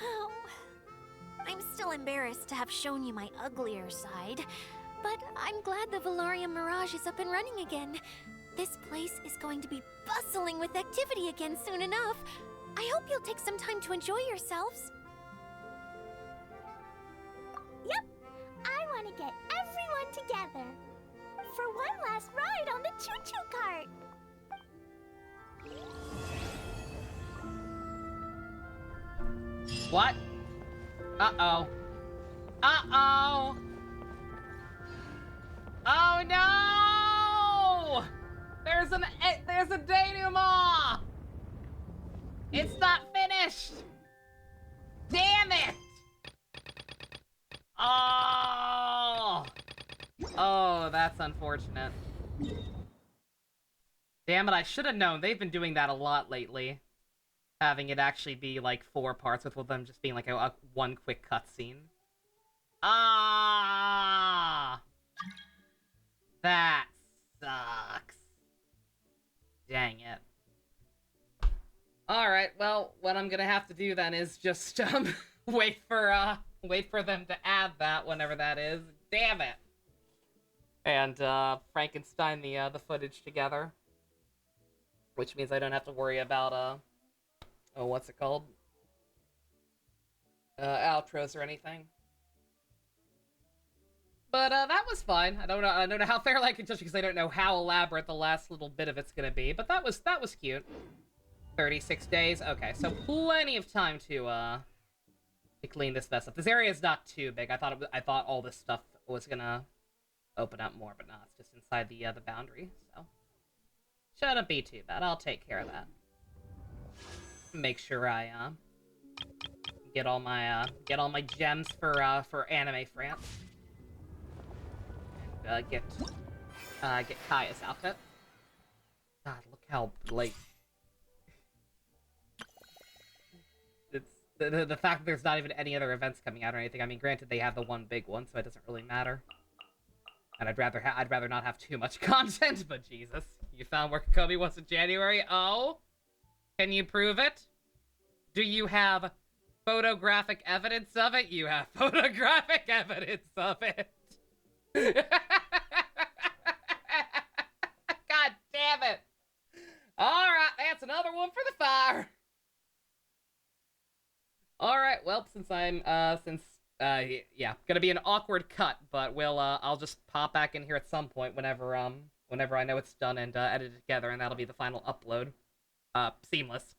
Oh, I'm still embarrassed to have shown you my uglier side, but I'm glad the Valorium Mirage is up and running again. This place is going to be bustling with activity again soon enough. I hope you'll take some time to enjoy yourselves. Yep, I want to get everyone together for one last ride on the choo-choo cart. What? Uh-oh. Uh-oh! Oh no! There's a denouement! It's not finished! Damn it! Oh! Oh, that's unfortunate. Damn it, I should have known. They've been doing that a lot lately. Having it actually be like 4 parts with them just being like a one quick cutscene. Ah! That sucks. Dang it. Alright, well, what I'm gonna have to do then is just, wait for them to add that whenever that is. Damn it! And, Frankenstein the footage together. Which means I don't have to worry about, oh, what's it called? Outros or anything. But that was fine. I don't know how fair I can judge because I don't know how elaborate the last little bit of it's gonna be. But that was cute. 36 days. Okay, so plenty of time to clean this mess up. This area is not too big. I thought all this stuff was gonna open up more, but no, it's just inside the boundary. So shouldn't be too bad. I'll take care of that. Make sure I get all my gems for Anime France. And get Kaya's outfit. God, look how like it's the fact that there's not even any other events coming out or anything. I mean, granted they have the one big one, so it doesn't really matter. And I'd rather not have too much content, but Jesus, you found where Kobe was in January. Oh, can you prove it? Do you have photographic evidence of it? You have photographic evidence of it. God damn it. Alright, that's another one for the fire. Alright, well, since I'm, yeah, gonna be an awkward cut, but I'll just pop back in here at some point whenever I know it's done and edited together, and that'll be the final upload. Seamless.